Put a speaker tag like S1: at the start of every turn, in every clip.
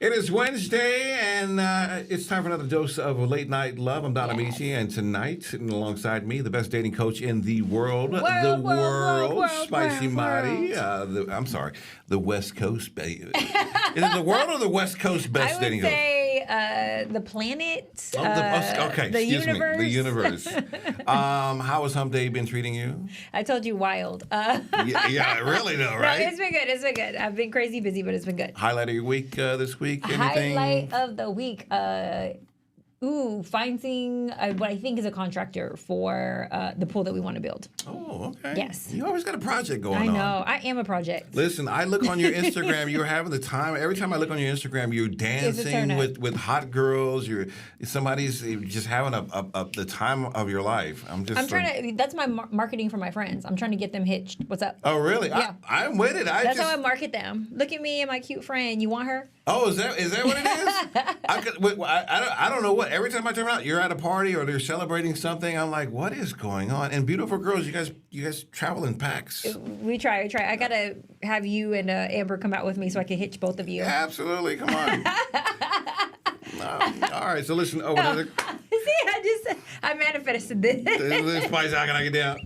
S1: It is Wednesday, and it's time for another dose of late night love. I'm Don Amici, and tonight, sitting alongside me, the best dating coach in the world,
S2: World,
S1: Spicy Marty. I'm sorry, the West Coast. Is it the world or the West Coast best dating coach?
S2: I would say the planet,
S1: the
S2: universe.
S1: The universe. How has Hump Day been treating you?
S2: I told you, wild.
S1: Yeah, really though, right?
S2: No, it's been good. It's been good. I've been crazy busy, but it's been good.
S1: Highlight of your week this week? Anything?
S2: Highlight of the week. Finding what I think is a contractor for the pool that we want to build.
S1: Oh, okay.
S2: Yes.
S1: You always got a project going on.
S2: I know. I am a project.
S1: Listen, I look on your Instagram. You're having the time. Every time I look on your Instagram, you're dancing with hot girls. Somebody's just having the time of your life. I'm
S2: trying to. That's my marketing for my friends. I'm trying to get them hitched. What's up?
S1: Oh, really?
S2: Yeah.
S1: I'm with it.
S2: That's how I market them. Look at me and my cute friend. You want her?
S1: Oh, is that what it is? I don't know what. Every time I turn around, you're at a party or they're celebrating something. I'm like, what is going on? And beautiful girls, you guys travel in packs.
S2: We try. I gotta have you and Amber come out with me so I can hitch both of you.
S1: Absolutely, come on. All right, so listen.
S2: See, I manifested this.
S1: Spicy, how can I get down?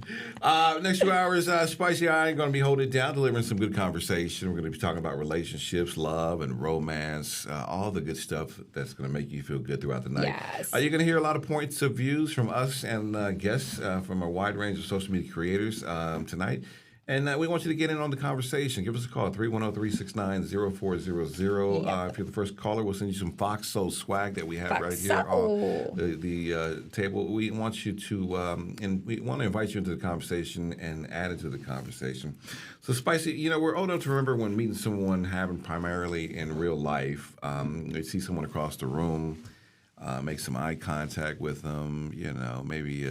S1: Next 2 hours, Spicy, I ain't going to be holding it down, delivering some good conversation. We're going to be talking about relationships, love, and romance, all the good stuff that's going to make you feel good throughout the night.
S2: Yes.
S1: You're going to hear a lot of points of views from us and guests from a wide range of social media creators tonight. And we want you to get in on the conversation. Give us a call, 310-369-0400.
S2: Yep.
S1: If you're the first caller, we'll send you some Fox Soul swag that we have right here
S2: Soul.
S1: on the table. We want you to, and we want to invite you into the conversation and add it to the conversation. So, Spicy, we're old enough to remember when meeting someone happened primarily in real life. You see someone across the room, make some eye contact with them, maybe...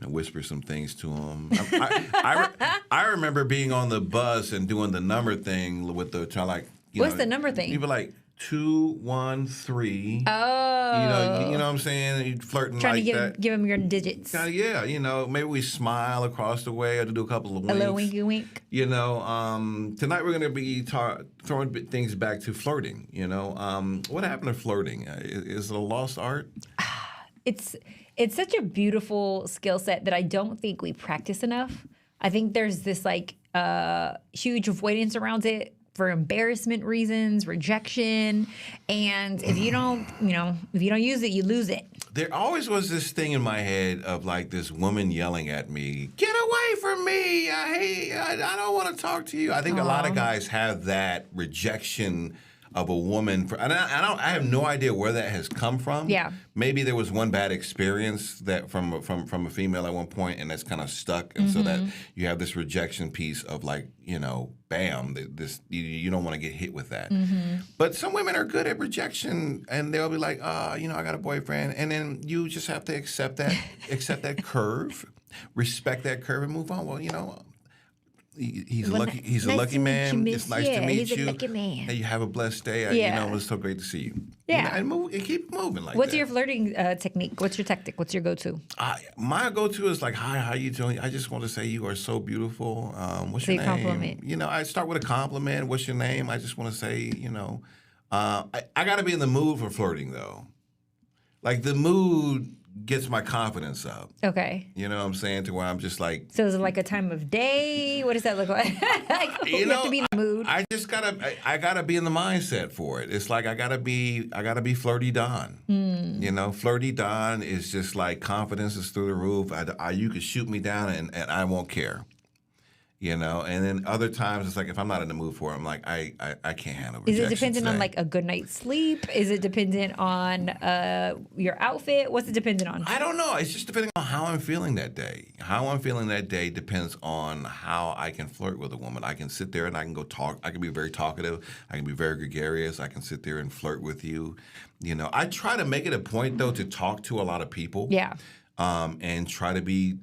S1: whisper some things to them. I remember being on the bus and doing the number thing with the
S2: What's the number thing?
S1: You were like 213.
S2: Oh.
S1: You know what I'm saying? You flirting
S2: trying
S1: like
S2: to
S1: that.
S2: give them your digits.
S1: Yeah. Maybe we smile across the way or to do a couple of winks.
S2: A little winky wink.
S1: Tonight we're going to be throwing things back to flirting. What happened to flirting? Is it a lost art?
S2: It's such a beautiful skill set that I don't think we practice enough. I think there's this huge avoidance around it for embarrassment reasons, rejection, and if you don't use it, you lose it.
S1: There always was this thing in my head of this woman yelling at me, "Get away from me! I don't want to talk to you." I think a lot of guys have that rejection of a woman, and I have no idea where that has come from.
S2: Yeah,
S1: maybe there was one bad experience that from a female at one point, and that's kind of stuck, and so that you have this rejection piece of bam, this you don't want to get hit with that. But some women are good at rejection, and they'll be like, I got a boyfriend, and then you just have to accept that curve, respect that curve, and move on. Well, He's a lucky man. It's nice to meet you.
S2: He's a lucky man.
S1: Hey, you have a blessed day. It's so great to see you.
S2: Yeah.
S1: And keep moving like
S2: What's
S1: that.
S2: your flirting technique? What's your tactic? What's your go-to?
S1: My go-to is hi, how you doing? I just want to say you are so beautiful. What's your name?
S2: Compliment.
S1: I start with a compliment. What's your name? I just want to say, I got to be in the mood for flirting though. The mood gets my confidence up.
S2: Okay.
S1: You know what I'm saying? To where I'm just like...
S2: So is it a time of day? What does that look like? You have to be in the mood.
S1: I just gotta be in the mindset for it. It's I gotta be flirty Don. Flirty Don is just confidence is through the roof. You could shoot me down and I won't care. And then other times it's if I'm not in the mood for it, I'm I can't handle rejection.
S2: Is it dependent
S1: today.
S2: on a good night's sleep? Is it dependent on your outfit? What's it dependent on?
S1: I don't know. It's just depending on how I'm feeling that day. How I'm feeling that day depends on how I can flirt with a woman. I can sit there and I can go talk. I can be very talkative. I can be very gregarious. I can sit there and flirt with you. I try to make it a point though to talk to a lot of people.
S2: Yeah.
S1: And try to be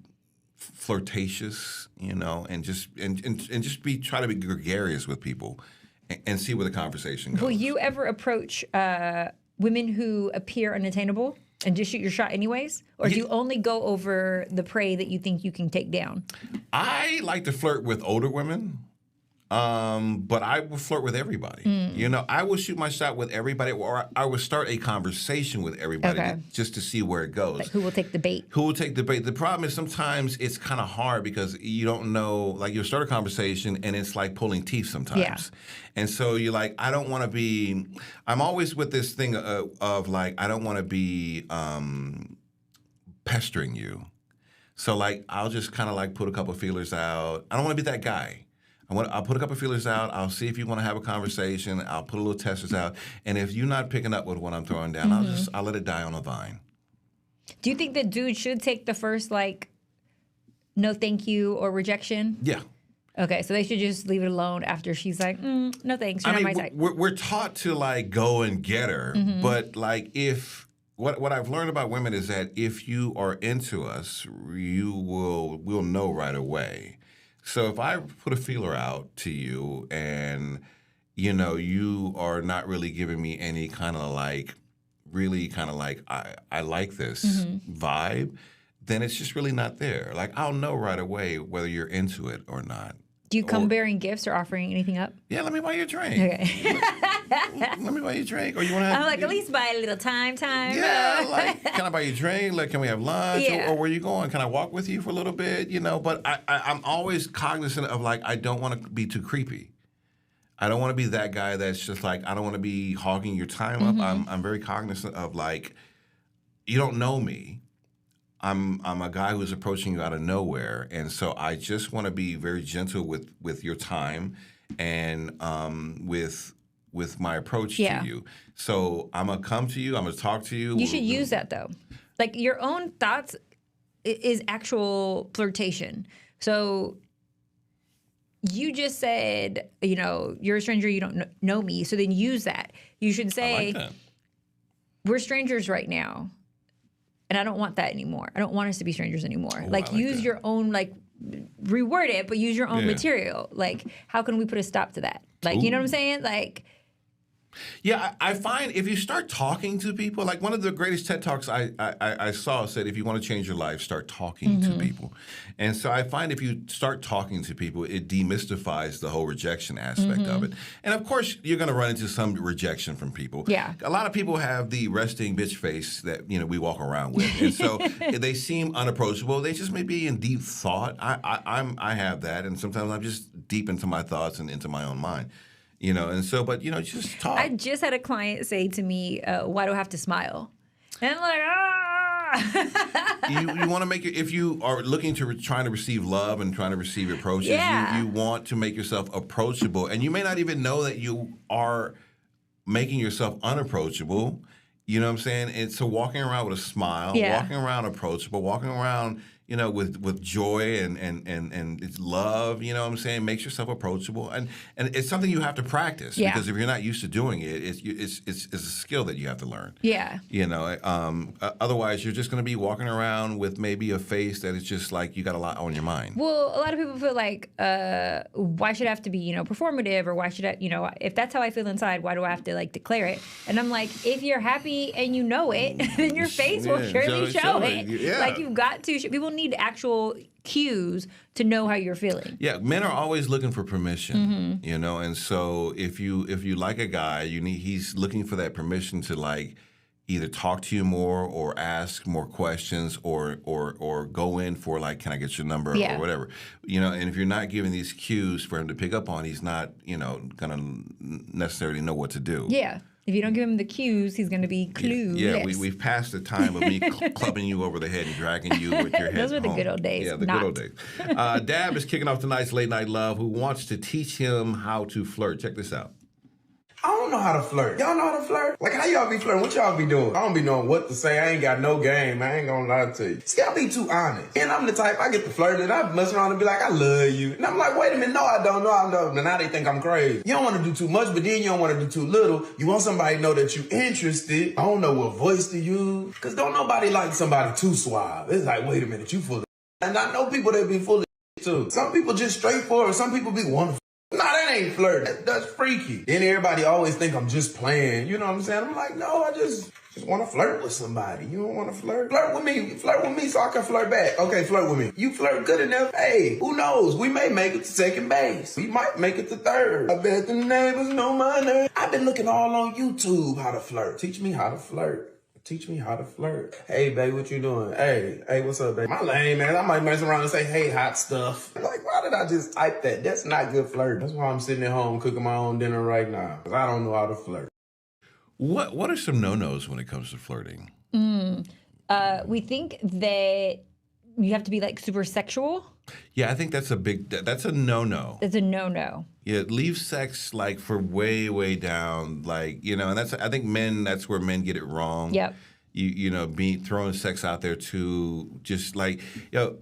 S1: flirtatious, and just try to be gregarious with people and see where the conversation goes.
S2: Will you ever approach women who appear unattainable and just shoot your shot anyways? Or do you only go over the prey that you think you can take down?
S1: I like to flirt with older women. But I will flirt with everybody. You know, I will shoot my shot with everybody, or I will start a conversation with everybody just to see where it goes.
S2: Like, who will take the bait?
S1: Who will take the bait? The problem is sometimes it's kind of hard because you don't know, like you'll start a conversation and it's like pulling teeth sometimes.
S2: Yeah.
S1: And so you're like, I don't want to be, I'm always with this thing of like, I don't want to be pestering you. So like, I'll just kind of like put a couple of feelers out. I don't want to be that guy. I'll put a couple of feelers out. I'll see if you want to have a conversation. I'll put a little testers out. And if you're not picking up with what I'm throwing down, I'll let it die on the vine.
S2: Do you think that dude should take the first, like, no thank you or rejection?
S1: Yeah.
S2: Okay, so they should just leave it alone after she's like, no thanks, you're not my type.
S1: We're taught to, like, go and get her. But, like, what I've learned about women is that if you are into us, we'll know right away. So if I put a feeler out to you and, you know, you are not really giving me any kind of like, really kind of like, I like this vibe, then it's just really not there. Like, I'll know right away whether you're into it or not.
S2: Do you come bearing gifts or offering anything up?
S1: Yeah, let me buy you a drink.
S2: Okay.
S1: Let me buy you a drink. Or you want to
S2: I'm like, at least buy a little time.
S1: Yeah, like, can I buy you a drink? Like, can we have lunch?
S2: Yeah.
S1: Or where are you going? Can I walk with you for a little bit? You know, but I'm always cognizant of, like, I don't want to be too creepy. I don't want to be that guy that's just like, I don't want to be hogging your time up. I'm very cognizant of, like, you don't know me. I'm a guy who's approaching you out of nowhere, and so I just want to be very gentle with your time and with my approach to you. So I'm gonna come to you. I'm gonna talk to you.
S2: You should use that though, like your own thoughts is actual flirtation. So you just said, you know, you're a stranger. You don't know me. So then use that. You should say,
S1: I like that.
S2: We're strangers right now. And I don't want that anymore. I don't want us to be strangers anymore.
S1: Ooh,
S2: like use
S1: that.
S2: your own, like, reword it, but use your own material. Like, how can we put a stop to that? Like, you know what I'm saying? Like,
S1: yeah, I find if you start talking to people, like one of the greatest TED Talks I saw said, if you want to change your life, start talking to people. And so I find if you start talking to people, it demystifies the whole rejection aspect of it. And of course, you're going to run into some rejection from people.
S2: Yeah.
S1: A lot of people have the resting bitch face that, you know, we walk around with. And so they seem unapproachable. They just may be in deep thought. I have that. And sometimes I'm just deep into my thoughts and into my own mind. You know, and so, but, you know, just talk.
S2: I just had a client say to me, why do I have to smile? And I'm like,
S1: you want to make it, if you are looking to trying to receive love and trying to receive approaches, you want to make yourself approachable. And you may not even know that you are making yourself unapproachable. You know what I'm saying? And so walking around with a smile, walking around approachable, walking around, you know, with joy and it's love, you know what I'm saying, makes yourself approachable. And it's something you have to practice because if you're not used to doing it, it's a skill that you have to learn. Yeah. You know, otherwise you're just going to be walking around with maybe a face that is just like you got a lot on your mind.
S2: Well, a lot of people feel like, why should I have to be, you know, performative, or why should I, you know, if that's how I feel inside, why do I have to like declare it? And I'm like, if you're happy and you know it, then your face will surely show it.
S1: Yeah.
S2: Like you've got to, people need actual cues to know how you're feeling.
S1: Yeah, men are always looking for permission, you know, and so if you like a guy, he's looking for that permission to like either talk to you more or ask more questions or go in for like, can I get your number or whatever, you know. And if you're not giving these cues for him to pick up on, he's not, you know, gonna necessarily know what to do.
S2: Yeah. If you don't give him the cues, he's going to be clueless.
S1: Yeah, we've passed the time of me clubbing you over the head and dragging you with your head
S2: Those were the
S1: home.
S2: good old days.
S1: Yeah, the good old days. Dab is kicking off tonight's Late Night Love, who wants to teach him how to flirt. Check this out.
S3: I don't know how to flirt. Y'all know how to flirt? Like, how y'all be flirting? What y'all be doing? I don't be knowing what to say. I ain't got no game. I ain't gonna lie to you. See, I be too honest. And I'm the type, I get to flirting and I mess around and be like, I love you. And I'm like, wait a minute, no, I don't. No, I don't. And now they think I'm crazy. You don't want to do too much, but then you don't want to do too little. You want somebody to know that you interested. I don't know what voice to use. Because don't nobody like somebody too suave. It's like, wait a minute, you full of. And I know people that be full of too. Some people just straightforward. Some people be wonderful. Nah, they That ain't flirting. That's freaky. Then everybody always think I'm just playing. You know what I'm saying? I'm like, no, I just want to flirt with somebody. You don't want to flirt? Flirt with me so I can flirt back. Okay, flirt with me. You flirt good enough. Hey, who knows? We may make it to second base. We might make it to third. I bet the neighbors know my name. I've been looking all on YouTube how to flirt. Teach me how to flirt. Teach me how to flirt. Hey, babe, what you doing? Hey, what's up, babe? My lame, man. I might mess around and say, hey, hot stuff. Like, why did I just type that? That's not good flirt. That's why I'm sitting at home cooking my own dinner right now. Because I don't know how to flirt.
S1: What are some no-nos when it comes to flirting?
S2: We think that you have to be like super sexual.
S1: Yeah, I think that's a no-no.
S2: It's a no-no.
S1: Yeah, leave sex like for way, way down. Like, you know, and I think that's where men get it wrong.
S2: Yep.
S1: You know, throwing sex out there too, just like, you know,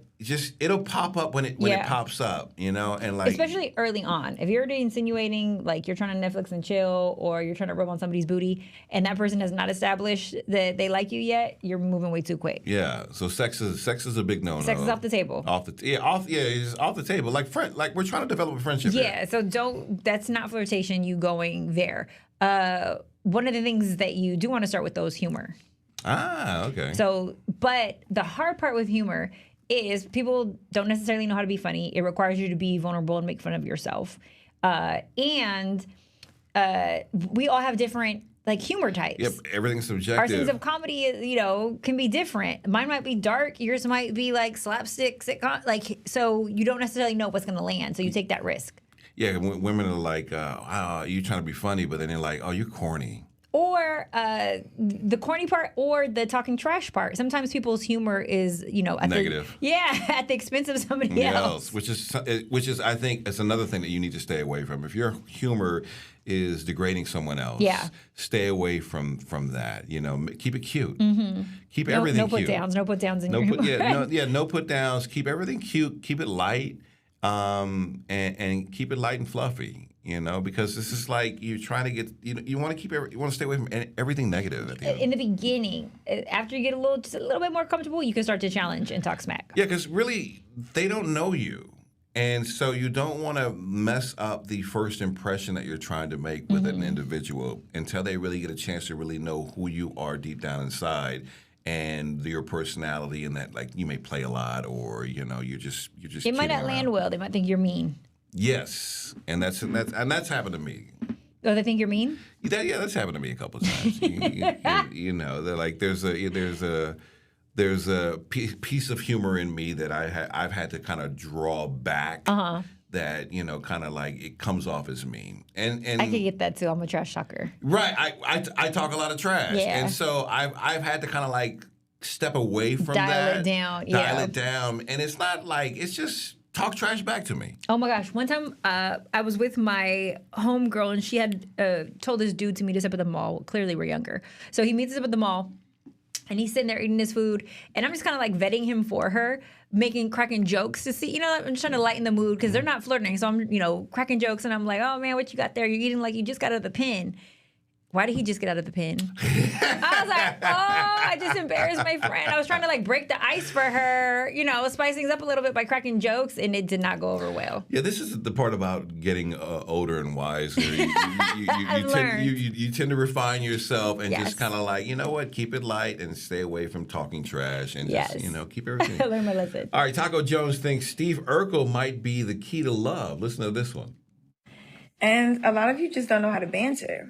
S1: it'll pop up when it pops up, you know, and like
S2: especially early on. If you're already insinuating like you're trying to Netflix and chill, or you're trying to rub on somebody's booty, and that person has not established that they like you yet, you're moving way too quick.
S1: Yeah. So sex is a big no-no.
S2: Sex is off the table.
S1: It's off the table. Like we're trying to develop a friendship.
S2: Yeah.
S1: here.
S2: So that's not flirtation. You going there. One of the things that you do want to start with though is humor.
S1: Ah, okay.
S2: So, but the hard part with humor is people don't necessarily know how to be funny. It requires you to be vulnerable and make fun of yourself. And we all have different like humor types.
S1: Yep, everything's subjective.
S2: Our sense of comedy, you know, can be different. Mine might be dark. Yours might be like slapstick sitcom. Like, so you don't necessarily know what's going to land. So you take that risk.
S1: Yeah, women are like, wow, you trying to be funny, but then they're like, oh, you're corny.
S2: Or the corny part, or the talking trash part. Sometimes people's humor is, you know,
S1: negative.
S2: At the expense of somebody else.
S1: Which is, I think, it's another thing that you need to stay away from. If your humor is degrading someone else, stay away from that. You know, keep it cute. Mm-hmm. Keep everything cute.
S2: No put downs in your humor.
S1: No put downs. Keep everything cute. Keep it light, and keep it light and fluffy. You know, because this is like you're trying to get, you want to stay away from everything negative at the end.
S2: In the beginning, after you get just a little bit more comfortable, you can start to challenge and talk smack.
S1: Yeah, because really, they don't know you. And so you don't want to mess up the first impression that you're trying to make with an individual until they really get a chance to really know who you are deep down inside and your personality, and that like you may play a lot, or you're just
S2: it might not land well. They might think you're mean.
S1: Yes, and that's happened to me.
S2: Oh, they think you're mean?
S1: Yeah, that's happened to me a couple of times. you know, they're like there's a piece of humor in me that I've had to kind of draw back. That kind of like it comes off as mean, and
S2: I could get that too. I'm a trash talker.
S1: Right, I talk a lot of trash, and so I've had to kind of like step away from
S2: dial it
S1: down, and it's not like it's just. Talk trash back to me.
S2: Oh my gosh. One time I was with my homegirl, and she had told this dude to meet us up at the mall. Clearly we're younger. So he meets us up at the mall, and he's sitting there eating his food, and I'm just kind of like vetting him for her, cracking jokes to see, I'm just trying to lighten the mood because they're not flirting. So I'm, cracking jokes, and I'm like, oh man, what you got there? You're eating like you just got out of the pen. Why did he just get out of the pen? I was like, I just embarrassed my friend. I was trying to like break the ice for her, spice things up a little bit by cracking jokes, and it did not go over well.
S1: Yeah, this is the part about getting older and wiser. You tend to refine yourself and just kind of like, you know what, keep it light and stay away from talking trash and just, keep everything.
S2: I learned my lesson.
S1: All right, Taco Jones thinks Steve Urkel might be the key to love. Listen to this one.
S4: And a lot of you just don't know how to banter.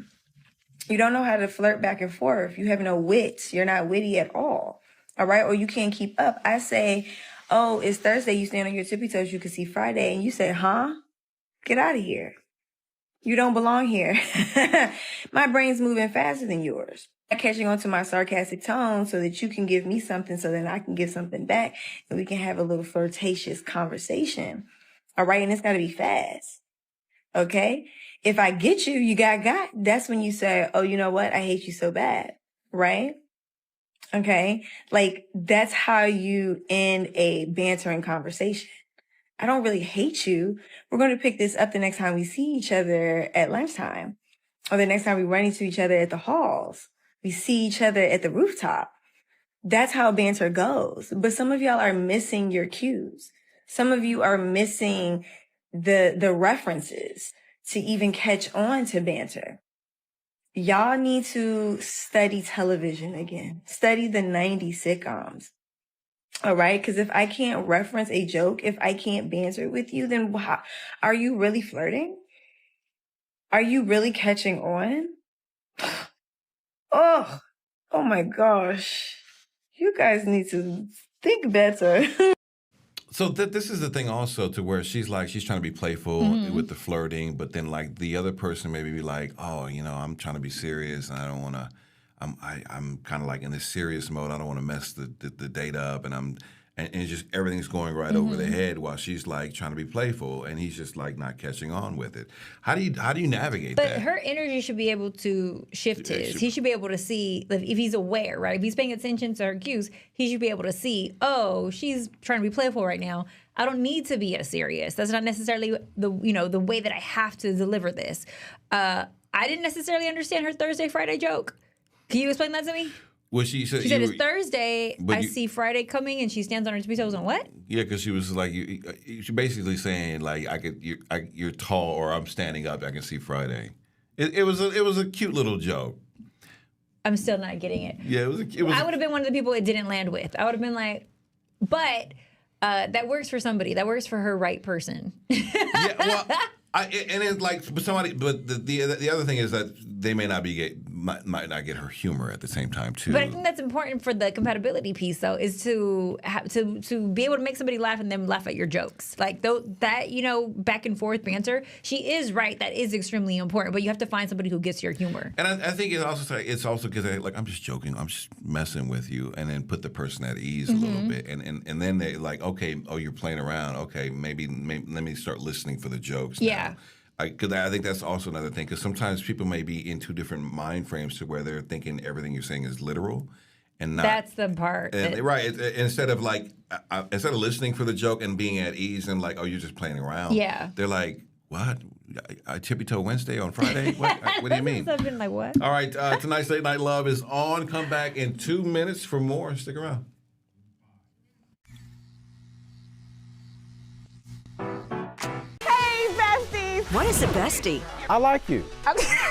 S4: You don't know how to flirt back and forth. You have no wit. You're not witty at all. All right? Or you can't keep up. I say, oh, it's Thursday. You stand on your tippy toes. You can see Friday. And you say, huh? Get out of here. You don't belong here. My brain's moving faster than yours. I'm catching on to my sarcastic tone so that you can give me something so that I can give something back. And we can have a little flirtatious conversation. All right? And it's got to be fast. Okay? If I get you, you got, that's when you say, oh, you know what? I hate you so bad. Right? Okay. Like that's how you end a bantering conversation. I don't really hate you. We're going to pick this up the next time we see each other at lunchtime, or the next time we run into each other at the halls. We see each other at the rooftop. That's how banter goes. But some of y'all are missing your cues. Some of you are missing the references to even catch on to banter. Y'all need to study television again. Study the 90s sitcoms. All right? Because if I can't reference a joke, if I can't banter with you, then are you really flirting? Are you really catching on? Oh my gosh. You guys need to think better.
S1: So this is the thing also, to where she's trying to be playful with the flirting, but then like the other person maybe be like, oh, I'm trying to be serious and I don't want to, I'm kind of like in this serious mode. I don't want to mess the date up, and it's just everything's going right over the head while she's like trying to be playful, and he's just like not catching on with it. How do you navigate that?
S2: But her energy should be able to shift his. He should be able to see, if he's aware, right? If he's paying attention to her cues, he should be able to see, oh, she's trying to be playful right now. I don't need to be as serious. That's not necessarily the way that I have to deliver this. I didn't necessarily understand her Thursday, Friday joke. Can you explain that to me?
S1: Well, she said
S2: it's Thursday. I see Friday coming, and she stands on her tippy toes. And what?
S1: Yeah, because she was like, she basically saying like, you're tall, or I'm standing up. I can see Friday. It was a cute little joke.
S2: I'm still not getting it.
S1: Yeah, it was.
S2: I would have been one of the people it didn't land with. I would have been like, but that works for somebody. That works for her right person.
S1: Yeah, well. And it's like somebody, but the other thing is that they may not might not get her humor at the same time too.
S2: But I think that's important for the compatibility piece, though, is to be able to make somebody laugh and then laugh at your jokes, like that back and forth banter. She is right; that is extremely important. But you have to find somebody who gets your humor.
S1: And I think it's also because like, I'm just joking, I'm just messing with you, and then put the person at ease a little bit, and then they like, okay, oh, you're playing around, okay, maybe let me start listening for the jokes.
S2: Yeah.
S1: Now. Because I think that's also another thing. Because sometimes people may be in two different mind frames to where they're thinking everything you're saying is literal, and not. That's
S2: the part.
S1: Right. Instead of listening for the joke and being at ease and like, oh, you're just playing around.
S2: Yeah.
S1: They're like, what? I tippy toe Wednesday on Friday? What do you mean?
S2: Something like what?
S1: All right. Tonight's Late Night Love is on. Come back in 2 minutes for more. Stick around.
S5: What is a bestie?
S6: I like you.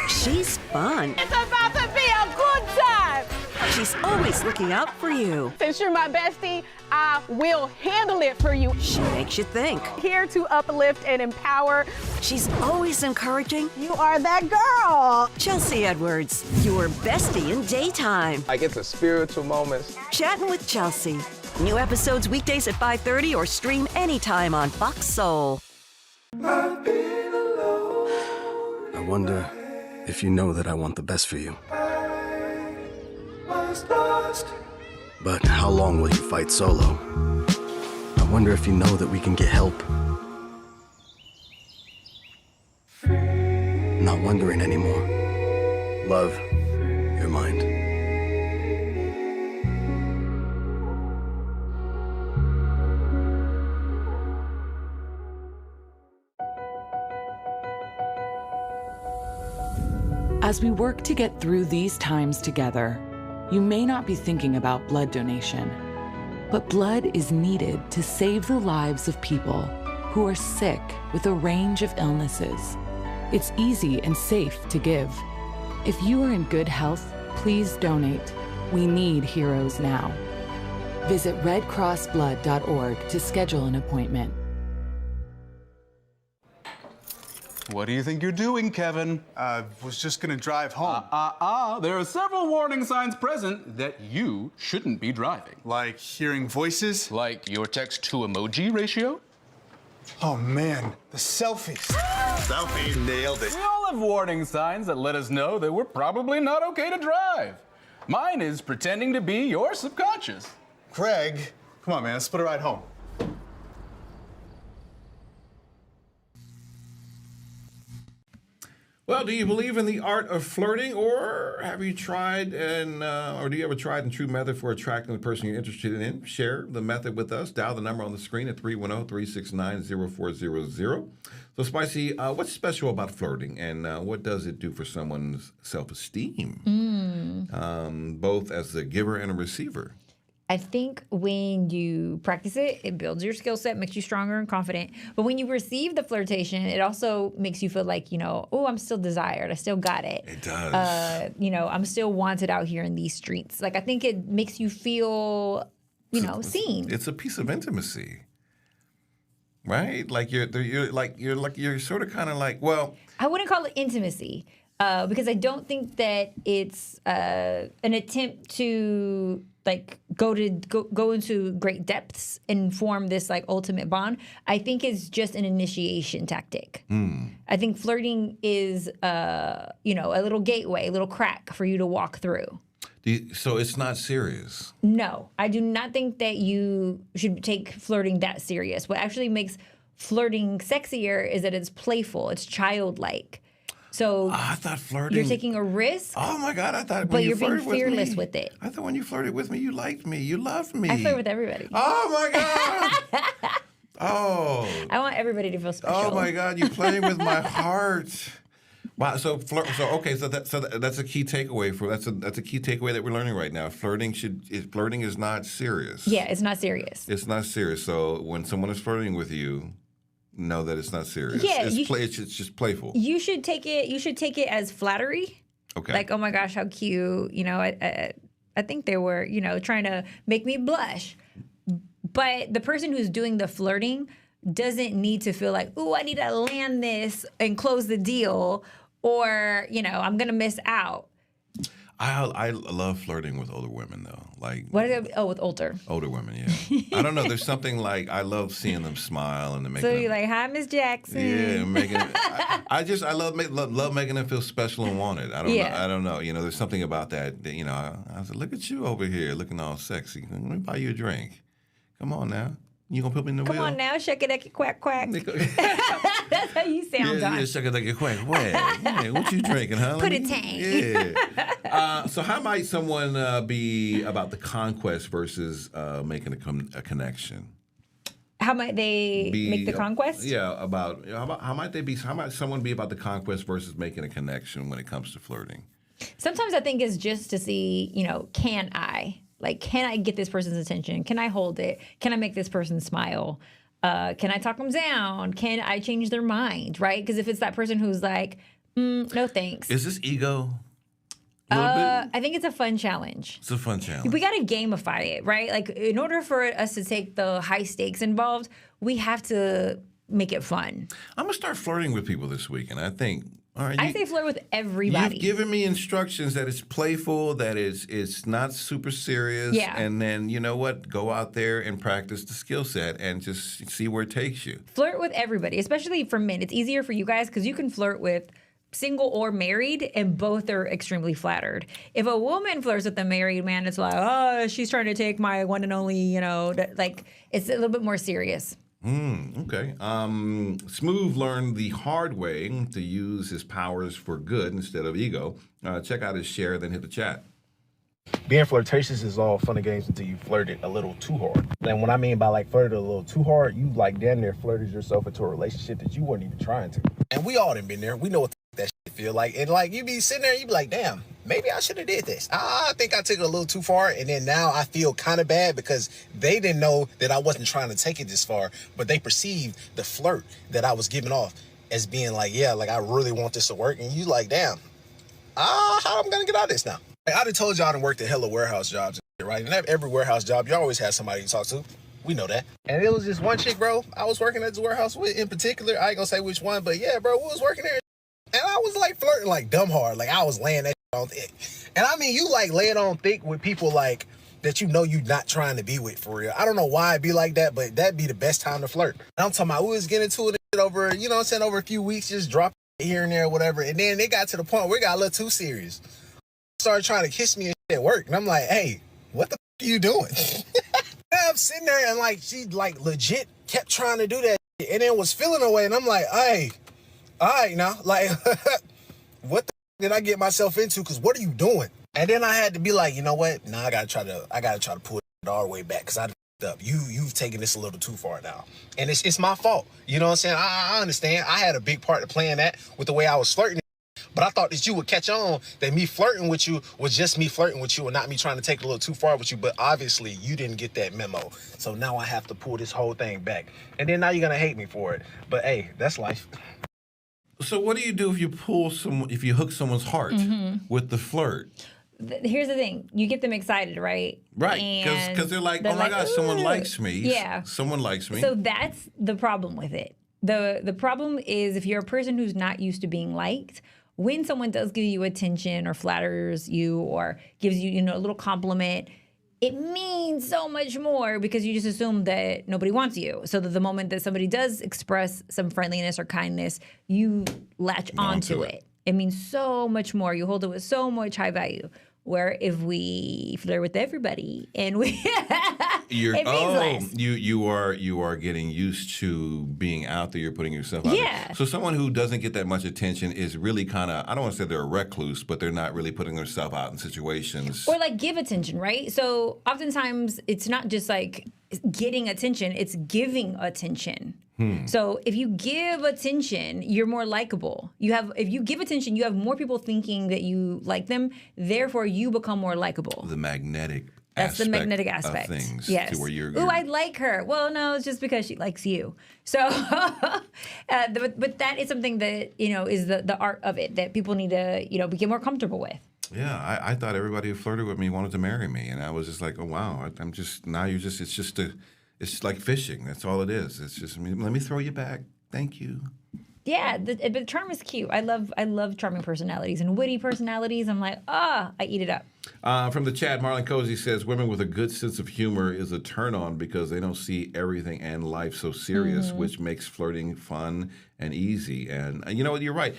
S5: She's fun.
S7: It's about to be a good time.
S5: She's always looking out for you.
S7: Since you're my bestie, I will handle it for you.
S5: She makes you think.
S7: Here to uplift and empower.
S5: She's always encouraging.
S7: You are that girl.
S5: Chelsea Edwards, your bestie in daytime.
S6: I get the spiritual moments.
S5: Chatting with Chelsea. New episodes weekdays at 5:30 or stream anytime on Fox Soul.
S8: I wonder if you know that I want the best for you. But how long will you fight solo? I wonder if you know that we can get help. Not wondering anymore. Love, your mind.
S9: As we work to get through these times together, you may not be thinking about blood donation, but blood is needed to save the lives of people who are sick with a range of illnesses. It's easy and safe to give. If you are in good health, please donate. We need heroes now. Visit redcrossblood.org to schedule an appointment.
S10: What do you think you're doing, Kevin?
S11: Was just gonna drive home.
S10: There are several warning signs present that you shouldn't be driving.
S11: Like hearing voices?
S10: Like your text-to-emoji ratio?
S11: Oh man, the selfies.
S10: Selfie, nailed it. We all have warning signs that let us know that we're probably not okay to drive. Mine is pretending to be your subconscious.
S11: Craig, come on man, let's split a ride home.
S1: Well, do you believe in the art of flirting, or have you tried or do you have a tried and true method for attracting the person you're interested in? Share the method with us. Dial the number on the screen at 310-369-0400. So, Spicy, what's special about flirting, and what does it do for someone's self-esteem, both as a giver and a receiver?
S2: I think when you practice it, it builds your skill set, makes you stronger and confident. But when you receive the flirtation, it also makes you feel like, oh, I'm still desired. I still got it.
S1: It does.
S2: I'm still wanted out here in these streets. Like, I think it makes you feel, seen.
S1: It's a piece of intimacy, right? Like you're sort of kind of like, well,
S2: I wouldn't call it intimacy because I don't think that it's an attempt to like go into great depths and form this like ultimate bond. I think it's just an initiation tactic. I think flirting is a little gateway, a little crack for you to walk through.
S1: So it's not serious.
S2: No, I do not think that you should take flirting that serious. What actually makes flirting sexier is that it's playful, it's childlike. So
S1: I thought flirting.
S2: You're taking a risk.
S1: Oh my God! I thought,
S2: but you're being fearless with it.
S1: I thought when you flirted with me, you liked me, you loved me.
S2: I flirt with everybody.
S1: Oh my God! Oh.
S2: I want everybody to feel special.
S1: Oh my God! You're playing with my heart. Wow. So okay. So that's a key takeaway that's a key takeaway that we're learning right now. Flirting is not serious.
S2: Yeah, it's not serious.
S1: It's not serious. So when someone is flirting with you, know that it's not serious.
S2: Yeah,
S1: it's just playful.
S2: You should take it as flattery.
S1: Okay.
S2: Like, oh my gosh, how cute. I think they were, trying to make me blush. But the person who's doing the flirting doesn't need to feel like, ooh, I need to land this and close the deal, or, I'm going to miss out.
S1: I love flirting with older women though. Like
S2: what is it? Oh, with older
S1: women, yeah. I don't know. There's something like I love seeing them smile and make.
S2: So you're like, hi, Miss Jackson.
S1: Yeah, making. I love making them feel special and wanted. I don't know. There's something about that. I was like, look at you over here, looking all sexy. Let me buy you a drink. Come on now. You gonna put me in the wheel?
S2: Come on now, shake it like a quack quack. That's how you sound, Don.
S1: Yeah, shake it like a quack quack. Yeah, what you drinking, huh?
S2: Put a tank.
S1: Yeah. So how might someone be about the conquest versus making a connection?
S2: How might they make the conquest?
S1: Yeah, how might someone be about the conquest versus making a connection when it comes to flirting?
S2: Sometimes I think it's just to see, can I? Like, can I get this person's attention? Can I hold it? Can I make this person smile? Can I talk them down? Can I change their mind, right? Because if it's that person who's like, no thanks.
S1: Is this ego?
S2: I think it's a fun challenge.
S1: It's a fun challenge.
S2: We got to gamify it, right? Like, in order for us to take the high stakes involved, we have to make it fun.
S1: I'm going to start flirting with people this week, and I think... All right,
S2: I say flirt with everybody.
S1: You've given me instructions that it's playful, that it's not super serious.
S2: Yeah.
S1: And then, you know what? Go out there and practice the skill set and just see where it takes you.
S2: Flirt with everybody, especially for men. It's easier for you guys because you can flirt with single or married, and both are extremely flattered. If a woman flirts with a married man, it's like, oh, she's trying to take my one and only, like it's a little bit more serious.
S1: Okay. Smooth learned the hard way to use his powers for good instead of ego. Check out his share, then hit the chat.
S12: Being flirtatious is all fun and games until you flirt it a little too hard. And what I mean by like flirted a little too hard, you like damn near flirted yourself into a relationship that you weren't even trying to. And we all done been there. We know what that shit feel like. And like you be sitting there, you be like, damn, maybe I should have did this. I think I took it a little too far. And then now I feel kind of bad because they didn't know that I wasn't trying to take it this far, but they perceived the flirt that I was giving off as being like, yeah, like I really want this to work. And you like, damn, how am I going to get out of this now? Like, I done told y'all I done worked at hella warehouse jobs, right? And every warehouse job, you always have somebody to talk to. We know that. And it was this one chick, bro, I was working at the warehouse with in particular. I ain't gonna say which one, but yeah, bro, we was working there. And I was like flirting like dumb hard. Like I was laying that on thick. And I mean, you like lay it on thick with people like that you know you're not trying to be with for real. I don't know why it'd be like that, but that'd be the best time to flirt. And I'm talking about we was getting into it over, you know what I'm saying, over a few weeks, just drop it here and there, whatever. And then it got to the point where it got a little too serious. Started trying to kiss me and shit at work. And I'm like, hey, what the f are you doing? And I'm sitting there and like, she like legit kept trying to do that shit and then was feeling away. And I'm like, hey, all right now, like, what the f did I get myself into? Cause what are you doing? And then I had to be like, you know what? Nah, I gotta try to pull it all the way back. Cause I f***ed up. You've taken this a little too far now. And it's my fault. You know what I'm saying? I understand. I had a big part to play in that with the way I was flirting. But I thought that you would catch on that me flirting with you was just me flirting with you and not me trying to take it a little too far with you. But obviously, you didn't get that memo. So now I have to pull this whole thing back. And then now you're going to hate me for it. But hey, that's life.
S1: So what do you do if you hook someone's heart with the flirt?
S2: Here's the thing. You get them excited, right?
S1: Right. Because they're like, oh my gosh, someone likes me.
S2: Yeah.
S1: Someone likes me.
S2: So that's the problem with it. The problem is if you're a person who's not used to being liked, when someone does give you attention or flatters you or gives you, a little compliment, it means so much more because you just assume that nobody wants you. So that the moment that somebody does express some friendliness or kindness, you latch onto it. It means so much more. You hold it with so much high value. Where if we flirt with everybody and we, it means less.
S1: You are getting used to being out there. You're putting yourself out there. So someone who doesn't get that much attention is really kind of, I don't want to say they're a recluse, but they're not really putting themselves out in situations.
S2: Or like give attention, right? So oftentimes it's not just like getting attention, it's giving attention. So if you give attention, you're more likable. If you give attention, you have more people thinking that you like them. Therefore, you become more likable.
S1: The magnetic
S2: That's the magnetic aspect.
S1: Of things.
S2: Yes.
S1: To where you're
S2: I like her. Well, no, it's just because she likes you. So, but that is something that, is the art of it that people need to, get more comfortable with.
S1: Yeah, I thought everybody who flirted with me wanted to marry me. And I was just like, oh, wow, it's like fishing. That's all it is. It's just, let me throw you back. Thank you.
S2: Yeah, but charm is cute. I love charming personalities and witty personalities. I'm like, I eat it up.
S1: From the chat, Marlon Cozy says, women with a good sense of humor is a turn-on because they don't see everything and life so serious, which makes flirting fun and easy. And you know what? You're right.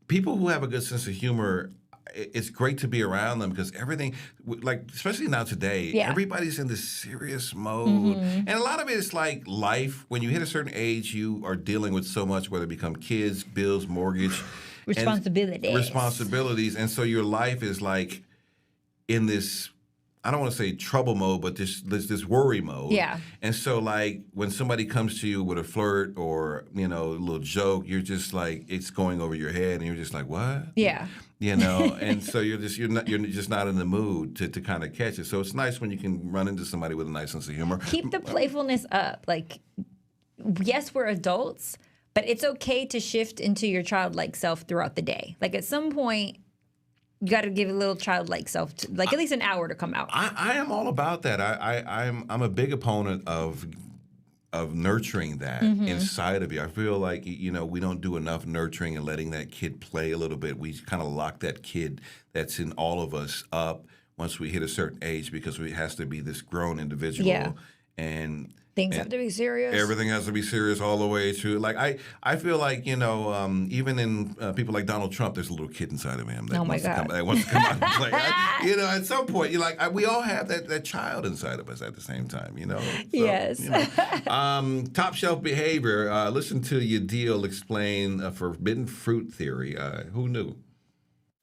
S1: People who have a good sense of humor, it's great to be around them because everything, like, especially now today, everybody's in this serious mode. And a lot of it is like life. When you hit a certain age, you are dealing with so much, whether it become kids, bills, mortgage. Responsibilities. And so your life is like in this, I don't want to say trouble mode, but this worry mode. Yeah. And so like when somebody comes to you with a flirt or, a little joke, you're just like, it's going over your head and you're just like, what?
S2: Yeah.
S1: And so you're just not in the mood to kind of catch it. So it's nice when you can run into somebody with a nice sense of humor.
S2: Keep the playfulness up. Like, yes, we're adults, but it's okay to shift into your childlike self throughout the day. Like at some point, you got to give a little childlike self, at least an hour to come out.
S1: I am all about that. I'm a big opponent of nurturing that inside of you. I feel like, we don't do enough nurturing and letting that kid play a little bit. We kind of lock that kid that's in all of us up once we hit a certain age because it has to be this grown individual. Yeah. And
S2: things have to be serious.
S1: Everything has to be serious all the way through. Like I feel like even in people like Donald Trump, there's a little kid inside of him that wants to come out and play. At some point, you're like we all have that child inside of us at the same time. So,
S2: yes.
S1: Top shelf behavior. Listen to Yadil explain a forbidden fruit theory. Who knew?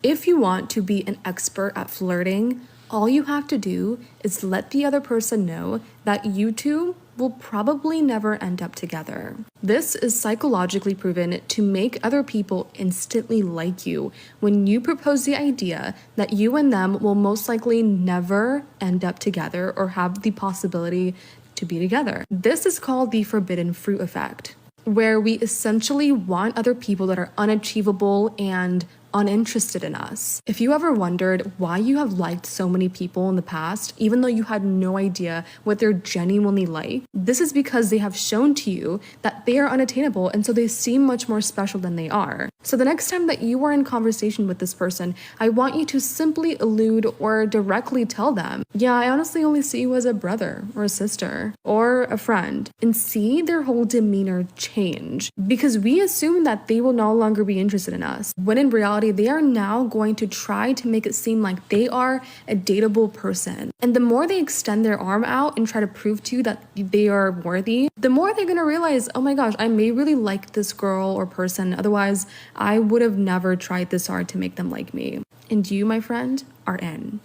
S13: If you want to be an expert at flirting, all you have to do is let the other person know that you two will probably never end up together. This is psychologically proven to make other people instantly like you when you propose the idea that you and them will most likely never end up together or have the possibility to be together. This is called the forbidden fruit effect, where we essentially want other people that are unachievable and uninterested in us. If you ever wondered why you have liked so many people in the past, even though you had no idea what they're genuinely like, this is because they have shown to you that they are unattainable and so they seem much more special than they are. So the next time that you are in conversation with this person, I want you to simply allude or directly tell them, yeah, I honestly only see you as a brother or a sister or a friend, and see their whole demeanor change because we assume that they will no longer be interested in us, when in reality, they are now going to try to make it seem like they are a dateable person. And the more they extend their arm out and try to prove to you that they are worthy, the more they're going to realize, oh my gosh, I may really like this girl or person. Otherwise, I would have never tried this hard to make them like me. And you, my friend, are in.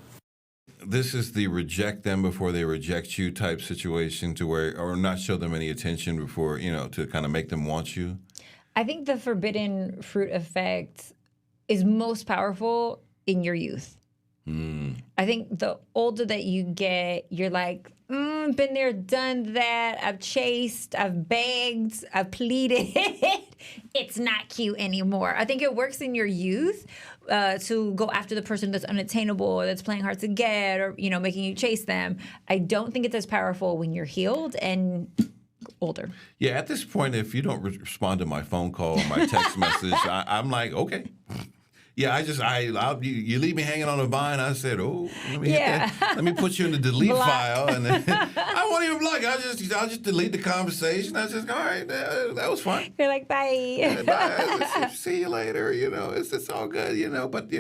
S1: This is the reject them before they reject you type situation or not show them any attention before, to kind of make them want you.
S2: I think the forbidden fruit effect is most powerful in your youth. I think the older that you get, you're like, been there, done that. I've chased, I've begged, I've pleaded. It's not cute anymore. I think it works in your youth to go after the person that's unattainable or that's playing hard to get or, making you chase them. I don't think it's as powerful when you're healed and older.
S1: Yeah, at this point, if you don't respond to my phone call or my text message, I'm like, okay. Yeah, you leave me hanging on a vine. I said, let me put you in the delete file, and then I won't even block. I'll just delete the conversation. I just go, all right, that was fun.
S2: You're like, bye.
S1: Yeah, bye. See you later. It's all good. But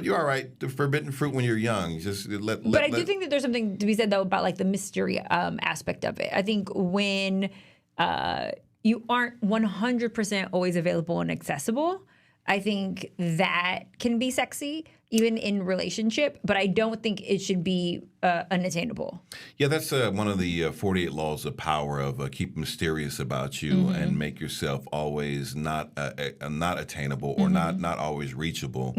S1: you're all right. The forbidden fruit when you're young. But
S2: I do think that there's something to be said though about like the mystery aspect of it. I think when you aren't 100% always available and accessible, I think that can be sexy, even in relationship, but I don't think it should be unattainable.
S1: Yeah, that's one of the 48 laws of power of keep mysterious about you and make yourself always not attainable or not always reachable.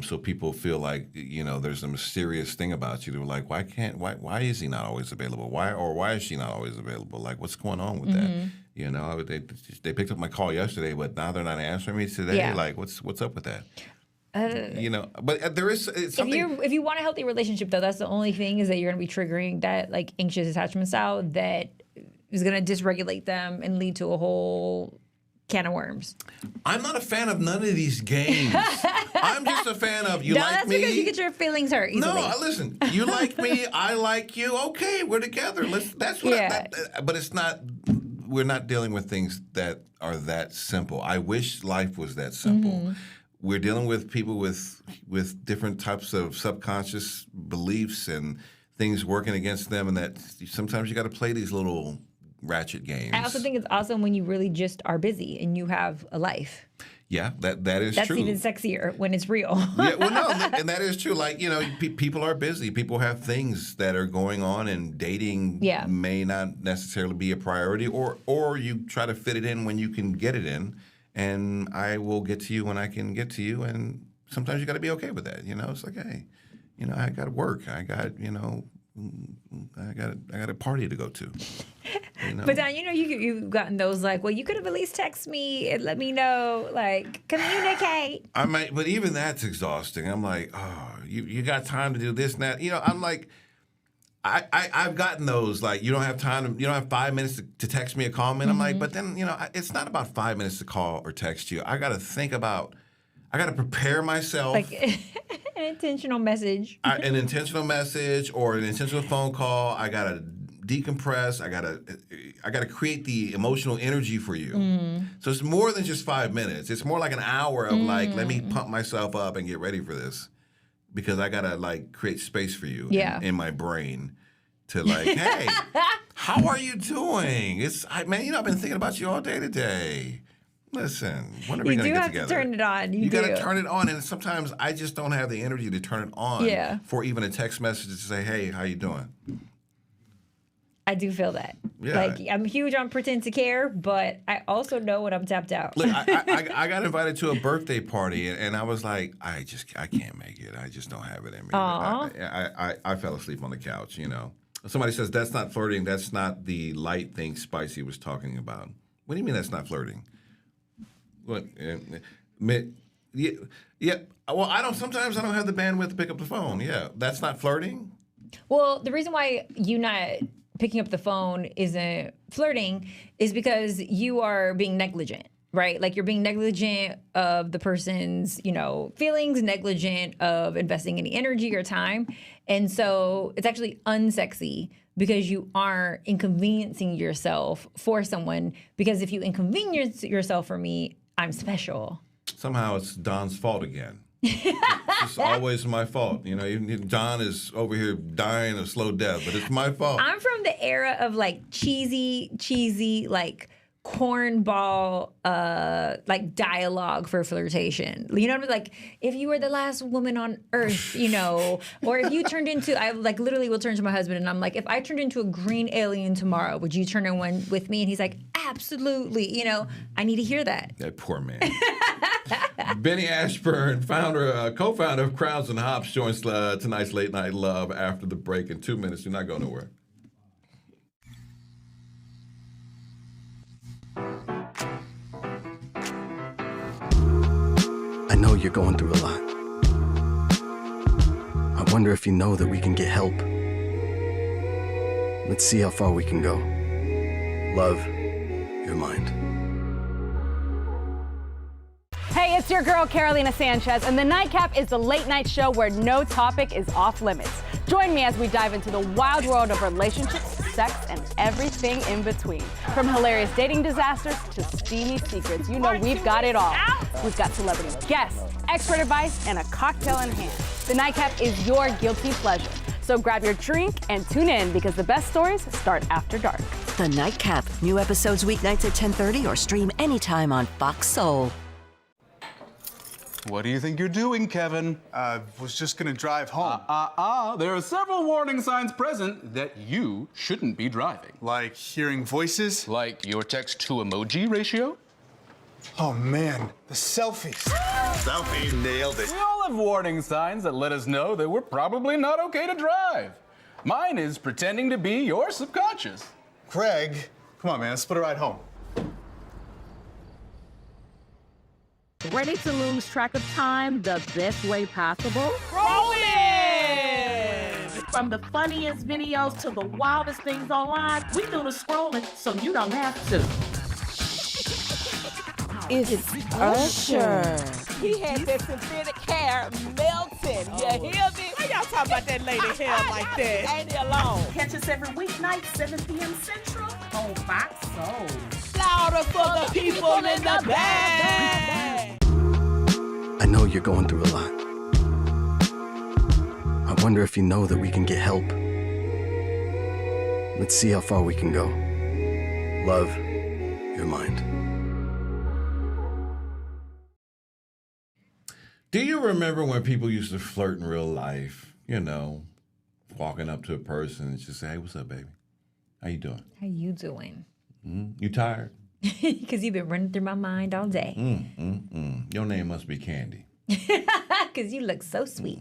S1: So people feel like, there's a mysterious thing about you. They're like, why is he not always available? Why is she not always available? Like, what's going on with that? They picked up my call yesterday, but now they're not answering me today.
S2: Yeah.
S1: Like, what's up with that? But there is something.
S2: If you want a healthy relationship, though, that's the only thing is that you're going to be triggering that like anxious attachment style that is going to dysregulate them and lead to a whole can of worms.
S1: I'm not a fan of none of these games. I'm just a fan of you like
S2: that's
S1: me.
S2: because you get your feelings hurt easily.
S1: No, listen. You like me. I like you. Okay, we're together. That's what. But it's not. We're not dealing with things that are that simple. I wish life was that simple. We're dealing with people with different types of subconscious beliefs and things working against them, and that sometimes you got to play these little ratchet games.
S2: I also think it's awesome when you really just are busy and you have a life.
S1: Yeah, that is
S2: That's
S1: true.
S2: even sexier when it's real.
S1: Yeah, well, no, and that is true. Like, people are busy. People have things that are going on, and dating may not necessarily be a priority, or you try to fit it in when you can get it in, and I will get to you when I can get to you, and sometimes you got to be okay with that. It's like, hey, I got to work. I got, I got a party to go to.
S2: But Don, you've gotten those like, well, you could have at least texted me and let me know, like, communicate.
S1: I might, but even that's exhausting. I'm like, oh, you got time to do this and that. I'm like, I've gotten those, like, you don't have 5 minutes to text me or call me. And I'm like, but then, it's not about 5 minutes to call or text you. I got to prepare myself.
S2: Like an intentional message.
S1: An intentional message or an intentional phone call. I got to decompress. I gotta create the emotional energy for you. So it's more than just 5 minutes. It's more like an hour of like, let me pump myself up and get ready for this, because I gotta like create space for you in my brain to like, hey, how are you doing? I've been thinking about you all day today. Listen, when are we going to get together?
S2: You do have to turn it on.
S1: You got to turn it on, and sometimes I just don't have the energy to turn it on for even a text message to say, hey, how you doing?
S2: I do feel that.
S1: Yeah.
S2: Like, I'm huge on pretend to care, but I also know when I'm tapped out.
S1: Look, I got invited to a birthday party, and I was like, I can't make it. I just don't have it in me. I fell asleep on the couch, Somebody says, that's not flirting. That's not the light thing Spicy was talking about. What do you mean that's not flirting? What? Yeah. Well, sometimes I don't have the bandwidth to pick up the phone. Yeah. That's not flirting?
S2: Well, the reason why you not picking up the phone isn't flirting is because you are being negligent, right? Like, you're being negligent of the person's, feelings, negligent of investing any energy or time. And so it's actually unsexy because you aren't inconveniencing yourself for someone, because if you inconvenience yourself for me, I'm special.
S1: Somehow it's Don's fault again. It's always my fault. Don is over here dying a slow death, but it's my fault.
S2: I'm from the era of like cheesy, like cornball, like dialogue for flirtation. You know what I mean? Like, if you were the last woman on earth, or if you turned into, I like literally will turn to my husband and I'm like, if I turned into a green alien tomorrow, would you turn in one with me? And he's like, absolutely. I need to hear that.
S1: That poor man. Beny Ashburn, co-founder of Crowns and Hops, joins tonight's Late Night Love after the break in 2 minutes. Do not go nowhere.
S8: I know you're going through a lot. I wonder if you know that we can get help. Let's see how far we can go. Love, your mind.
S7: Hey, it's your girl, Carolina Sanchez, and The Nightcap is the late night show where no topic is off limits. Join me as we dive into the wild world of relationships, sex, and everything in between. From hilarious dating disasters to steamy secrets, you know we've got it all. We've got celebrity guests, expert advice, and a cocktail in hand. The Nightcap is your guilty pleasure. So grab your drink and tune in because the best stories start after dark.
S5: The Nightcap. New episodes weeknights at 10:30 or stream anytime on Fox Soul.
S10: What do you think you're doing, Kevin?
S11: Was just gonna drive home.
S10: There are several warning signs present that you shouldn't be driving.
S11: Like hearing voices?
S10: Like your text-to-emoji ratio?
S11: Oh man, the selfies.
S10: Selfie nailed it. We all have warning signs that let us know that we're probably not okay to drive. Mine is pretending to be your subconscious.
S11: Craig, come on, man, let's split a ride home.
S14: Ready to lose track of time the best way possible?
S15: Rolling!
S14: From the funniest videos to the wildest things online, we do the scrolling so you don't have to.
S15: It's Usher. He had that synthetic hair melting. You hear me? Why y'all talking about that lady hair like that? Ain't he alone?
S14: Catch us every weeknight, 7 p.m. Central on Fox Soul.
S15: Louder for the people in the back.
S8: I know you're going through a lot. I wonder if you know that we can get help. Let's see how far we can go. Love, your mind.
S1: Do you remember when people used to flirt in real life? You know, walking up to a person and just say, "Hey, what's up, baby? How you doing?
S2: How you doing?"
S1: You tired?
S2: Because you've been running through my mind all day.
S1: Your name must be Candy.
S2: Because you look so sweet.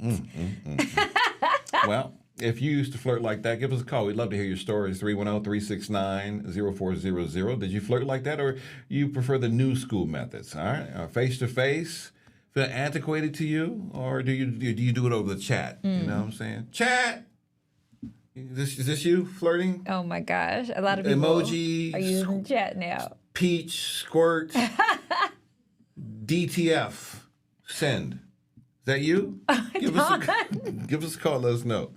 S1: Well, if you used to flirt like that, give us a call. We'd love to hear your stories. 310-369-0400. Did you flirt like that, or you prefer the new school methods? All right, face-to-face. Feel antiquated to you, or do you do it over the chat? You know what I'm saying? Chat. Is this you flirting?
S2: Oh my gosh, a lot of people
S1: Emoji,
S2: are using chat now.
S1: Peach, squirt, DTF, send. Is that you? Give us a call. Let us know.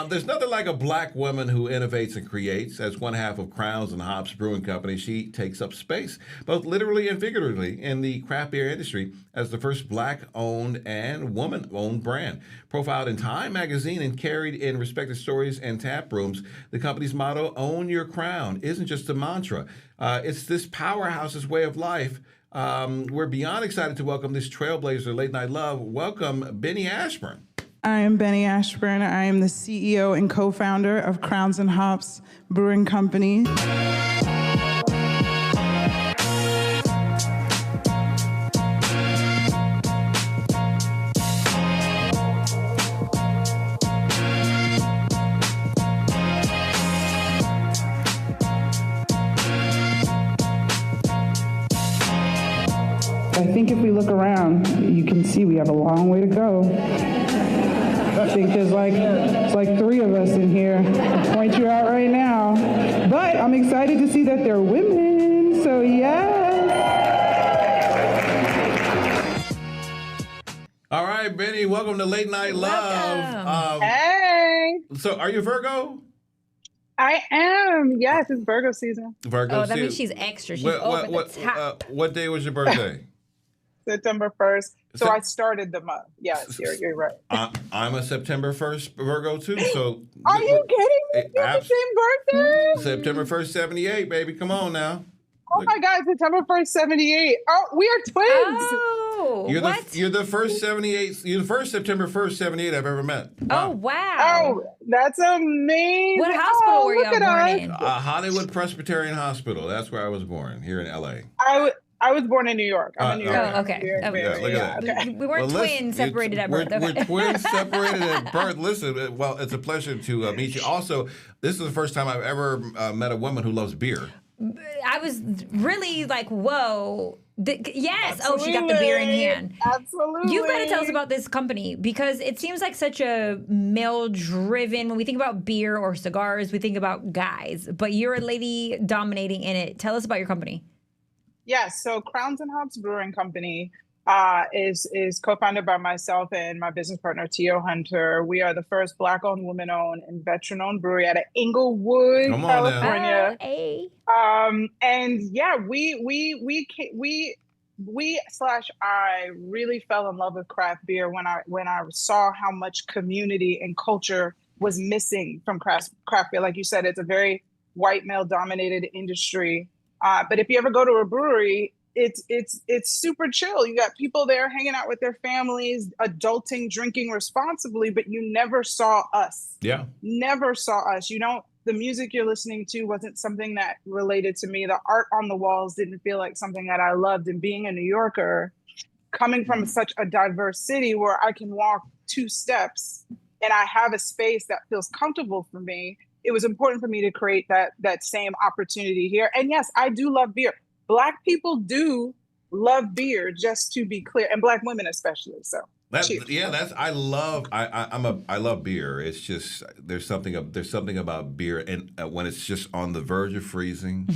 S1: There's nothing like a black woman who innovates and creates. As one half of Crowns and Hops Brewing Company, she takes up space, both literally and figuratively, in the craft beer industry as the first black-owned and woman-owned brand. Profiled in Time magazine and carried in respected stories and tap rooms, the company's motto, "Own Your Crown," isn't just a mantra. It's this powerhouse's way of life. We're beyond excited to welcome this trailblazer, Late Night Love. Welcome, Beny Ashburn.
S16: I am Beny Ashburn. I am the CEO and co-founder of Crowns and Hops Brewing Company. I think if we look around, you can see we have a long way to go. I think there's it's like 3 of us in here. I'll point you out right now. But I'm excited to see that they're women, so yes.
S1: All right, Beny, welcome to Late Night Love.
S17: Hey.
S1: So are you Virgo?
S17: I am. Yes, it's Virgo season.
S1: Virgo
S2: that
S1: season.
S2: means she's extra. She's over the top.
S1: What day was your birthday?
S17: September 1st. So I started the month. Yes, you're right.
S1: I'm a September 1st Virgo too. So
S17: are you kidding me? You're the same birthday?
S1: September 1st, 78, baby. Come on now.
S17: Oh my God, September 1st, 78. Oh, we are twins.
S2: Oh,
S1: you're the first 78. You're the first September 1st, 78 I've ever met.
S2: Oh wow.
S17: Oh, that's amazing.
S2: What hospital were you born in?
S1: Hollywood Presbyterian Hospital. That's where I was born, here in LA.
S17: I was born in New York. I'm a New York.
S2: Oh, okay.
S1: Yeah, look at that.
S17: Okay.
S2: We weren't twins separated at birth.
S1: We're
S2: Okay.
S1: twins separated at birth. Listen, well, it's a pleasure to meet you. Also, this is the first time I've ever met a woman who loves beer.
S2: I was really like, whoa. Yes. Oh, she got the beer in hand.
S17: Absolutely.
S2: You've got to tell us about this company because it seems like such a male-driven. When we think about beer or cigars, we think about guys. But you're a lady dominating in it. Tell us about your company.
S17: Yes. So Crowns and Hops Brewing Company is co-founded by myself and my business partner, Tio Hunter. We are the first Black-owned, women-owned, and veteran-owned brewery out of Inglewood, California. And yeah, I really fell in love with craft beer when I saw how much community and culture was missing from craft beer. Like you said, it's a very white male-dominated industry. But if you ever go to a brewery, it's super chill. You got people there hanging out with their families, adulting, drinking responsibly, but you never saw us.
S1: Yeah.
S17: Never saw us. The music you're listening to wasn't something that related to me. The art on the walls didn't feel like something that I loved. And being a New Yorker, coming from such a diverse city where I can walk 2 steps and I have a space that feels comfortable for me, it was important for me to create that same opportunity here. And yes, I do love beer. Black people do love beer, just to be clear, and Black women especially. So
S1: I love beer. It's just there's something about beer, and when it's just on the verge of freezing,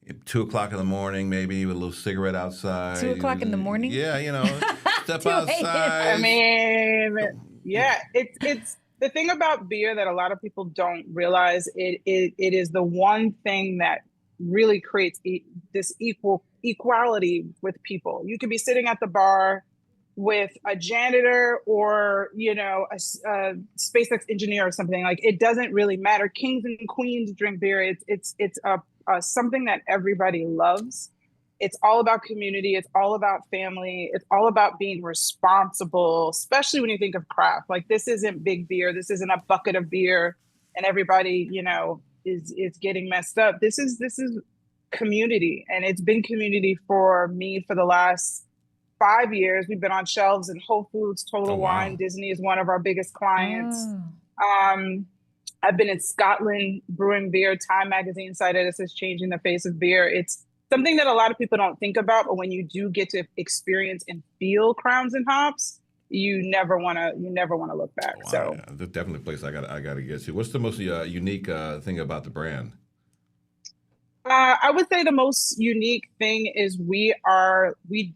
S1: 2:00 in the morning, maybe with a little cigarette outside.
S2: 2:00 in the morning.
S1: Yeah, step outside.
S17: I mean, yeah, it's the thing about beer that a lot of people don't realize. It is the one thing that really creates this equality with people. You could be sitting at the bar with a janitor or a SpaceX engineer or something. Like, it doesn't really matter. Kings and queens drink beer. It's something that everybody loves. It's all about community. It's all about family. It's all about being responsible, especially when you think of craft. Like, this isn't big beer. This isn't a bucket of beer and everybody is getting messed up. This is community, and it's been community for me for the last 5 years. We've been on shelves in Whole Foods, Total Wine. Disney is one of our biggest clients. I've been in Scotland brewing beer. Time magazine cited us as changing the face of beer. It's something that a lot of people don't think about, but when you do get to experience and feel Crowns and Hops, you never want to look back.
S1: Wow,
S17: So
S1: yeah. There's definitely a place I got to get to. What's the most unique thing about the brand?
S17: I would say the most unique thing is we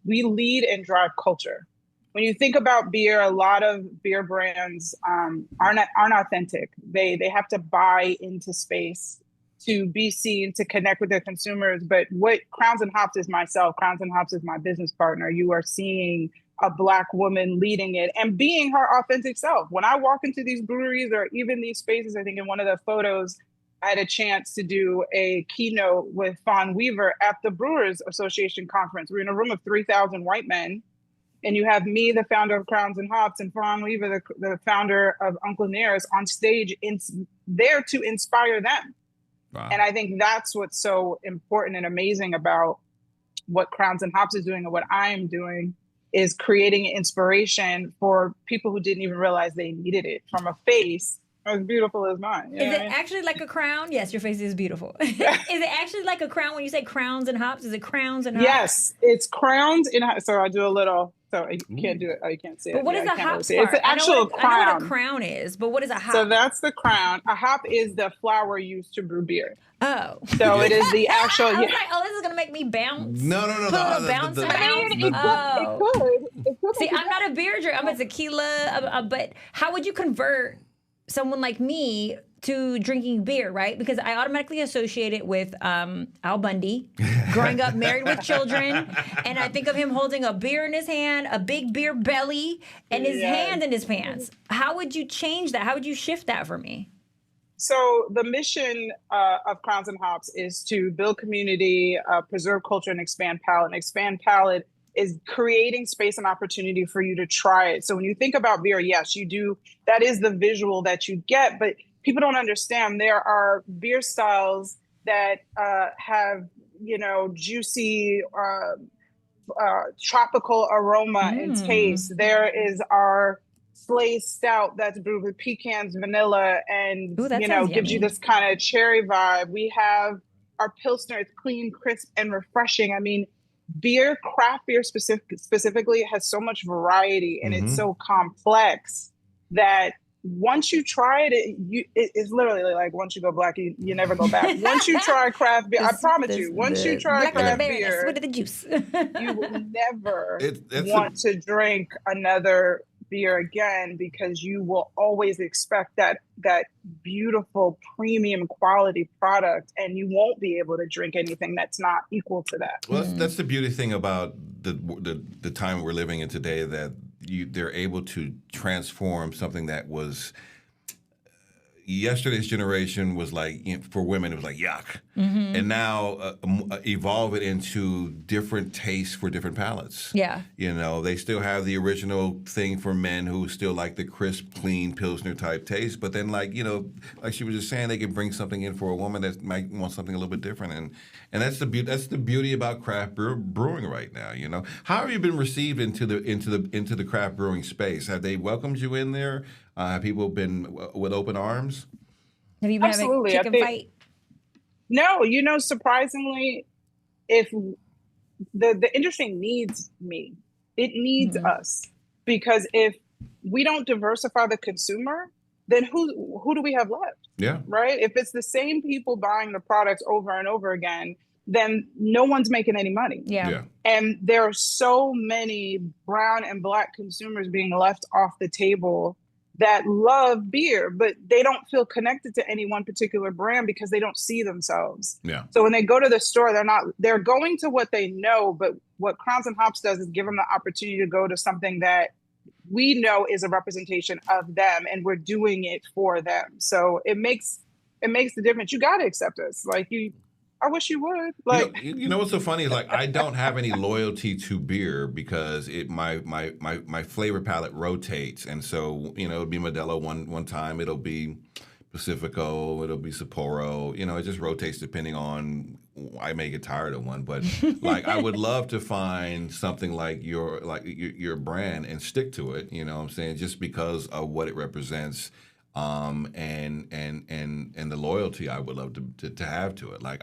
S17: lead and drive culture. When you think about beer, a lot of beer brands aren't authentic. They have to buy into space to be seen, to connect with their consumers. But what Crowns and Hops is myself, Crowns and Hops is my business partner. You are seeing a Black woman leading it and being her authentic self. When I walk into these breweries or even these spaces, I think in one of the photos, I had a chance to do a keynote with Fawn Weaver at the Brewers Association conference. We're in a room of 3,000 white men, and you have me, the founder of Crowns and Hops, and Fawn Weaver, the founder of Uncle Nearest, on stage there to inspire them. Wow. And I think that's what's so important and amazing about what Crowns and Hops is doing and what I am doing, is creating inspiration for people who didn't even realize they needed it, from a face as beautiful as mine.
S2: Is it actually like a crown? Yes, your face is beautiful. Is it actually like a crown when you say Crowns and Hops? Is it Crowns and Hops?
S17: Yes, it's Crowns and Hops. So I do a little. So you can't do it. Oh, you can't see it.
S2: But what is a hops
S17: part? It's an actual crown.
S2: I know what a crown is, but what is a hop?
S17: So that's the crown. A hop is the flour used to brew beer.
S2: Oh.
S17: So it is the actual.
S2: I was like, oh, this is gonna make me bounce.
S1: No.
S2: Put a little bounce around.
S17: It could.
S2: See, I'm not a beer drinker. I'm a tequila. But how would you convert someone like me to drinking beer, right? Because I automatically associate it with Al Bundy, growing up married with children, and I think of him holding a beer in his hand, a big beer belly, and his hand in his pants. How would you change that? How would you shift that for me?
S17: So the mission of Crowns and Hops is to build community, preserve culture, and expand palate. And expand palate is creating space and opportunity for you to try it. So when you think about beer, yes, you do. That is the visual that you get, but people don't understand there are beer styles that have, juicy tropical aroma and taste. There is our Slay Stout that's brewed with pecans, vanilla, and
S2: Ooh, that
S17: you know,
S2: sounds
S17: gives you
S2: yummy.
S17: this kind of cherry vibe. We have our Pilsner. It's clean, crisp, and refreshing. I mean, craft beer specifically has so much variety and it's so complex that once you try it, it's literally like once you go black, you never go back. Once you try craft beer, I promise you, once you try craft beer,
S2: the juice.
S17: you will never
S1: It's
S17: want to drink another beer again because you will always expect that beautiful premium quality product, and you won't be able to drink anything that's not equal to that.
S1: Well, that's the beauty thing about the time we're living in today, that they're able to transform something that was yesterday's generation was like, for women, it was like yuck. And now evolve it into different tastes for different palates.
S2: Yeah.
S1: You know, they still have the original thing for men who still like the crisp, clean Pilsner type taste. But then, like, you know, like she was just saying, they can bring something in for a woman that might want something a little bit different. And that's the beauty about craft brewing right now. You know, how have you been received into the craft brewing space? Have they welcomed you in there? Have people been with open arms?
S2: Have you been having a chicken fight?
S17: No, you know, surprisingly, if the industry needs me, it needs us, because if we don't diversify the consumer, then who do we have left?
S1: Yeah.
S17: Right? If it's the same people buying the products over and over again, then no one's making any money.
S2: Yeah.
S17: And there are so many brown and black consumers being left off the table that love beer, but they don't feel connected to any one particular brand because they don't see themselves.
S1: Yeah.
S17: So when they go to the store, they're going to what they know, but what Crowns and Hops does is give them the opportunity to go to something that we know is a representation of them, and we're doing it for them. So it makes the difference. You got to accept us. I wish you would. Like,
S1: you know what's so funny is, like, I don't have any loyalty to beer because my flavor palette rotates, and so, you know, it'll be Modelo one time, it'll be Pacifico, it'll be Sapporo. You know, it just rotates depending on. I may get tired of one, but like I would love to find something like your brand and stick to it. You know what I'm saying? Just because of what it represents. And the loyalty I would love to have to it. Like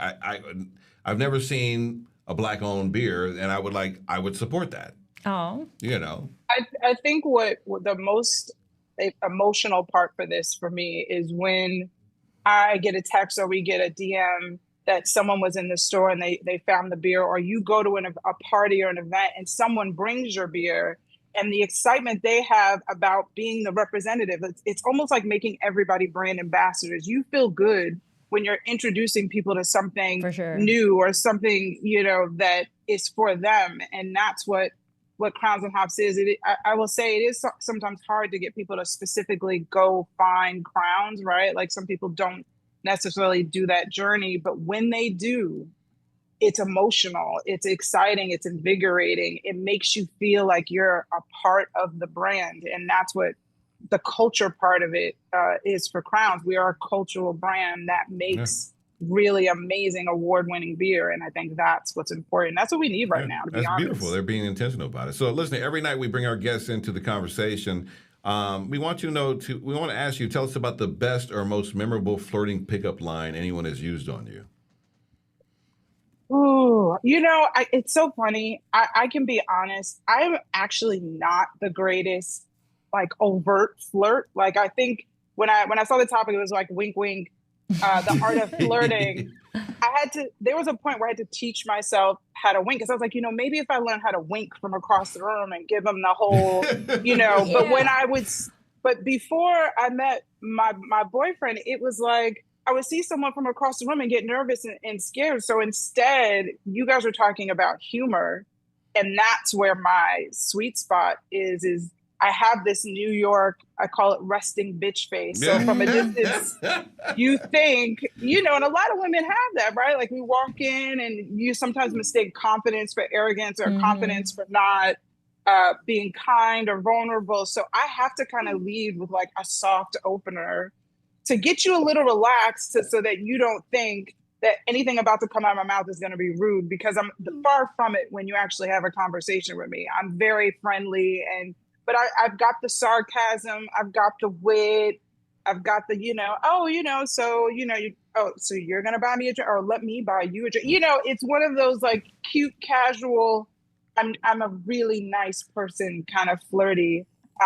S1: I've never seen a black owned beer, and I would support that.
S2: Oh,
S1: you know,
S17: I think what the most emotional part for this for me is when I get a text or we get a DM that someone was in the store and they found the beer, or you go to a party or an event and someone brings your beer. And the excitement they have about being the representative, it's almost like making everybody brand ambassadors. You feel good when you're introducing people to something new or something, you know, that is for them. And that's what Crowns and Hops is. I will say it is sometimes hard to get people to specifically go find Crowns, right? Like some people don't necessarily do that journey, but when they do, it's emotional, it's exciting, it's invigorating. It makes you feel like you're a part of the brand. And that's what the culture part of it is for Crowns. We are a cultural brand that makes really amazing award-winning beer. And I think that's what's important. That's what we need right now, to be honest.
S1: That's beautiful. They're being intentional about it. So listen, every night we bring our guests into the conversation. We want to ask you, tell us about the best or most memorable flirting pickup line anyone has used on you.
S17: Ooh, you know, it's so funny. I can be honest. I'm actually not the greatest, like, overt flirt. Like, I think when I saw the topic, it was like wink, wink, the art of flirting. There was a point where I had to teach myself how to wink. Because I was like, you know, maybe if I learned how to wink from across the room and give them the whole, you know, but before I met my boyfriend, it was like, I would see someone from across the room and get nervous and scared. So instead, you guys are talking about humor. And that's where my sweet spot is I have this New York, I call it resting bitch face. So from a distance, you think, you know, and a lot of women have that, right? Like we walk in and you sometimes mistake confidence for arrogance or confidence for not being kind or vulnerable. So I have to kind of lead with like a soft opener to get you a little relaxed so that you don't think that anything about to come out of my mouth is going to be rude, because I'm far from it when you actually have a conversation with me. I'm very friendly, but I've got the sarcasm, I've got the wit, I've got the, so you're going to buy me a drink, or let me buy you a drink. It's one of those like cute, casual, I'm a really nice person, kind of flirty.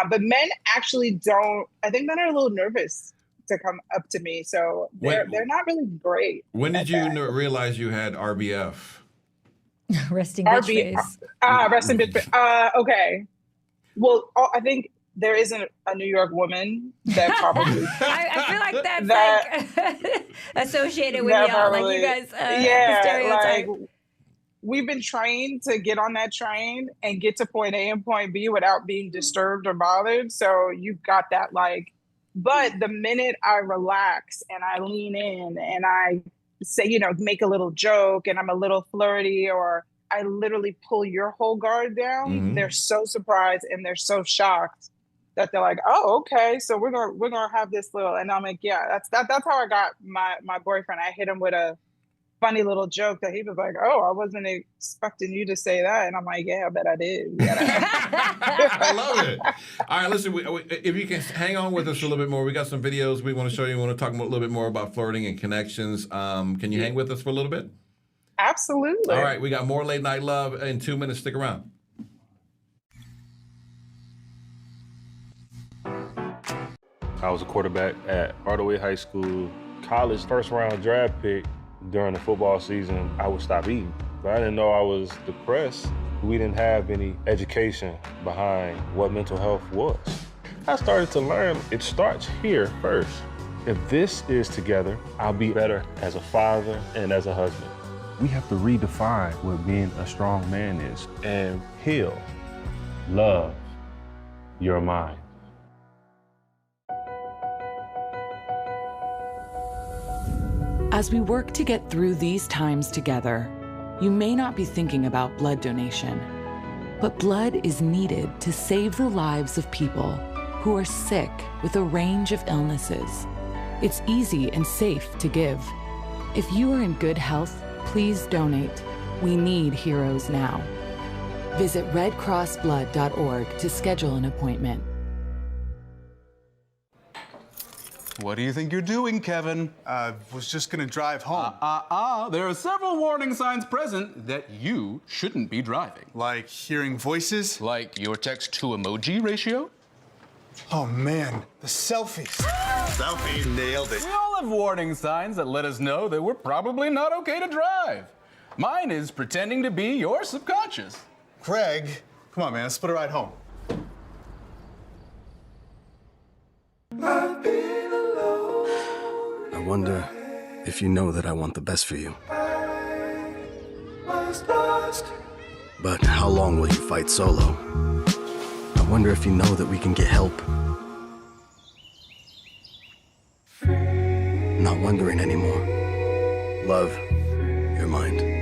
S17: But men actually don't, I think men are a little nervous to come up to me. So they're not really great.
S1: When did you realize you had RBF?
S2: Resting bitch face.
S17: Resting bitch face. Okay. Well, I think there isn't a New York woman that probably.
S2: I feel like that's like associated with y'all. Like you guys, the stereotype.
S17: Like, we've been trained to get on that train and get to point A and point B without being disturbed or bothered. So you've got that but the minute I relax and I lean in and I say, make a little joke and I'm a little flirty, or I literally pull your whole guard down, they're so surprised and they're so shocked that they're like, oh, okay, so we're gonna have this little, and I'm like, yeah, that's how I got my boyfriend. I hit him with a funny little joke that he was like, oh, I wasn't expecting you to say that. And I'm like, yeah, I bet I did.
S1: I love it. All right, listen, if you can hang on with us a little bit more, we got some videos we want to show you. We want to talk a little bit more about flirting and connections. Can you hang with us for a little bit?
S17: Absolutely.
S1: All right, we got more Late Night Love in 2 minutes. Stick around.
S18: I was a quarterback at Hardaway High School. College first round draft pick. During the football season, I would stop eating. But I didn't know I was depressed. We didn't have any education behind what mental health was. I started to learn it starts here first. If this is together, I'll be better as a father and as a husband. We have to redefine what being a strong man is and heal, love your mind.
S9: As we work to get through these times together, you may not be thinking about blood donation, but blood is needed to save the lives of people who are sick with a range of illnesses. It's easy and safe to give. If you are in good health, please donate. We need heroes now. Visit redcrossblood.org to schedule an appointment.
S10: What do you think you're doing, Kevin?
S11: Was just gonna drive home.
S10: There are several warning signs present that you shouldn't be driving.
S11: Like hearing voices?
S10: Like your text-to-emoji ratio?
S11: Oh man, the selfies.
S10: Selfie, nailed it. We all have warning signs that let us know that we're probably not okay to drive. Mine is pretending to be your subconscious.
S11: Craig, come on, man, let's split a ride home.
S8: I wonder if you know that I want the best for you. But how long will you fight solo? I wonder if you know that we can get help. Not wondering anymore. Love your mind.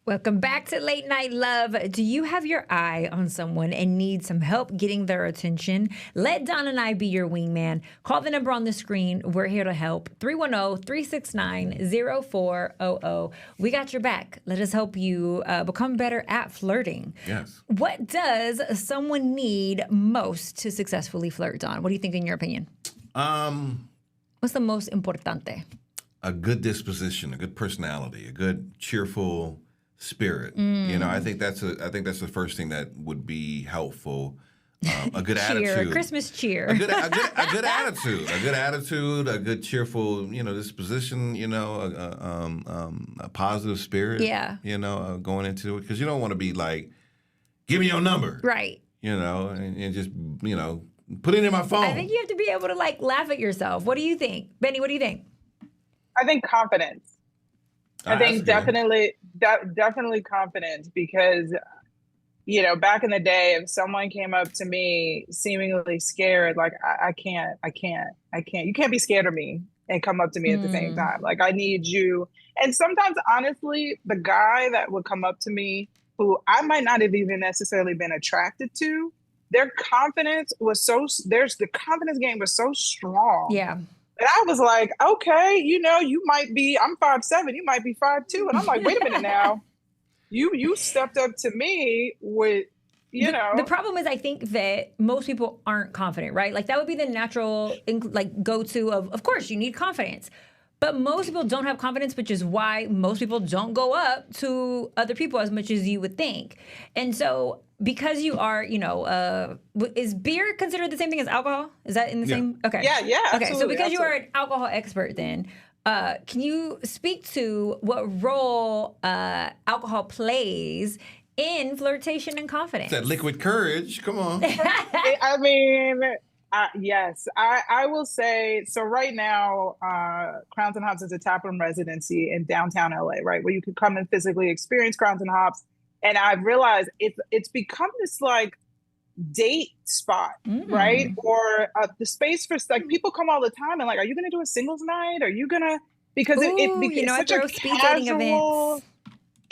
S2: Welcome back to Late Night Love. Do you have your eye on someone and need some help getting their attention? Let Don and I be your wingman. Call the number on the screen. We're here to help. 310-369-0400. We got your back. Let us help you become better at flirting.
S1: Yes.
S2: What does someone need most to successfully flirt, Don? What do you think in your opinion? What's the most importante?
S1: A good disposition, a good personality, a good cheerful spirit. You know, I think that's the first thing that would be helpful. A good attitude,
S2: Christmas cheer,
S1: a good attitude, a good cheerful, disposition. A positive spirit.
S2: Yeah.
S1: Going into it, because you don't want to be like, give me your number,
S2: right?
S1: And just put it in my phone.
S2: I think you have to be able to laugh at yourself. What do you think, Beny? What do you think?
S17: I think confidence. I think definitely confidence, because, back in the day, if someone came up to me seemingly scared, like I can't, you can't be scared of me and come up to me at the same time. Like I need you. And sometimes, honestly, the guy that would come up to me, who I might not have even necessarily been attracted to, their confidence was the confidence game was so strong.
S2: Yeah.
S17: And I was like, okay, you might be, I'm 5'7", you might be 5'2". And I'm like, wait a minute now. You stepped up to me with,
S2: The problem is, I think that most people aren't confident, right? Like that would be the natural, go-to of course, you need confidence. But most people don't have confidence, which is why most people don't go up to other people as much as you would think. And so because you are, is beer considered the same thing as alcohol? Is that in the same? Okay.
S17: Yeah,
S2: Okay, so
S17: absolutely,
S2: because you are an alcohol expert then, can you speak to what role alcohol plays in flirtation and confidence?
S1: That liquid courage. Come on.
S17: I mean, yes, I will say, so right now, Crowns and Hops is a taproom residency in downtown LA, right? Where you can come and physically experience Crowns and Hops. And I've realized it's become this like date spot, right? Or the space for like people come all the time and like, are you going to do a singles night? Are you going to, because it's such a
S2: speed dating
S17: casual,
S2: events.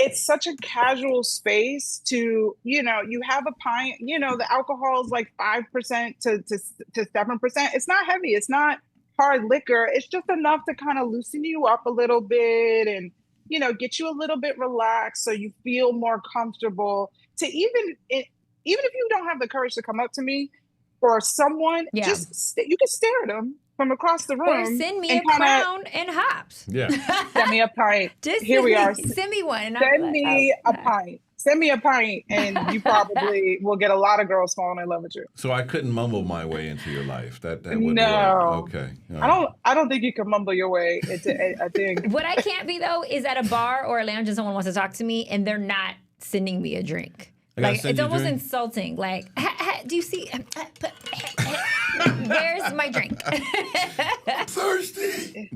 S17: it's such a casual space to, you have a pint, the alcohol is like 5% to 7%. It's not heavy. It's not hard liquor. It's just enough to kind of loosen you up a little bit and, get you a little bit relaxed so you feel more comfortable to even if you don't have the courage to come up to me or someone, just you can stare at them from across the room.
S2: Or send me a Crown and Hops.
S1: Yeah.
S17: Send me a pint.
S2: Here we are. Send me one.
S17: Send me a pint. Send me a pint, and you probably will get a lot of girls falling in love with you.
S1: So I couldn't mumble my way into your life. That wouldn't
S17: No.
S1: work. Okay.
S17: I don't think you can mumble your way into a thing.
S2: What I can't be though is at a bar or a lounge and someone wants to talk to me and they're not sending me a drink. Like it's almost insulting. Like, do you see? Where's my drink?
S1: I'm thirsty.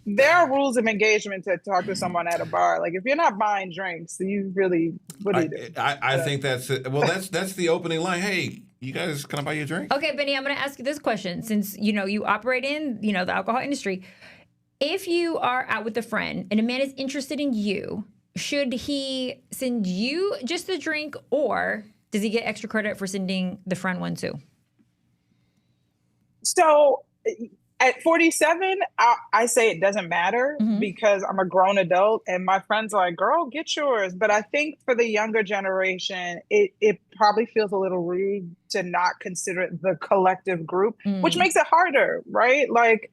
S17: There are rules of engagement to talk to someone at a bar. Like if you're not buying drinks, you really what do you do?
S1: I think that's it. Well, that's the opening line. Hey, you guys, can I buy you a drink?
S2: Okay, Beny, I'm going to ask you this question. Since you operate in the alcohol industry, if you are out with a friend and a man is interested in you, should he send you just the drink, or does he get extra credit for sending the friend one too?
S17: So at 47, I say it doesn't matter because I'm a grown adult and my friends are like, girl, get yours. But I think for the younger generation, it probably feels a little rude to not consider it the collective group, which makes it harder, right? Like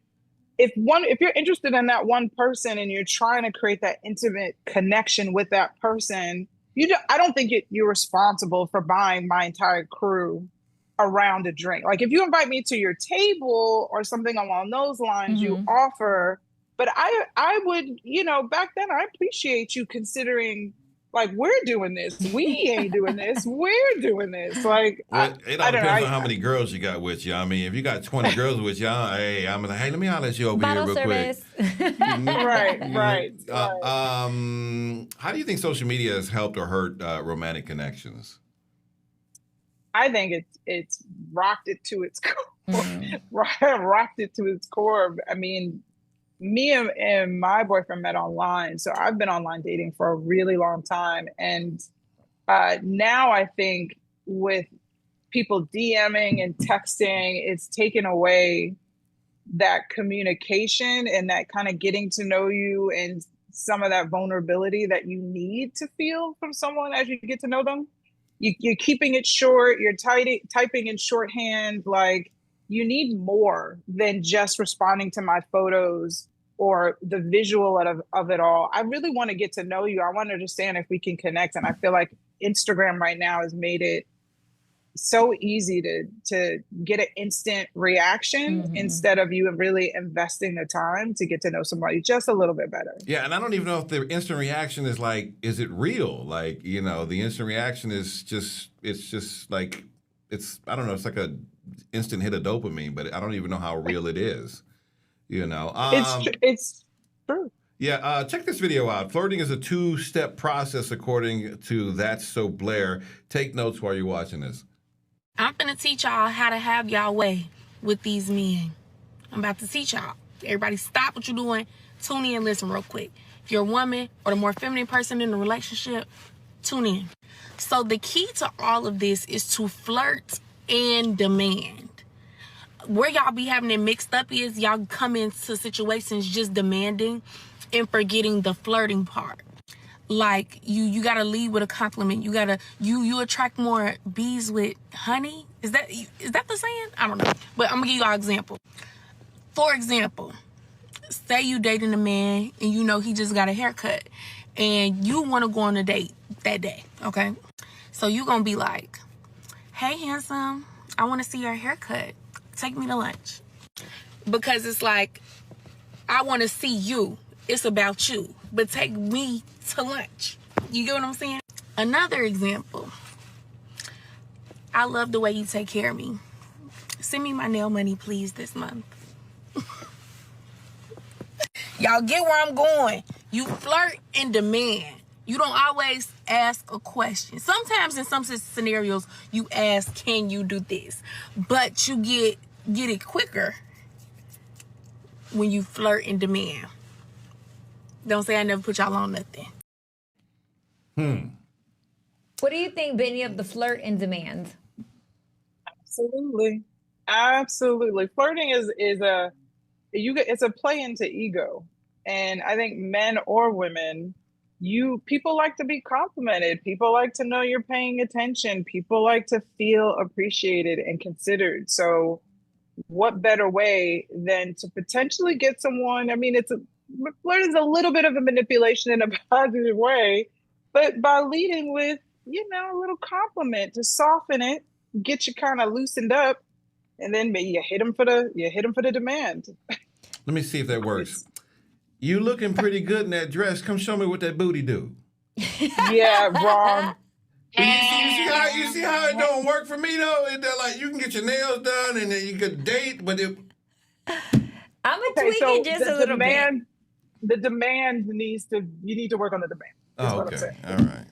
S17: if you're interested in that one person and you're trying to create that intimate connection with that person, I don't think you're responsible for buying my entire crew around a drink. Like if you invite me to your table or something along those lines, you offer. But I would, back then I appreciate you considering like we're doing this. We ain't doing this. We're doing this. Like
S1: it all depends on how many girls you got with you. I mean, if you got 20 girls with you, hey, I'm like, hey, let me holler at you over
S2: Bottle
S1: here real
S2: service.
S1: quick.
S17: Right.
S1: How do you think social media has helped or hurt romantic connections?
S17: I think it's rocked it to its core. Rocked it to its core. I mean, me and my boyfriend met online. So I've been online dating for a really long time. And now I think with people DMing and texting, it's taken away that communication and that kind of getting to know you and some of that vulnerability that you need to feel from someone as you get to know them. You're keeping it short. You're typing in shorthand. Like you need more than just responding to my photos or the visual of it all. I really want to get to know you. I want to understand if we can connect. And I feel like Instagram right now has made it so easy to get an instant reaction instead of you really investing the time to get to know somebody just a little bit better.
S1: Yeah, and I don't even know if the instant reaction is like, is it real? Like, the instant reaction is just like, I don't know, it's like a instant hit of dopamine, but I don't even know how real it is.
S17: It's true.
S1: Yeah, check this video out. Flirting is a 2-step process according to That's So Blair. Take notes while you're watching this.
S19: I'm finna teach y'all how to have y'all way with these men. I'm about to teach y'all. Everybody stop what you're doing. Tune in and listen real quick. If you're a woman or the more feminine person in the relationship, tune in. So the key to all of this is to flirt and demand. Where y'all be having it mixed up is y'all come into situations just demanding and forgetting the flirting part. Like you gotta lead with a compliment. You attract more bees with honey. Is that the saying? I don't know. But I'm gonna give y'all an example. For example, say you dating a man and you know he just got a haircut and you want to go on a date that day, okay? So you gonna be like, hey handsome, I want to see your haircut. Take me to lunch. Because it's like, I want to see you. It's about you. But take me to lunch. You get what I'm saying? Another example. I love the way you take care of me. Send me my nail money, please, this month. Y'all get where I'm going. You flirt and demand. You don't always ask a question. Sometimes in some scenarios, you ask, can you do this? But you get it quicker when you flirt and demand. Don't say I never put y'all on nothing.
S2: What do you think, Beny, of the flirt and demand?
S17: Absolutely. Flirting is it's a play into ego. And I think men or women, people like to be complimented. People like to know you're paying attention. People like to feel appreciated and considered. So what better way than to potentially get someone? I mean, flirt is a little bit of a manipulation in a positive way, but by leading with, a little compliment to soften it, get you kind of loosened up, and then maybe you hit them for the demand.
S1: Let me see if that works. You looking pretty good in that dress. Come show me what that booty do.
S17: Yeah, wrong.
S1: You see how it don't work for me though? Like you can get your nails done and then you could date, but
S2: I'm gonna tweak it just a little bit.
S17: The demand you need to work on the demand.
S1: Oh, okay. All right.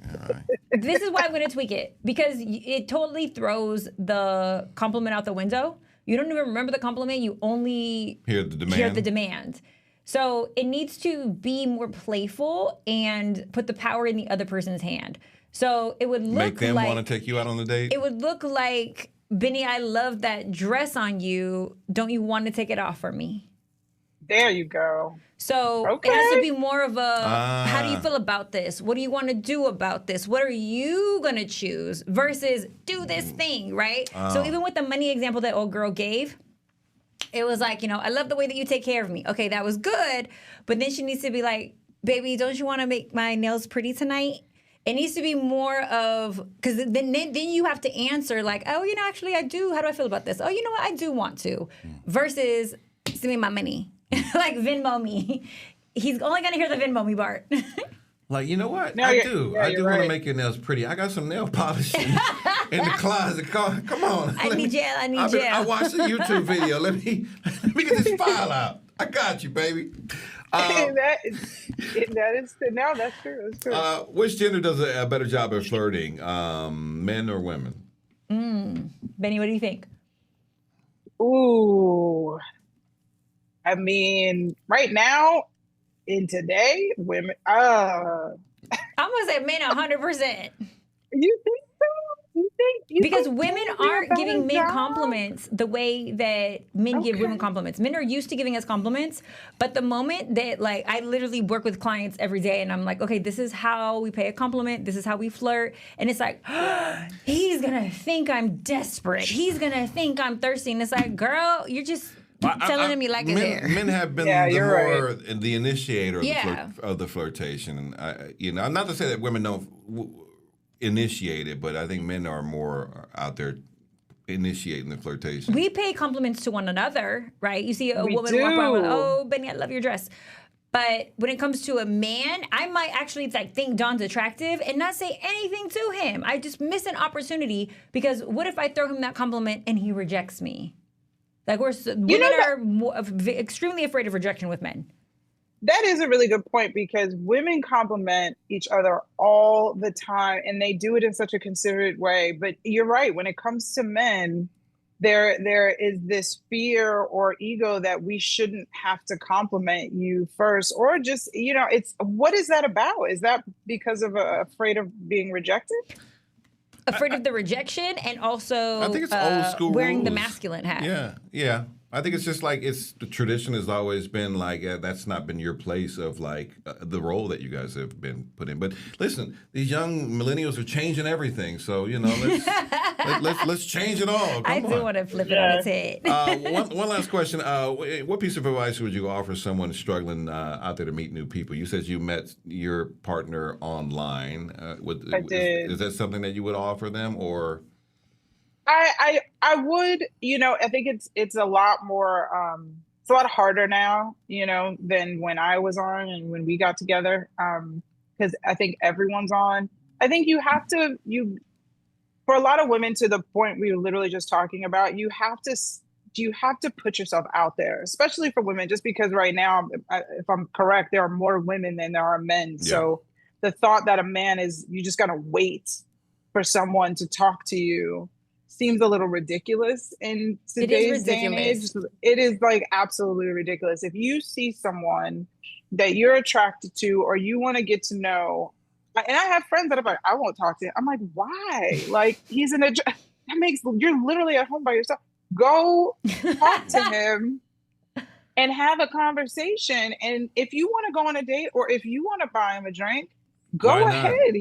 S2: This is why I'm gonna tweak it, because it totally throws the compliment out the window. You don't even remember the compliment. You only
S1: hear the demand.
S2: So it needs to be more playful and put the power in the other person's hand. So it would look
S1: make them
S2: like,
S1: want to take you out on the date.
S2: It would look like, Beny, I love that dress on you. Don't you want to take it off for me?
S17: There you go.
S2: So it has to be more of a, how do you feel about this? What do you want to do about this? What are you going to choose versus do this thing, right? So even with the money example that old girl gave, it was like, I love the way that you take care of me. Okay, that was good. But then she needs to be like, baby, don't you want to make my nails pretty tonight? It needs to be more of, because then you have to answer like, oh, actually I do. How do I feel about this? Oh, you know what? I do want to. Versus, send me my money. Like Venmo me. He's only going to hear the Venmo me part.
S1: Like, you know what?
S17: No,
S1: I do
S17: right.
S1: want to make your nails pretty. I got some nail polish in the closet. Come on.
S2: I need gel.
S1: I watched a YouTube video. Let me get this file out. I got you, baby.
S17: That's true.
S1: Which gender does a better job at flirting, men or women?
S2: Beny, what do you think?
S17: Ooh. I mean, right now, in today, women,
S2: I'm going to say men 100%.
S17: You think so?
S2: Because women aren't giving men compliments the way that men give women compliments. Men are used to giving us compliments, but the moment that, like, I literally work with clients every day and I'm like, okay, this is how we pay a compliment. This is how we flirt. And it's like, he's going to think I'm desperate. He's going to think I'm thirsty. And it's like, girl, you're just telling me like it's there.
S1: Men have been the initiator of the flirtation. And I'm not to say that women don't initiate it, but I think men are more out there initiating the flirtation.
S2: We pay compliments to one another, right? You see a woman walk around with, oh, Beny, I love your dress. But when it comes to a man, I might actually think Don's attractive and not say anything to him. I just miss an opportunity because what if I throw him that compliment and he rejects me? Like women are extremely afraid of rejection with men.
S17: That is a really good point because women compliment each other all the time and they do it in such a considerate way. But you're right. When it comes to men, there is this fear or ego that we shouldn't have to compliment you first, or just, it's, what is that about? Is that because of afraid of being rejected?
S2: Afraid of the rejection, and also
S1: I think it's old school
S2: wearing the
S1: rules.
S2: masculine hat.
S1: Yeah. I think it's just like the tradition has always been like that's not been your place of like the role that you guys have been put in. But listen, these young millennials are changing everything, so let's change it all.
S2: I do want to flip it on its head.
S1: One last question: what piece of advice would you offer someone struggling out there to meet new people? You said you met your partner online.
S17: I did.
S1: Is that something that you would offer them, or?
S17: I would, I think it's a lot more, it's a lot harder now, than when I was on and when we got together. Because I think everyone's on. I think you have to, for a lot of women, to the point we were literally just talking about, you have to put yourself out there, especially for women, just because right now, if I'm correct, there are more women than there are men. Yeah. So the thought that a man you just got to wait for someone to talk to you seems a little ridiculous in today's day and age. It is like absolutely ridiculous. If you see someone that you're attracted to or you want to get to know, and I have friends that are like, I won't talk to him. I'm like, why? Like, you're literally at home by yourself. Go talk to him and have a conversation. And if you want to go on a date or if you want to buy him a drink, go ahead.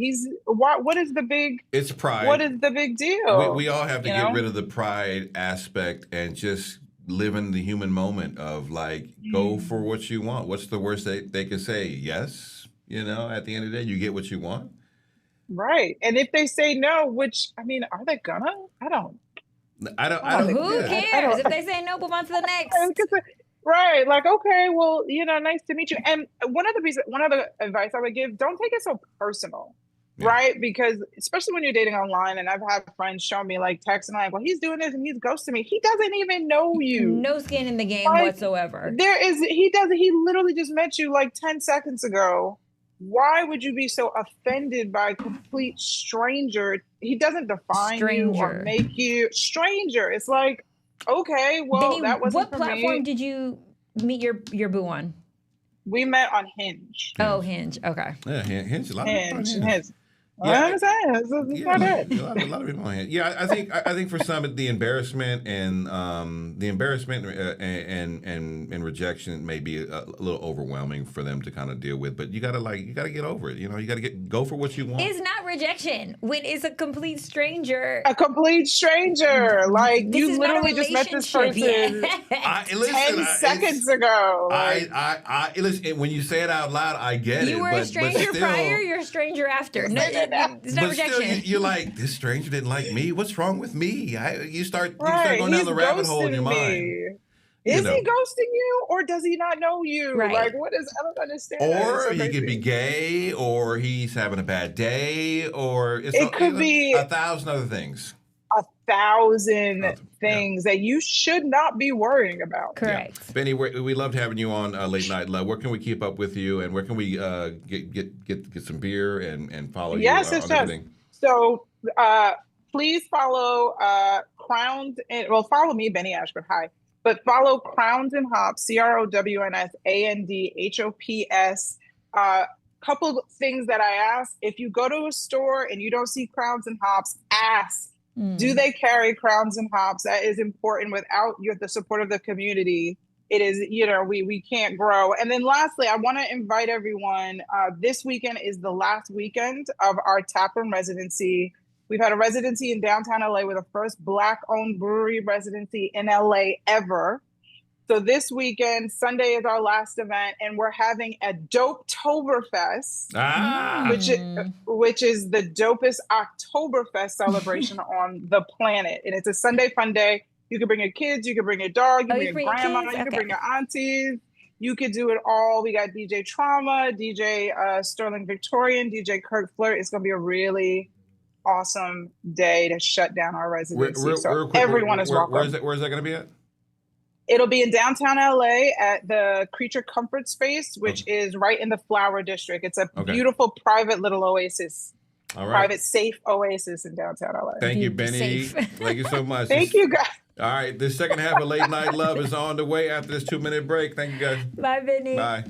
S17: What is the big?
S1: It's pride.
S17: What is the big deal?
S1: We all have to get rid of the pride aspect and just live in the human moment of like, go for what you want. What's the worst they could say? Yes. At the end of the day, you get what you want.
S17: Right. And if they say no, which, are they gonna? I don't.
S2: Who cares? If they say no, move on to the next.
S17: Right. Like, okay, well, nice to meet you. And one other advice I would give, don't take it so personal, right? Because especially when you're dating online, and I've had friends show me like text and like, well, he's doing this and he's ghosting me. He doesn't even know you.
S2: No skin in the game whatsoever.
S17: He literally just met you like 10 seconds ago. Why would you be so offended by a complete stranger? He doesn't define you or make you stranger. It's like, okay, well,
S2: Beny,
S17: that wasn't
S2: what
S17: for
S2: platform
S17: me.
S2: did you meet your boo on?
S17: We met on Hinge.
S2: Oh, Hinge. Okay.
S1: Yeah, Hinge. A lot
S17: Hinge.
S1: of Hinge.
S17: Yeah. I'm saying it's not bad.
S1: A lot of people on Hinge. Yeah, I think for some the embarrassment and rejection may be a little overwhelming for them to kind of deal with. But you gotta get over it. You gotta go for what you want.
S2: It's not rejection when it's a complete stranger.
S17: A complete stranger. Like you literally just met this person 10 seconds ago.
S1: Listen, when you say it out loud, I get it.
S2: You were a stranger prior, you're a stranger after. No, it's not rejection.
S1: Still, you're like, this stranger didn't like me. What's wrong with me? You start going down the rabbit hole in your mind.
S17: Is he ghosting you, or does he not know you?
S2: Right.
S17: Like, what is? I don't understand.
S1: Or he could be gay, or he's having a bad day, or
S17: it could be
S1: 1,000 other things.
S17: 1,000 things that you should not be worrying about.
S2: Correct.
S1: Yeah. Beny, we loved having you on Late Night Love. Where can we keep up with you, and where can we get some beer and follow you on everything?
S17: So please follow Crowns and follow me, Beny Ashburn. Hi. But follow Crowns and Hops, CROWNSANDHOPS. Couple things that I ask: if you go to a store and you don't see Crowns and Hops, ask. Do they carry Crowns and Hops? That is important. Without the support of the community, it is, we can't grow. And then lastly, I want to invite everyone. This weekend is the last weekend of our taproom residency. We've had a residency in downtown LA. We're the first Black-owned brewery residency in LA ever. So this weekend, Sunday is our last event, and we're having a Dope-toberfest, which is the dopest Oktoberfest celebration on the planet. And it's a Sunday fun day. You can bring your kids, you can bring your dog, you can bring your grandma, you can bring your aunties. You could do it all. We got DJ Trauma, DJ Sterling Victorian, DJ Kirk Flirt. It's going to be a really awesome day to shut down our residency. Everyone is welcome.
S1: Where's that going to be at?
S17: It'll be in downtown LA at the Creature Comfort Space, which is right in the Flower District. It's a beautiful private little oasis.
S1: All right.
S17: Private, safe oasis in downtown LA.
S1: Thank you, Beny. Thank you so much.
S17: Thank you, guys.
S1: All right, the second half of Late Night Love is on the way after this 2-minute break. Thank you, guys.
S2: Bye, Beny.
S1: Bye.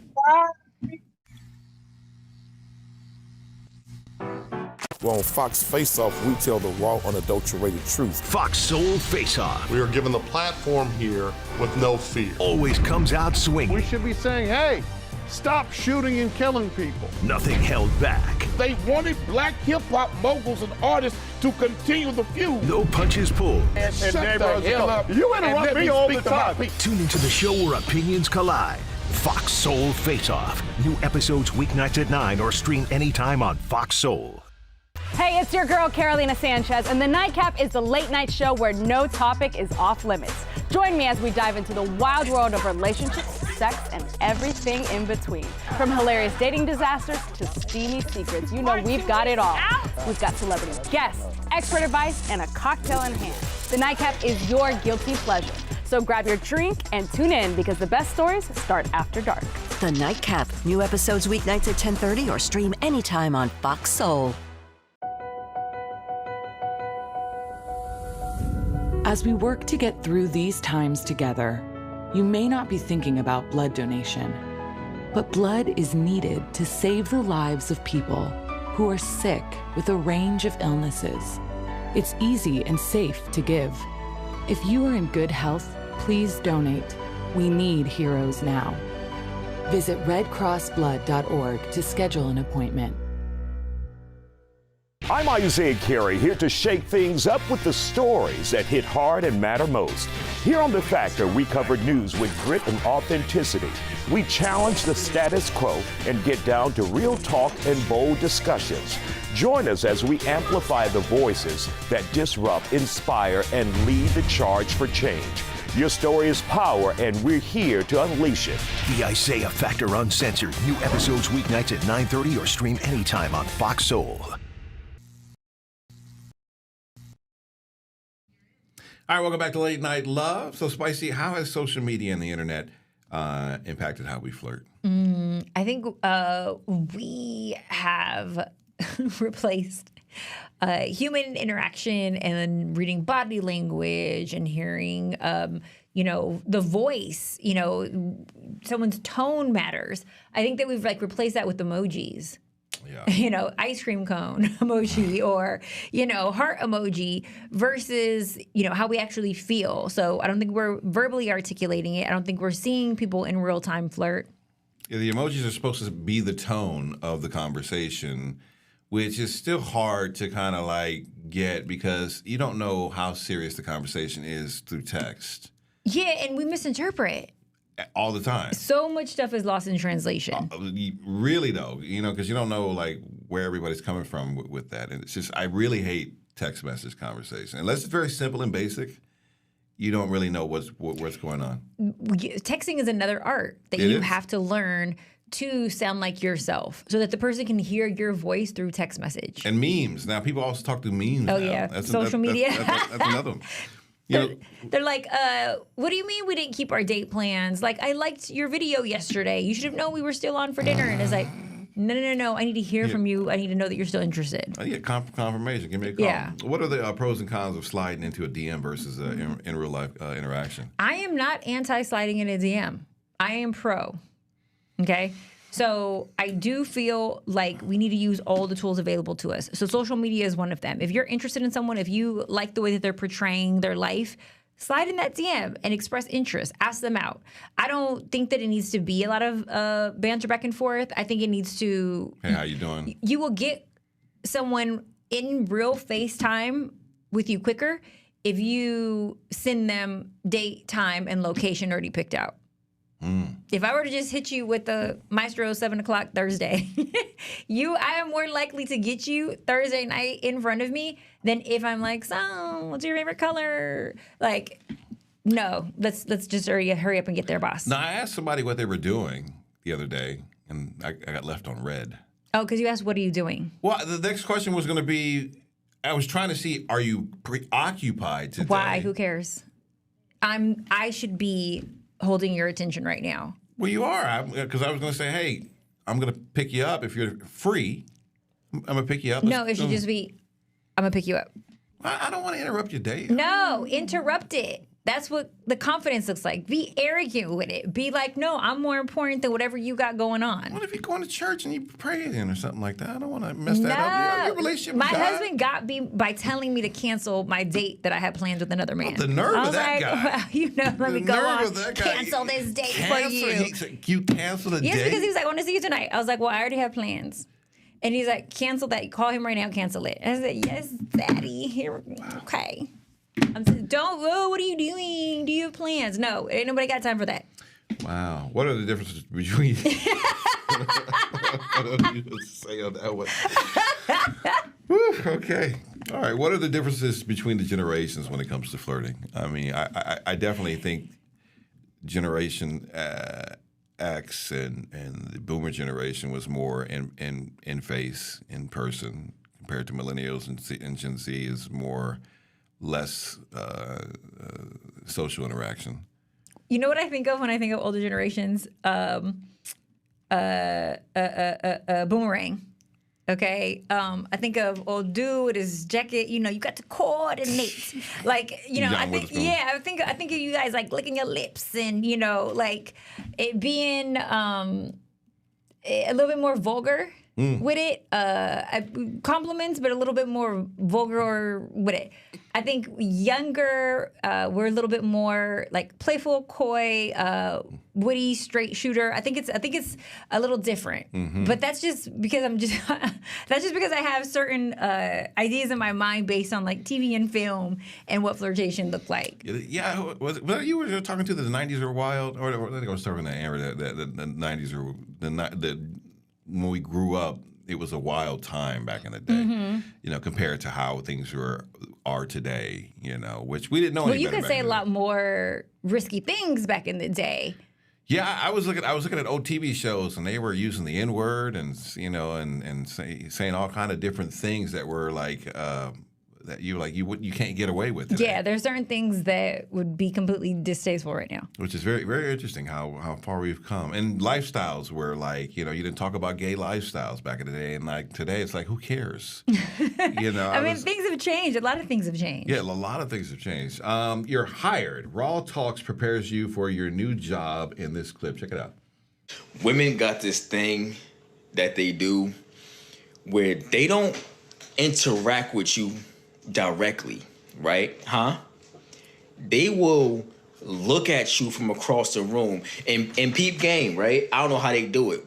S20: Well, on Fox Face Off, we tell the raw, unadulterated truth.
S21: Fox Soul Face Off.
S22: We are given the platform here with no fear.
S21: Always comes out swinging.
S23: We should be saying, hey, stop shooting and killing people.
S21: Nothing held back.
S23: They wanted black hip-hop moguls and artists to continue the feud.
S21: No punches pulled.
S23: And shut the hell up. You interrupt me all the time.
S21: Tune into the show where opinions collide. Fox Soul Face Off. New episodes weeknights at 9 or stream anytime on Fox Soul.
S7: Hey, it's your girl, Carolina Sanchez, and The Nightcap is the late night show where no topic is off limits. Join me as we dive into the wild world of relationships, sex, and everything in between. From hilarious dating disasters to steamy secrets, you know we've got it all. We've got celebrity guests, expert advice, and a cocktail in hand. The Nightcap is your guilty pleasure. So grab your drink and tune in because the best stories start after dark.
S5: The Nightcap. New episodes weeknights at 10:30 or stream anytime on Fox Soul.
S9: As we work to get through these times together, you may not be thinking about blood donation, but blood is needed to save the lives of people who are sick with a range of illnesses. It's easy and safe to give. If you are in good health, please donate. We need heroes now. Visit redcrossblood.org to schedule an appointment.
S24: I'm Isaiah Carey, here to shake things up with the stories that hit hard and matter most. Here on The Factor, we cover news with grit and authenticity. We challenge the status quo and get down to real talk and bold discussions. Join us as we amplify the voices that disrupt, inspire, and lead the charge for change. Your story is power, and we're here to unleash it.
S21: The Isaiah Factor Uncensored. New episodes weeknights at 9:30 or stream anytime on Fox Soul.
S1: All right, welcome back to Late Night Love. So, Spicy, how has social media and the internet impacted how we flirt?
S2: I think we have replaced human interaction and reading body language and hearing, the voice, someone's tone matters. I think that we've replaced that with emojis. Yeah. Ice cream cone emoji or, heart emoji versus, how we actually feel. So I don't think we're verbally articulating it. I don't think we're seeing people in real time flirt.
S1: Yeah, the emojis are supposed to be the tone of the conversation, which is still hard to kind of get because you don't know how serious the conversation is through text.
S2: Yeah, and we misinterpret.
S1: All the time.
S2: So much stuff is lost in translation.
S1: Really, though, because you don't know where everybody's coming from with that. And it's just, I really hate text message conversation. Unless it's very simple and basic, you don't really know what's going on.
S2: Texting is another art that you have to learn to sound like yourself so that the person can hear your voice through text message.
S1: And memes. Now, people also talk through memes now.
S2: Yeah. Social media.
S1: That's another one.
S2: They're like, what do you mean we didn't keep our date plans? I liked your video yesterday. You should have known we were still on for dinner. And it's like, no. I need to hear from you. I need to know that you're still interested.
S1: I get confirmation. Give me a call.
S2: Yeah.
S1: What are the pros and cons of sliding into a DM versus in real life interaction?
S2: I am not anti-sliding in a DM. I am pro. Okay? So I do feel like we need to use all the tools available to us. So social media is one of them. If you're interested in someone, if you like the way that they're portraying their life, slide in that DM and express interest. Ask them out. I don't think that it needs to be a lot of banter back and forth. I think it needs to...
S1: Hey, how you doing?
S2: You will get someone in real FaceTime with you quicker if you send them date, time, and location already picked out. If I were to just hit you with the Maestro 7 o'clock Thursday, I am more likely to get you Thursday night in front of me than if I'm like, so what's your favorite color? No, let's just hurry up and get there, boss.
S1: Now, I asked somebody what they were doing the other day, and I got left on red.
S2: Oh, because you asked, what are you doing?
S1: Well, the next question was going to be, I was trying to see, are you preoccupied today?
S2: Why? Who cares? I should be holding your attention right now.
S1: Well, you are, because I was going to say, hey, I'm going to pick you up if you're free. I'm going to pick you up.
S2: No, it should just be, I'm going to pick you up.
S1: I don't want to interrupt your day.
S2: No, interrupt it. That's what the confidence looks like. Be arrogant with it. Be like, no, I'm more important than whatever you got going on.
S1: What if you're going to church and you praying or something like that? I don't want to mess that up. Your relationship with
S2: My
S1: God.
S2: husband got me by telling me to cancel my date that I had planned with another man.
S1: The nerve
S2: I was
S1: of that
S2: like,
S1: guy.
S2: well, you know, let me go on. Cancel this date for you.
S1: You canceled a date?
S2: Yes, because he was like, I want to see you tonight. I was like, well, I already have plans. And he's like, cancel that. Call him right now, cancel it. And I said, yes, Daddy. Here, okay. I'm saying, what are you doing? Do you have plans? No, ain't nobody got time for that.
S1: Wow. What are the differences between... What do you say on that one? Whew, okay. All right. What are the differences between the generations when it comes to flirting? I mean, I definitely think Generation X and the Boomer generation was more in face, in person, compared to Millennials and Gen Z is less social interaction.
S2: You know what I think of when I think of older generations? Boomerang. Okay, I think of old dude with his jacket. You know, you got to coordinate. Like, you know, I think of you guys like licking your lips and you know, like it being a little bit more vulgar with it. Compliments, but a little bit more vulgar with it. I think younger, we're a little bit more like playful, coy, witty, straight shooter. I think it's a little different. Mm-hmm. But that's just because because I have certain ideas in my mind based on like TV and film and what flirtation looked like.
S1: Yeah, well, you were talking to the 90s were wild, or I think I was talking that era that the 90s were when we grew up. It was a wild time back in the day, you know, compared to how things are today, you know, which we didn't know.
S2: Well, you could say a lot more risky things back in the day.
S1: Yeah, I was looking at old TV shows, and they were using the N-word and you know, and saying all kind of different things that were like that you can't get away with today.
S2: Yeah, there's certain things that would be completely distasteful right now.
S1: Which is very, very interesting how far we've come. And lifestyles were like, you know, you didn't talk about gay lifestyles back in the day. And like today, it's like, who cares? You know,
S2: I mean, things have changed. A lot of things have changed.
S1: Yeah, a lot of things have changed. You're hired. Raw Talks prepares you for your new job in this clip. Check it out.
S3: Women got this thing that they do where they don't interact with you directly, right? They will look at you from across the room and peep game, right? I don't know how they do it.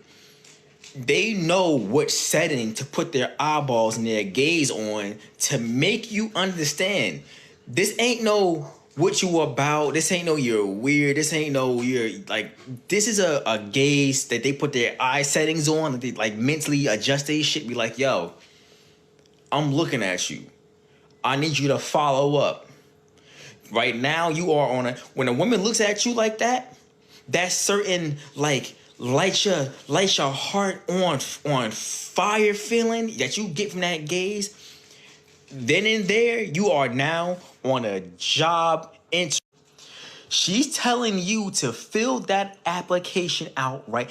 S3: They know what setting to put their eyeballs and their gaze on to make you understand. This ain't no what you about. This ain't no you're weird. This ain't no you're like, this is a gaze that they put their eye settings on. That they like mentally adjust their shit. Be like, yo, I'm looking at you. I need you to follow up. Right now, you are on when a woman looks at you like that, that certain like light your heart on fire feeling that you get from that gaze. Then and there, you are now on a job interview. She's telling you to fill that application out, right?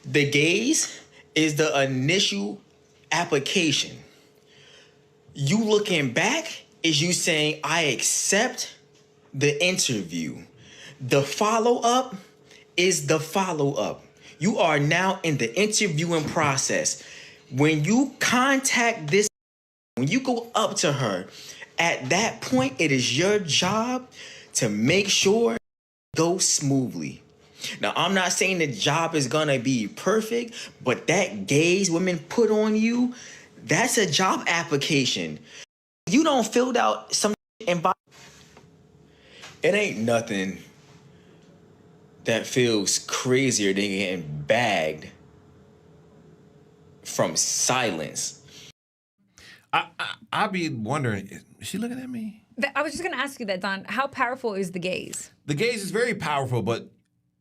S3: The gaze is the initial application. You looking back is you saying, I accept the interview. The follow-up is the follow-up. You are now in the interviewing process. When you contact this, when you go up to her, at that point, it is your job to make sure it goes smoothly. Now, I'm not saying the job is gonna be perfect, but that gaze women put on you, that's a job application. You don't fill out some it ain't nothing that feels crazier than getting bagged from silence.
S1: I'd be wondering, is she looking at me?
S2: I was just going to ask you that, Don. How powerful is the gaze?
S1: The gaze is very powerful, but...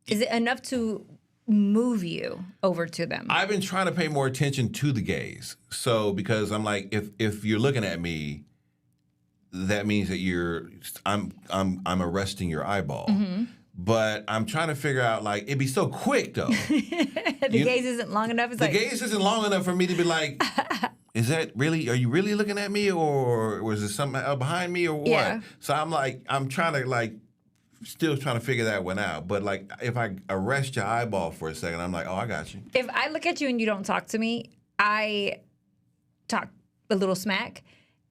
S2: Is it enough to move you over to them?
S1: I've been trying to pay more attention to the gaze. So, because I'm like, if you're looking at me, that means that I'm arresting your eyeball. Mm-hmm. But I'm trying to figure out, like, it'd be so quick, though.
S2: The gaze isn't long enough?
S1: The gaze isn't long enough for me to be like... is that really, are you really looking at me, or was it something behind me, or what?
S2: Yeah.
S1: So I'm trying to still trying to figure that one out. But if I arrest your eyeball for a second, I'm like, oh, I got you.
S2: If I look at you and you don't talk to me, I talk a little smack,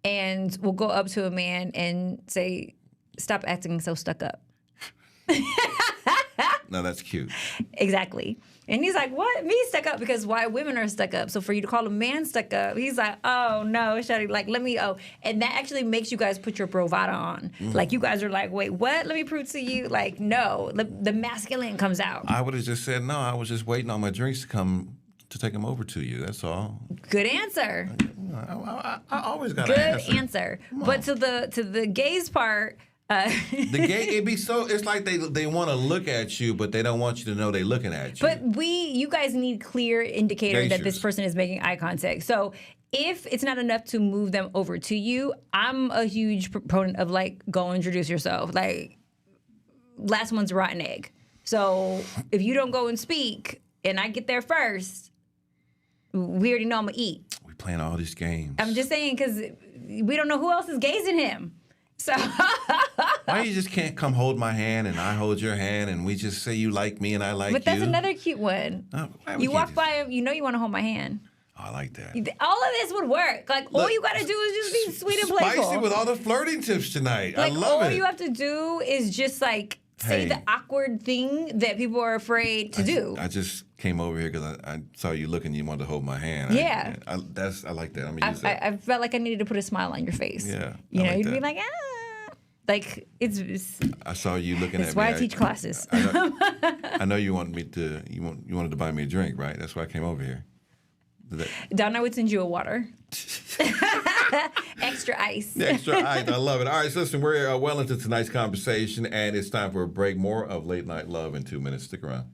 S2: and we'll go up to a man and say, stop acting so stuck up.
S1: No, that's cute.
S2: Exactly. And he's like, what? Me stuck up? Because why women are stuck up. So for you to call a man stuck up, he's like, oh, no, Shawty, let me, And that actually makes you guys put your bravado on. You guys are like, wait, what? Let me prove to you. No, the masculine comes out.
S1: I would have just said, no, I was just waiting on my drinks to come to take them over to you. That's all.
S2: Good answer.
S1: I always got
S2: Good
S1: an answer.
S2: answer. But to the gays part,
S1: the gay, it's like they want to look at you, but they don't want you to know they're looking at you.
S2: But you guys need clear indicator
S1: Gay
S2: that this
S1: shoes.
S2: person is making eye contact. So if it's not enough to move them over to you, I'm a huge proponent of go introduce yourself. Last one's a rotten egg. So if you don't go and speak and I get there first, we already know I'm gonna eat.
S1: We playing all these games.
S2: I'm just saying because we don't know who else is gazing him. So
S1: why you just can't come hold my hand and I hold your hand and we just say you like me and I like you?
S2: But that's another cute one. You walk by him, you know you want to hold my hand.
S1: Oh, I like that.
S2: All of this would work. All you got to do is just be sweet and playful.
S1: Spicy with all the flirting tips tonight. I love
S2: all
S1: it.
S2: you have to do is just say the awkward thing that people are afraid to do.
S1: I just came over here because I saw you looking and you wanted to hold my hand.
S2: Yeah.
S1: I like that. I'm gonna use that.
S2: I felt like I needed to put a smile on your face.
S1: Yeah.
S2: You'd be like, it's
S1: I saw you looking at me.
S2: That's why I teach classes.
S1: I know you wanted to buy me a drink, right? That's why I came over here.
S2: Don, I would send you a water. Extra ice.
S1: Extra ice. I love it. All right, so listen, we're well into tonight's conversation, and it's time for a break. More of Late Night Love in 2 minutes. Stick around.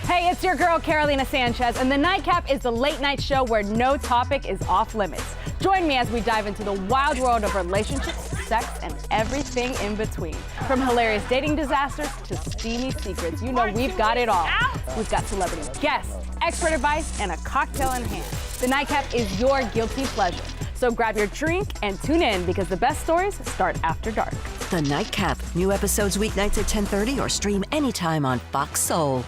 S7: Hey, it's your girl, Carolina Sanchez, and The Nightcap is the late night show where no topic is off limits. Join me as we dive into the wild world of relationships, sex, and everything in between. From hilarious dating disasters to steamy secrets, we've got it all. We've got celebrity guests, expert advice, and a cocktail in hand. The Nightcap is your guilty pleasure. So grab your drink and tune in because the best stories start after dark.
S5: The Nightcap. New episodes weeknights at 10:30 or stream anytime on Fox Soul.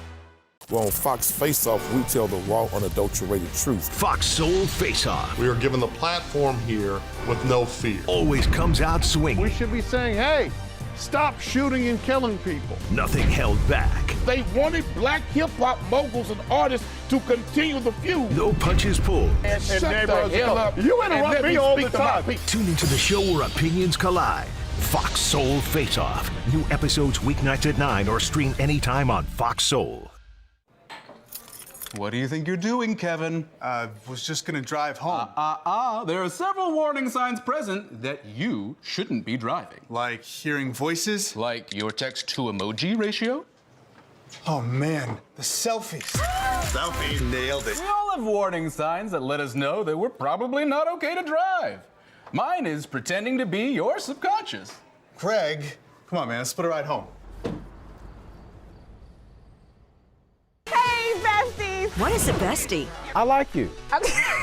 S20: Well, on Fox Face Off, we tell the raw, unadulterated truth.
S21: Fox Soul Face Off.
S22: We are given the platform here with no fear.
S21: Always comes out swinging.
S23: We should be saying, hey, stop shooting and killing people.
S21: Nothing held back.
S23: They wanted black hip-hop moguls and artists to continue the feud.
S21: No punches pulled.
S23: And shut the hell up. You interrupt me all the time.
S21: Tune into the show where opinions collide. Fox Soul Face Off. New episodes weeknights at 9 or stream anytime on Fox Soul.
S10: What do you think you're doing, Kevin?
S11: Was just gonna drive home.
S10: There are several warning signs present that you shouldn't be driving.
S11: Like hearing voices?
S10: Like your text-to-emoji ratio?
S11: Oh man, the selfies.
S22: Selfie. Nailed it.
S10: We all have warning signs that let us know that we're probably not okay to drive. Mine is pretending to be your subconscious.
S11: Greg, come on, man, let's split a ride home.
S15: Hey, besties!
S5: What is a bestie?
S23: I like you.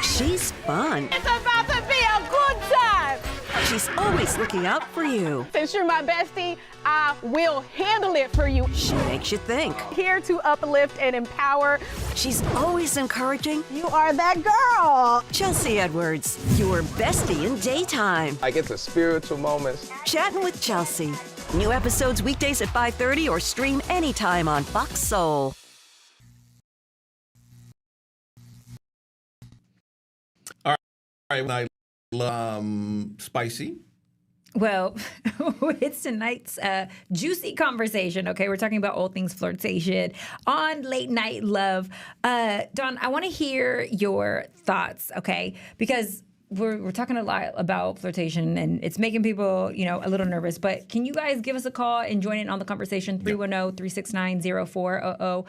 S5: She's fun.
S15: It's about to be a good time!
S5: She's always looking out for you.
S15: Since you're my bestie, I will handle it for you.
S5: She makes you think.
S15: Here to uplift and empower.
S5: She's always encouraging.
S15: You are that girl.
S5: Chelsea Edwards, your bestie in daytime.
S4: I get the spiritual moments.
S5: Chatting with Chelsea. New episodes weekdays at 5:30 or stream anytime on Fox Soul.
S1: All right, spicy.
S2: Well, it's tonight's juicy conversation, okay? We're talking about all things flirtation on Late Night Love. Dawn, I want to hear your thoughts, okay? Because we're talking a lot about flirtation, and it's making people, a little nervous. But can you guys give us a call and join in on the conversation? 310-369-0400.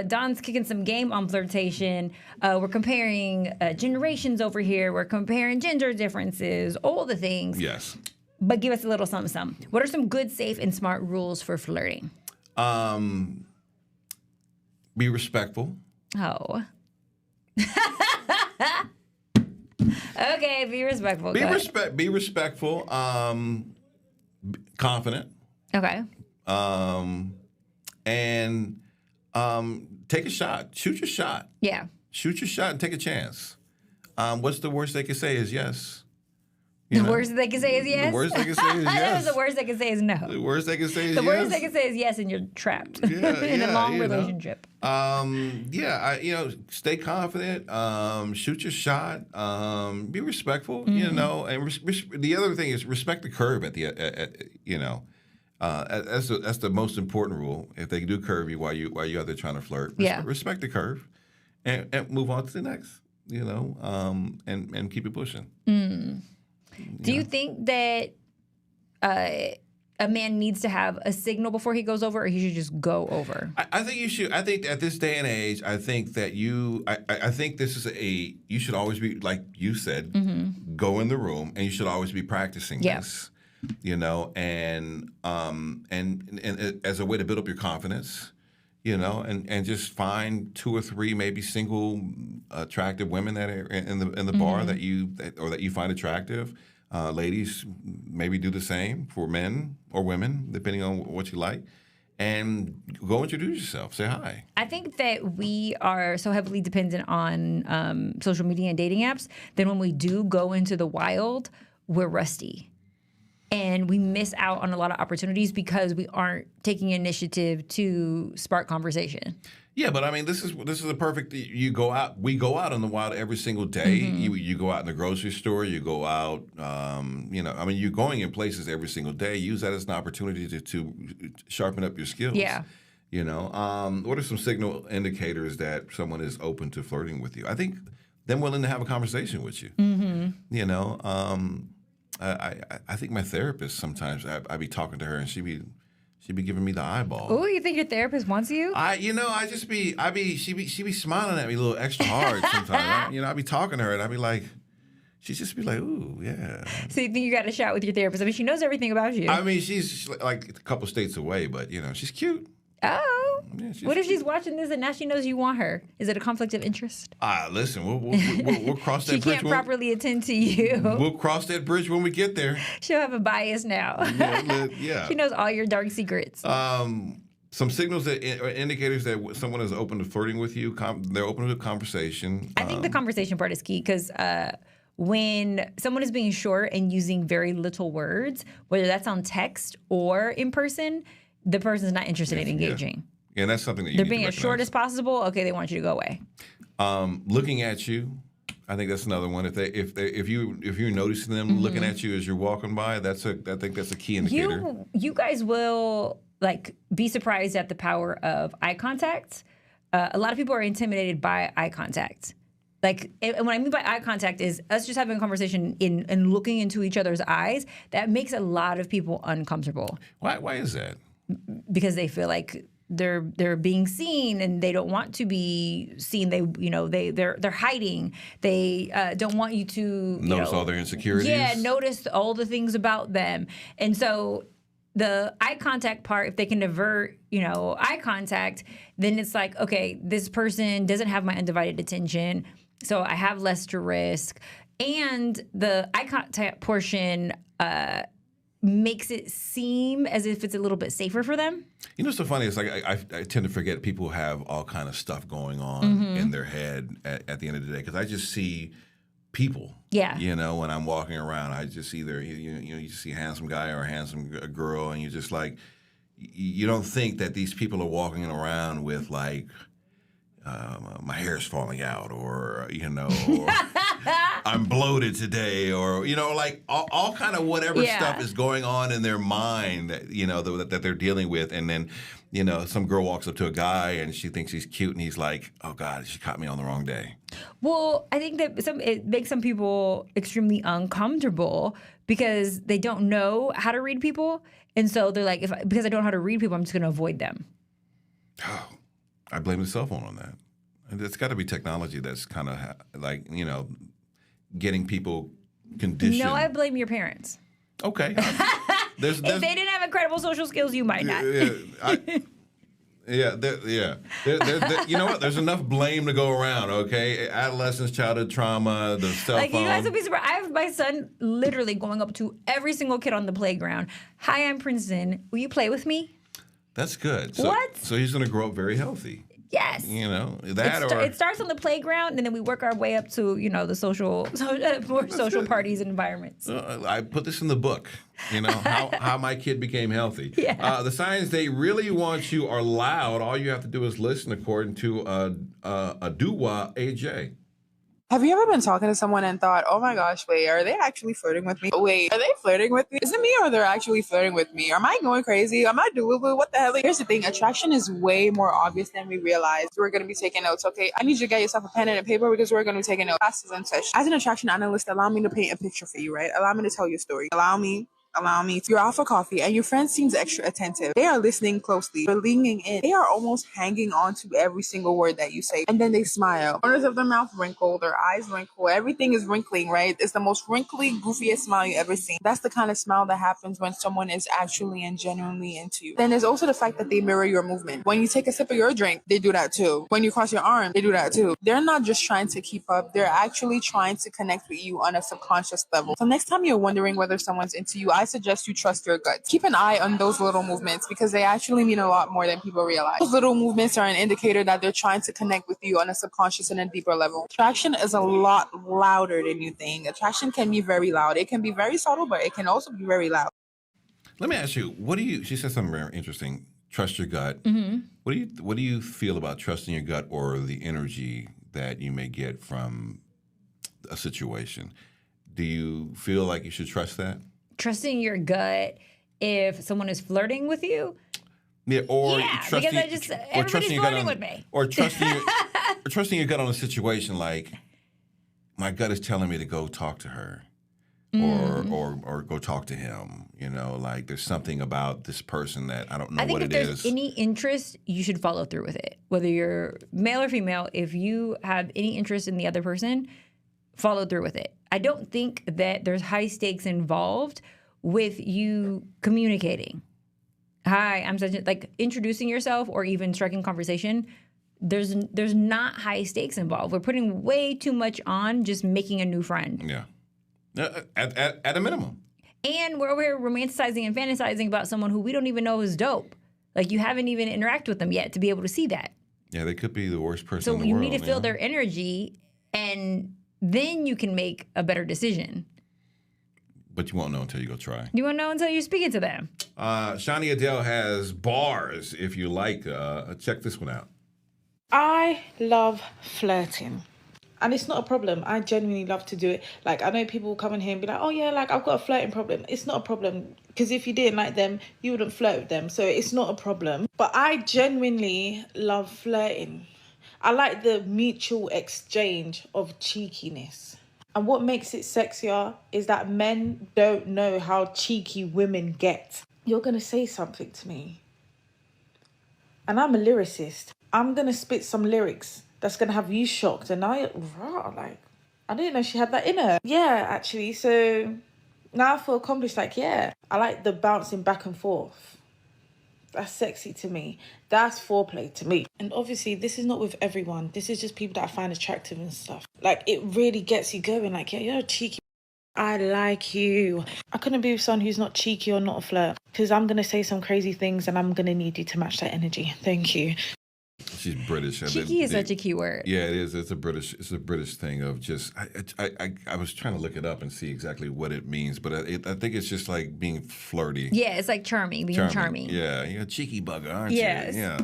S2: Don's kicking some game on flirtation. We're comparing generations over here. We're comparing gender differences, all the things.
S1: Yes.
S2: But give us a little something. What are some good, safe, and smart rules for flirting?
S1: Be respectful.
S2: Oh. Okay, be respectful.
S1: Be respectful. Confident.
S2: Okay.
S1: And take a shot. Shoot your shot.
S2: Yeah.
S1: Shoot your shot and take a chance. What's the worst they could say is yes.
S2: The worst they can say is yes?
S1: The worst they can say is
S2: That
S1: yes.
S2: was the worst they can say is no.
S1: The worst they can say is
S2: The
S1: yes.
S2: worst they can say is yes, and you're trapped in a long relationship.
S1: Stay confident. Shoot your shot. Be respectful.
S2: Mm-hmm.
S1: And the other thing is respect the curve that's the most important rule. If they do curve you while you're out there trying to flirt, respect the curve, and move on to the next. And keep it pushing.
S2: Do you think that a man needs to have a signal before he goes over, or he should just go over?
S1: I think you should. I think at this day and age, I think that I think this is you should always be, like you said, go in the room, and you should always be practicing this. And as a way to build up your confidence. And just find 2 or 3 maybe single attractive women that are in the bar that you find attractive. Ladies, maybe do the same for men or women, depending on what you like. And go introduce yourself. Say hi.
S2: I think that we are so heavily dependent on social media and dating apps that when we do go into the wild, we're rusty. And we miss out on a lot of opportunities because we aren't taking initiative to spark conversation.
S1: Yeah, but I mean, this is a perfect. We go out in the wild every single day. You go out in the grocery store. You go out. You're going in places every single day. Use that as an opportunity to sharpen up your skills.
S2: Yeah.
S1: What are some signal indicators that someone is open to flirting with you? I think them willing to have a conversation with you. I think my therapist sometimes I be talking to her and she be giving me the eyeball.
S2: Oh, you think your therapist wants you?
S1: She be smiling at me a little extra hard sometimes. I be talking to her and I be like, she just be like, ooh, yeah.
S2: So you think you got a shot with your therapist? I mean, she knows everything about you.
S1: I mean, she's like a couple states away, but she's cute.
S2: Oh.
S1: Yeah,
S2: what if she's watching this and now she knows you want her? Is it a conflict of interest?
S1: Listen, we'll cross that
S2: she
S1: bridge.
S2: She can't properly attend to you.
S1: We'll cross that bridge when we get there.
S2: She'll have a bias now.
S1: Yeah.
S2: She knows all your dark secrets.
S1: Some signals that are indicators that someone is open to flirting with you. They're open to conversation.
S2: I think the conversation part is key because when someone is being short and using very little words, whether that's on text or in person, the person's not interested in engaging.
S1: Yeah, and that's something that
S2: they're being as short as possible. Okay, they want you to go away.
S1: Looking at you, I think that's another one. If you're noticing them looking at you as you're walking by, I think that's a key indicator.
S2: You guys will be surprised at the power of eye contact. A lot of people are intimidated by eye contact. And what I mean by eye contact is us just having a conversation and looking into each other's eyes. That makes a lot of people uncomfortable.
S1: Why is that?
S2: Because they feel like they're being seen and they don't want to be seen. They're hiding. They don't want you to
S1: notice all their insecurities.
S2: Yeah, notice all the things about them. And so the eye contact part, if they can avert, eye contact, then it's like, okay, this person doesn't have my undivided attention, so I have less to risk. And the eye contact portion makes it seem as if it's a little bit safer for them.
S1: What's so funny? It's like I tend to forget people have all kind of stuff going on in their head at the end of the day because I just see people.
S2: Yeah.
S1: When I'm walking around, I just either you see a handsome guy or a handsome girl, and you're just like, you don't think that these people are walking around with like, my hair's falling out, or or I'm bloated today, or like all kind of whatever stuff is going on in their mind that that they're dealing with, and then some girl walks up to a guy and she thinks he's cute, and he's like, oh God, she caught me on the wrong day.
S2: Well, I think that it makes some people extremely uncomfortable because they don't know how to read people, and so they're like, because I don't know how to read people, I'm just going to avoid them.
S1: Oh. I blame the cell phone on that. And it's got to be technology that's kind of like, getting people conditioned.
S2: No, I blame your parents.
S1: Okay.
S2: If they didn't have incredible social skills, you might not.
S1: Yeah, you know what? There's enough blame to go around, okay? Adolescence, childhood trauma, the cell phone.
S2: Like, you guys will be surprised. I have my son literally going up to every single kid on the playground. Hi, I'm Princeton. Will you play with me?
S1: That's good.
S2: What?
S1: So he's going to grow up very healthy.
S2: Yes.
S1: You know,
S2: It starts on the playground, and then we work our way up to, the more social parties and environments.
S1: I put this in the book, how my kid became healthy.
S2: Yeah.
S1: The signs they really want you are loud. All you have to do is listen, according to Aduwa AJ.
S6: Have you ever been talking to someone and thought, oh my gosh, wait, are they actually flirting with me? Wait, are they flirting with me? Is it me or they're actually flirting with me? Am I going crazy? Am I doable? What the hell? Here's the thing. Attraction is way more obvious than we realize. We're going to be taking notes, okay? I need you to get yourself a pen and a paper because we're going to be taking notes. Classes and such. As an attraction analyst, allow me to paint a picture for you, right? Allow me to tell you a story. Allow me. You're out for coffee and your friend seems extra attentive. They are listening closely. They're leaning in. They are almost hanging on to every single word that you say. And then they smile. Corners of their mouth wrinkle, their eyes wrinkle. Everything is wrinkling, right? It's the most wrinkly, goofiest smile you ever seen. That's the kind of smile that happens when someone is actually and genuinely into you. Then there's also the fact that they mirror your movement. When you take a sip of your drink, they do that too. When you cross your arm, they do that too. They're not just trying to keep up. They're actually trying to connect with you on a subconscious level. So next time you're wondering whether someone's into you, I suggest you trust your gut. Keep an eye on those little movements because they actually mean a lot more than people realize. Those little movements are an indicator that they're trying to connect with you on a subconscious and a deeper level. Attraction is a lot louder than you think. Attraction can be very loud. It can be very subtle, but it can also be very loud.
S1: Let me ask you, she said something very interesting. Trust your gut.
S2: Mm-hmm.
S1: What do you feel about trusting your gut or the energy that you may get from a situation? Do you feel like you should trust that?
S2: Trusting your gut if someone is flirting with you?
S1: Yeah,
S2: because everybody's flirting with me.
S1: Or trusting your gut on a situation like, my gut is telling me to go talk to her. Or go talk to him. Like there's something about this person that I don't know what it is.
S2: I think if there's any interest, you should follow through with it. Whether you're male or female, if you have any interest in the other person, follow through with it. I don't think that there's high stakes involved with you communicating. Hi, I'm such a, like introducing yourself or even striking conversation. There's not high stakes involved. We're putting way too much on just making a new friend.
S1: Yeah. At a minimum.
S2: And we're over here romanticizing and fantasizing about someone who we don't even know is dope. Like you haven't even interacted with them yet to be able to see that.
S1: Yeah, they could be the worst person in the world.
S2: So you need to feel their energy, and then you can make a better decision.
S1: But you won't know until you go try.
S2: You won't know until you're speaking to them.
S1: Shani Adele has bars, if you like. Check this one out.
S12: I love flirting. And it's not a problem. I genuinely love to do it. Like, I know people will come in here and be like, oh, yeah, like, I've got a flirting problem. It's not a problem. Because if you didn't like them, you wouldn't flirt with them. So it's not a problem. But I genuinely love flirting. I like the mutual exchange of cheekiness. And what makes it sexier is that men don't know how cheeky women get. You're going to say something to me. And I'm a lyricist. I'm going to spit some lyrics that's going to have you shocked. And I didn't know she had that in her. Yeah, actually. So now I feel accomplished. Like, yeah, I like the bouncing back and forth. That's sexy to me. That's foreplay to me. And obviously, this is not with everyone. This is just people that I find attractive and stuff. Like, it really gets you going. Like, yeah, you're a cheeky. I like you. I couldn't be with someone who's not cheeky or not a flirt. Because I'm going to say some crazy things and I'm going to need you to match that energy. Thank you.
S1: She's British.
S2: Cheeky is such a key word.
S1: Yeah, it is. It's a British thing of just. I was trying to look it up and see exactly what it means, but I think it's just like being flirty.
S2: Yeah, it's like being charming.
S1: Yeah, you're a cheeky bugger, aren't you? Yeah.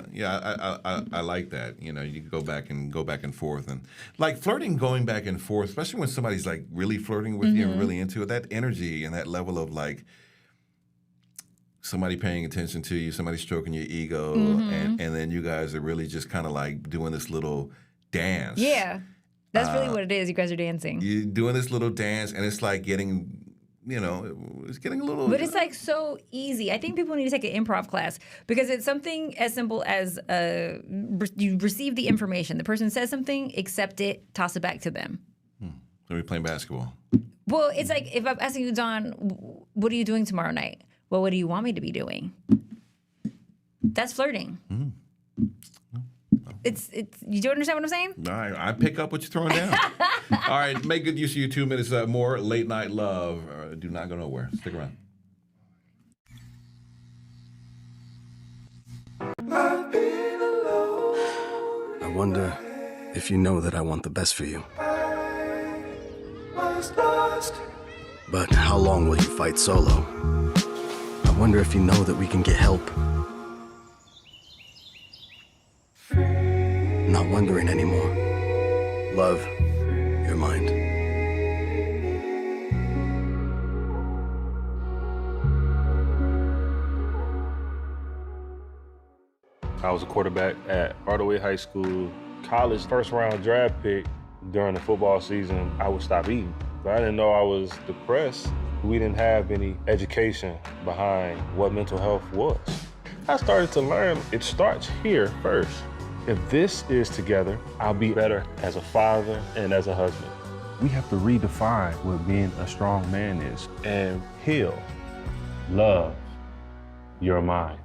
S1: I like that. You can go back and forth, and like flirting, going back and forth, especially when somebody's like really flirting with you and really into it. That energy and that level of like. Somebody paying attention to you, somebody stroking your ego, and then you guys are really just kind of like doing this little dance.
S2: Yeah, that's really what it is. You guys are dancing.
S1: You're doing this little dance, and it's like getting, it's getting a little...
S2: But it's like so easy. I think people need to take an improv class because it's something as simple as you receive the information. The person says something, accept it, toss it back to them.
S1: So we're playing basketball.
S2: Well, it's like if I'm asking you, Don, what are you doing tomorrow night? Well, what do you want me to be doing? That's flirting. It's. You do understand what I'm saying?
S1: I pick up what you're throwing down. All right, make good use of your 2 minutes more. Late night love. Do not go nowhere. Stick around.
S8: I wonder if you know that I want the best for you. But how long will you fight solo? I wonder if you know that we can get help. Not wondering anymore. Love, your mind.
S13: I was a quarterback at Hardaway High School. College first round draft pick. During the football season, I would stop eating. But I didn't know I was depressed. We didn't have any education behind what mental health was. I started to learn it starts here first. If this is together, I'll be better as a father and as a husband. We have to redefine what being a strong man is and heal, love your mind.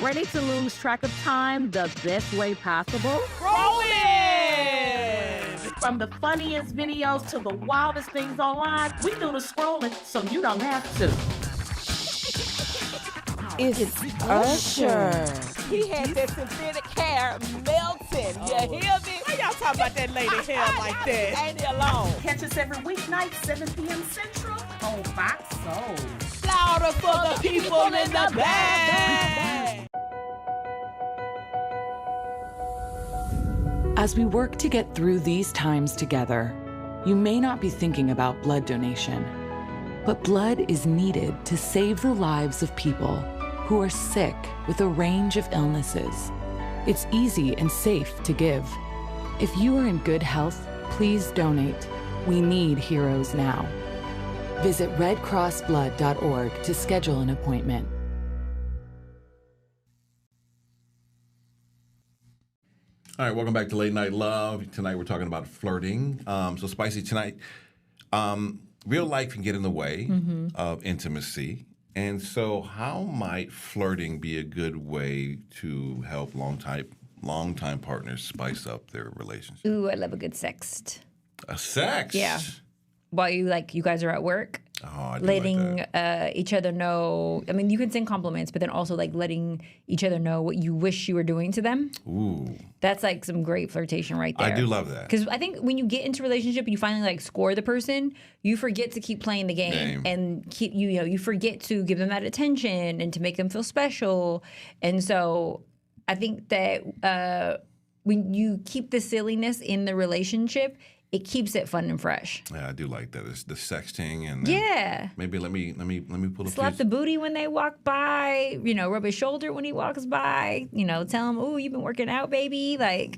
S15: Ready to lose track of time the best way possible?
S14: Rolling!
S15: From the funniest videos to the wildest things online, we do the scrolling so you don't have to.
S14: It's Usher. He had that synthetic hair melting. You hear me? Why y'all talking about that lady hair like that? Ain't it alone?
S15: Catch us every weeknight, 7 p.m. Central on Fox Soul.
S14: Louder for the people in the back.
S9: As we work to get through these times together, you may not be thinking about blood donation, but blood is needed to save the lives of people who are sick with a range of illnesses. It's easy and safe to give. If you are in good health, please donate. We need heroes now. Visit redcrossblood.org to schedule an appointment.
S1: All right, welcome back to Late Night Love. Tonight we're talking about flirting. So Spicy, tonight, real life can get in the way of intimacy. And so how might flirting be a good way to help longtime partners spice up their relationship?
S2: Ooh, I love a good sext.
S1: A sext?
S2: Yeah. While you guys are at work.
S1: Oh, I do
S2: letting
S1: like that.
S2: each other know. I mean, you can send compliments, but then also letting each other know what you wish you were doing to them.
S1: Ooh.
S2: That's some great flirtation right there.
S1: I do love that.
S2: Because I think when you get into a relationship and you finally score the person, you forget to keep playing the game. And you forget to give them that attention and to make them feel special. And so I think that when you keep the silliness in the relationship, it keeps it fun and fresh.
S1: Yeah, I do like that. It's the sexting and maybe let me pull up.
S2: Slap the booty when they walk by. Rub his shoulder when he walks by. Tell him, "Ooh, you've been working out, baby."
S1: Can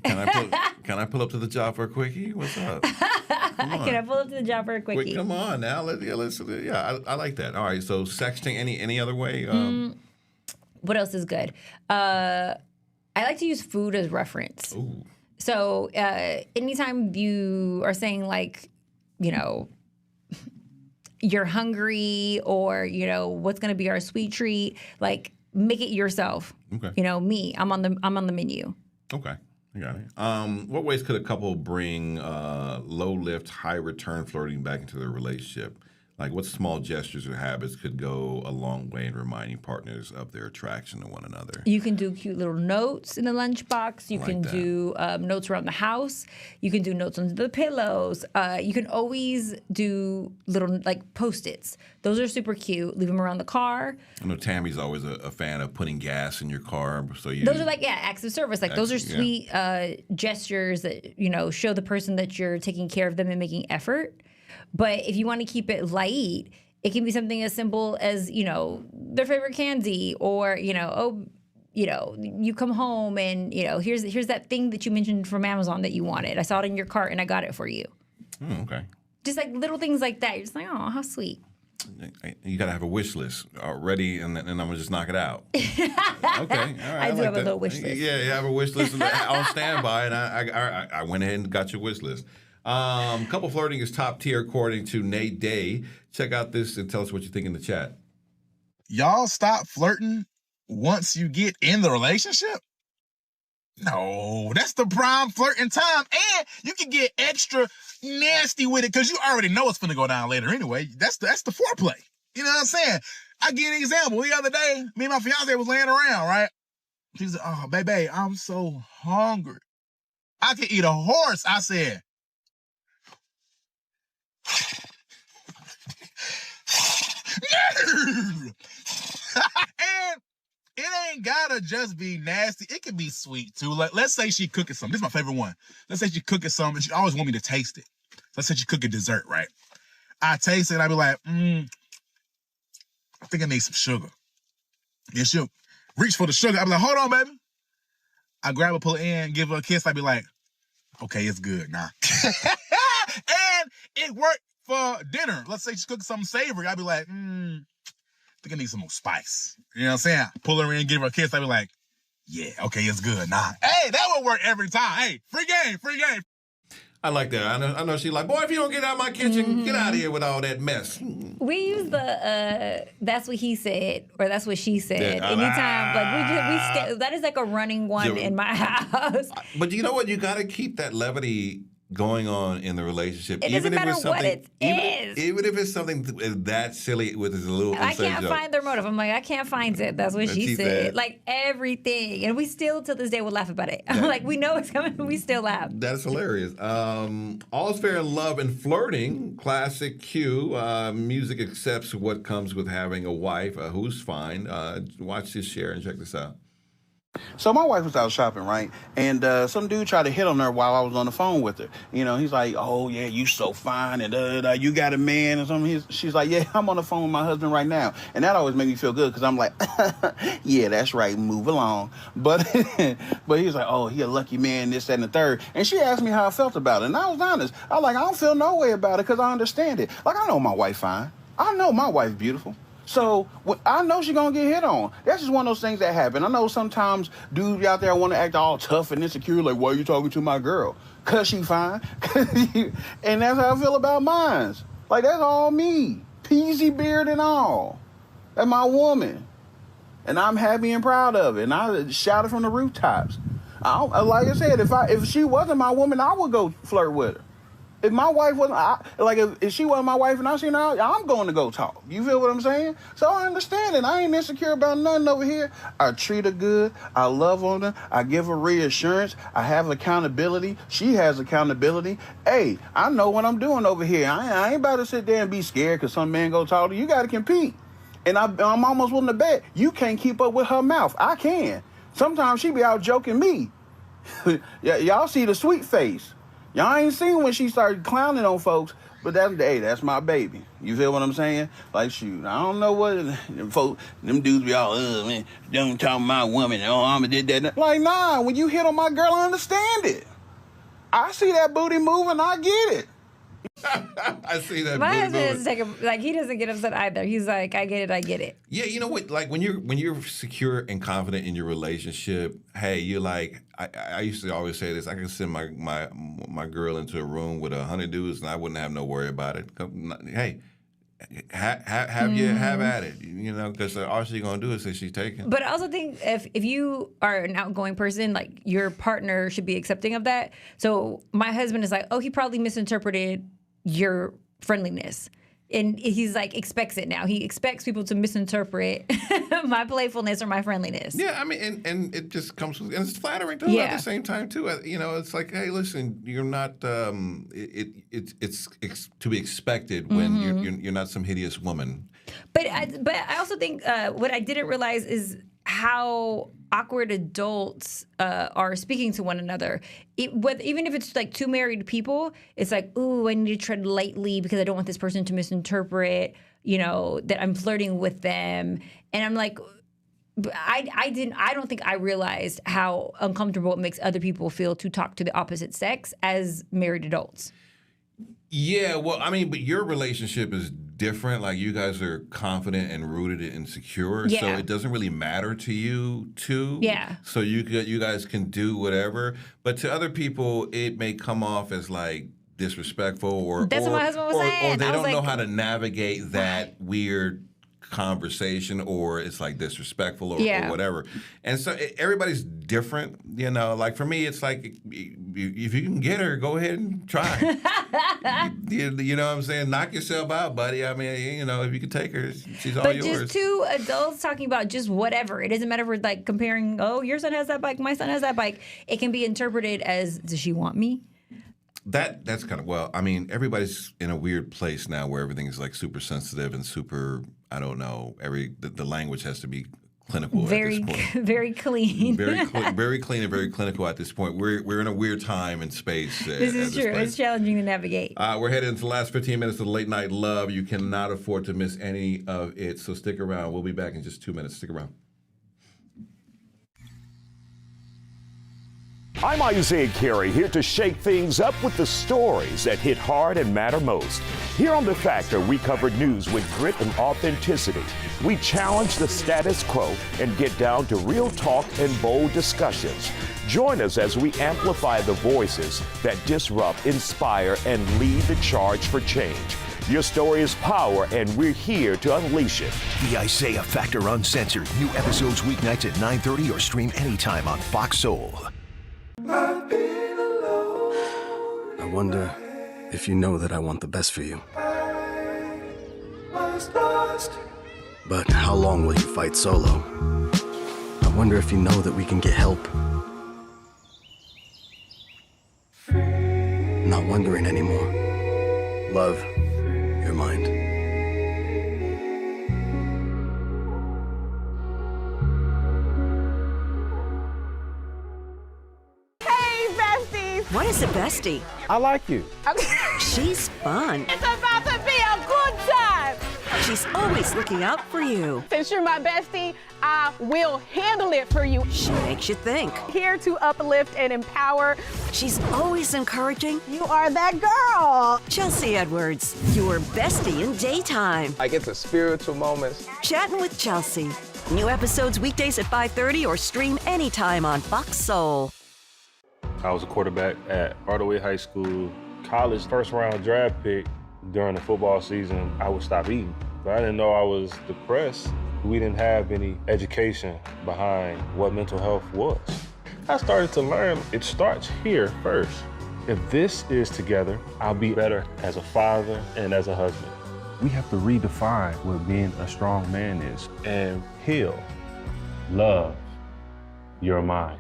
S1: I pull up to the job for a quickie? What's up?
S2: Can I pull up to the job for a quickie?
S1: Come on now. I like that. All right. So sexting. Any other way?
S2: What else is good? I like to use food as reference.
S1: Ooh.
S2: So anytime you are saying you're hungry or, what's going to be our sweet treat, make it yourself.
S1: Okay.
S2: Me, I'm on the menu.
S1: Okay. I got it. What ways could a couple bring low lift, high return flirting back into their relationship? What small gestures or habits could go a long way in reminding partners of their attraction to one another?
S2: You can do cute little notes in the lunchbox. You can do notes around the house. You can do notes under the pillows. You can always do little Post-its. Those are super cute. Leave them around the car.
S1: I know Tammy's always a fan of putting gas in your car. So
S2: those are acts of service. Those are sweet gestures that show the person that you're taking care of them and making effort. But if you want to keep it light, it can be something as simple as, their favorite candy or, you come home and, here's that thing that you mentioned from Amazon that you wanted. I saw it in your cart and I got it for you.
S1: Okay.
S2: Just little things like that. You're just oh, how sweet.
S1: You got to have a wish list ready and I'm going to just knock it out. Okay. All right.
S2: I do have a little wish list.
S1: Yeah, you have a wish list on standby and I went ahead and got your wish list. Couple flirting is top tier according to Nate Day. Check out this and tell us what you think in the chat.
S23: Y'all stop flirting once you get in the relationship? No, that's the prime flirting time. And you can get extra nasty with it because you already know it's going to go down later anyway. That's the foreplay. You know what I'm saying? I give you an example. The other day, me and my fiance was laying around, right? She said, oh, baby, I'm so hungry. I could eat a horse, I said. And it ain't gotta just be nasty. It can be sweet too. Like, let's say she cooking something. This is my favorite one. Let's say she cooking something. And she always want me to taste it. Let's say she cooking dessert, right? I taste it and I be like, I think I need some sugar. Then she'll reach for the sugar. I be like, hold on, baby. I grab her, pull her in, give her a kiss. I be like, okay, it's good. Nah. And it worked for dinner. Let's say she's cooking something savory. I'd be like, I think I need some more spice. You know what I'm saying? Pull her in, give her a kiss. I'd be like, yeah, okay, it's good. Nah. Hey, that would work every time. Hey, free game.
S1: I like that. I know she like, boy, if you don't get out of my kitchen, get out of here with all that mess.
S2: We use the that's what he said or that's what she said. Anytime, like that is like a running one in my house.
S1: But you know what? You got to keep that levity going on in the relationship.
S2: It doesn't matter what it is.
S1: Even if it's something that silly with a little
S2: I can't find their motive. I'm like, I can't find it. That's what she said. Like everything. And we still, to this day, will laugh about it. I'm like, we know it's coming, but we still laugh.
S1: That's hilarious. All's Fair in Love and Flirting, classic cue. Music accepts what comes with having a wife who's fine. Watch this, share, and check this out.
S16: So my wife was out shopping, right? And some dude tried to hit on her while I was on the phone with her. You know, he's like, oh, yeah, you so fine, and you got a man or something. She's like, yeah, I'm on the phone with my husband right now. And that always made me feel good because I'm like, yeah, that's right, move along. But he was like, oh, he a lucky man, this, that, and the third. And she asked me how I felt about it. And I was honest. I was like, I don't feel no way about it because I understand it. Like, I know my wife fine. I know my wife beautiful. So I know she's going to get hit on. That's just one of those things that happen. I know sometimes dudes out there want to act all tough and insecure, like, why are you talking to my girl? Because she fine. And that's how I feel about mine. Like, that's all me. Peasy beard and all. That's my woman. And I'm happy and proud of it. And I shout it from the rooftops. Like I said, if she wasn't my woman, I would go flirt with her. If my wife wasn't, if she wasn't my wife and I seen her out, I'm going to go talk. You feel what I'm saying? So I understand it. I ain't insecure about nothing over here. I treat her good. I love on her. I give her reassurance. I have accountability. She has accountability. Hey, I know what I'm doing over here. I ain't about to sit there and be scared because some man go talk to you. You got to compete. And I'm almost willing to bet you can't keep up with her mouth. I can. Sometimes she be out joking me. Y'all see the sweet face. Y'all ain't seen when she started clowning on folks, but that's my baby. You feel what I'm saying? Like, shoot, I don't know what them dudes be all, man, don't talk to my woman. Oh, I'm did that. Like, nah, when you hit on my girl, I understand it. I see that booty moving, I get it.
S1: I see that.
S2: My husband doesn't he doesn't get upset either. He's like, I get it.
S1: Yeah, you know what? Like when you're secure and confident in your relationship, hey, you're like, I used to always say this. I can send my girl into a room with 100 dudes, and I wouldn't have no worry about it. Hey, have at it, you know, because all she's gonna do is say she's taking.
S2: But I also think if you are an outgoing person, like your partner should be accepting of that. So my husband is like, oh, he probably misinterpreted your friendliness. And he's like, expects it now. He expects people to misinterpret my playfulness or my friendliness.
S1: Yeah, I mean, and it just comes with, and it's flattering too at the same time too. You know, it's like, hey, listen, you're not. It's to be expected when you're not some hideous woman.
S2: But I also think what I didn't realize is how awkward adults are speaking to one another. Even if it's like two married people, it's like, ooh, I need to tread lightly because I don't want this person to misinterpret, you know, that I'm flirting with them. And I'm like, I don't think I realized how uncomfortable it makes other people feel to talk to the opposite sex as married adults.
S1: Yeah, well, I mean, but your relationship is different. Like, you guys are confident and rooted and secure, so it doesn't really matter to you too.
S2: Yeah.
S1: So you guys can do whatever, but to other people, it may come off as like disrespectful, or
S2: that's what my husband was saying.
S1: Or they don't know how to navigate that weird conversation or it's like disrespectful or whatever. And so everybody's different, you know. Like for me, it's like if you can get her, go ahead and try. you know what I'm saying? Knock yourself out, buddy. I mean, you know, if you can take her, she's all yours. But
S2: just two adults talking about just whatever. It doesn't matter if we're like comparing, oh, your son has that bike, my son has that bike. It can be interpreted as, does she want me?
S1: That's kind of, well, I mean, everybody's in a weird place now where everything is like super sensitive and super, I don't know, the language has to be clinical at this point.
S2: Very clean.
S1: Very clean and very clinical at this point. We're in a weird time and space.
S2: This is true. It's challenging to navigate.
S1: We're headed into the last 15 minutes of the Late Night Love. You cannot afford to miss any of it, so stick around. We'll be back in just 2 minutes. Stick around.
S21: I'm Isaiah Carey, here to shake things up with the stories that hit hard and matter most. Here on The Factor, we cover news with grit and authenticity. We challenge the status quo and get down to real talk and bold discussions. Join us as we amplify the voices that disrupt, inspire, and lead the charge for change. Your story is power, and we're here to unleash it. The Isaiah Factor Uncensored. New episodes weeknights at 9:30 or stream anytime on Fox Soul.
S8: I wonder if you know that I want the best for you. But how long will you fight solo? I wonder if you know that we can get help. Not wondering anymore. Love, your mind.
S5: What is a bestie?
S17: I like you.
S5: She's fun.
S14: It's about to be a good time.
S5: She's always looking out for you.
S14: Since you're my bestie, I will handle it for you.
S5: She makes you think.
S14: Here to uplift and empower.
S5: She's always encouraging.
S14: You are that girl.
S5: Chelsea Edwards, your bestie in daytime.
S4: Like it's a spiritual moments.
S5: Chatting with Chelsea. New episodes weekdays at 5:30 or stream anytime on Fox Soul.
S13: I was a quarterback at Hardaway High School. College first round draft pick. During the football season, I would stop eating. But I didn't know I was depressed. We didn't have any education behind what mental health was. I started to learn it starts here first. If this is together, I'll be better as a father and as a husband. We have to redefine what being a strong man is and heal, love your mind.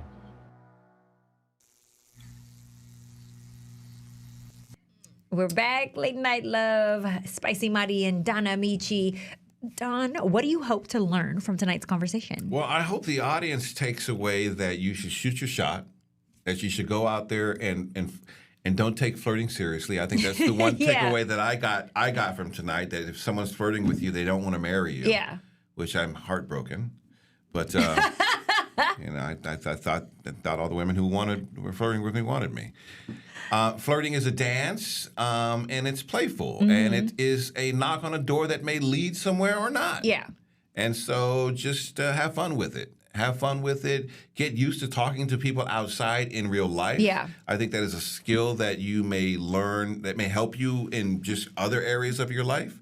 S2: We're back. Late Night Love, Spicy Mari and Donna Amici. Don, what do you hope to learn from tonight's conversation?
S1: Well, I hope the audience takes away that you should shoot your shot, that you should go out there and don't take flirting seriously. I think that's the one takeaway that I got from tonight, that if someone's flirting with you, they don't want to marry you.
S2: Yeah.
S1: Which I'm heartbroken. But you know, I thought all the women who were flirting with me wanted me. Flirting is a dance, and it's playful, and it is a knock on a door that may lead somewhere or not.
S2: Yeah.
S1: And so just have fun with it. Have fun with it. Get used to talking to people outside in real life.
S2: Yeah.
S1: I think that is a skill that you may learn that may help you in just other areas of your life.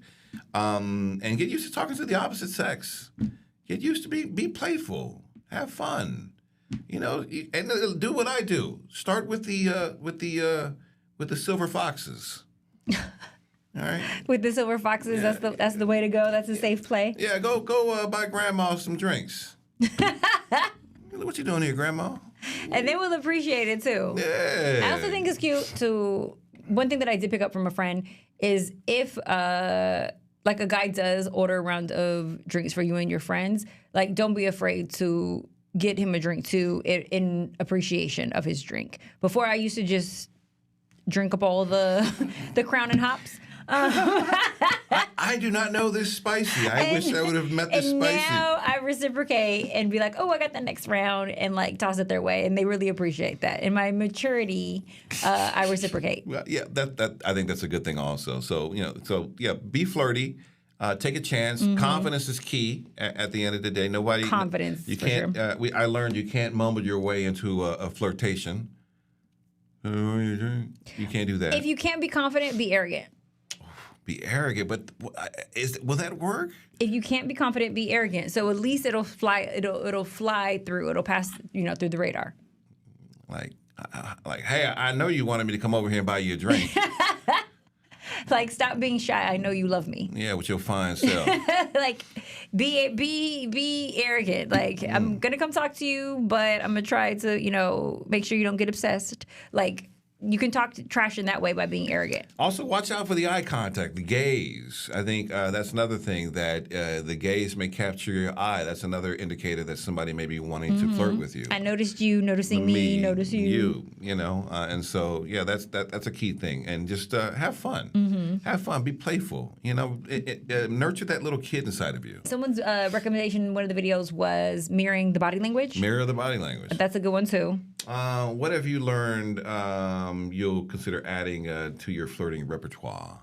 S1: And get used to talking to the opposite sex. Get used to be playful. Have fun. You know, and do what I do. Start with the silver foxes. All right.
S2: With the silver foxes, that's the way to go. That's a safe play.
S1: Yeah, go buy Grandma some drinks. What you doing here, Grandma?
S2: And they will appreciate it too.
S1: Yeah.
S2: I also think it's cute to. One thing that I did pick up from a friend is if like a guy does order a round of drinks for you and your friends, like don't be afraid to get him a drink too in appreciation of his drink. Before I used to just drink up all the Crown and Hops.
S1: I do not know this spicy. I wish I would have met this
S2: and
S1: spicy.
S2: Now I reciprocate and be like, oh, I got the next round, and like toss it their way, and they really appreciate that. In my maturity, I reciprocate.
S1: Well, yeah, that I think that's a good thing also. So be flirty. Take a chance.
S2: Mm-hmm.
S1: Confidence is key at the end of the day.
S2: Confidence.
S1: You can't.
S2: Sure.
S1: I learned you can't mumble your way into a flirtation. You can't do that.
S2: If you can't be confident, be arrogant.
S1: Be arrogant, but will that work?
S2: If you can't be confident, be arrogant. So at least it'll fly. It'll fly through. It'll pass, through the radar.
S1: Like, hey, I know you wanted me to come over here and buy you a drink.
S2: Like, stop being shy. I know you love me.
S1: Yeah, with your fine self.
S2: Like, be arrogant. Like, I'm gonna come talk to you, but I'm gonna try to, make sure you don't get obsessed. Like, you can talk trash in that way by being arrogant.
S1: Also, watch out for the eye contact, the gaze. I think that's another thing, that the gaze may capture your eye. That's another indicator that somebody may be wanting to flirt with you.
S2: I noticed you noticing me, notice you.
S1: And so, yeah, that's a key thing. And just have fun. Have fun. Be playful. Nurture that little kid inside of you.
S2: Someone's recommendation in one of the videos was mirroring the body language.
S1: Mirror the body language.
S2: That's a good one, too.
S1: What have you learned you'll consider adding to your flirting repertoire?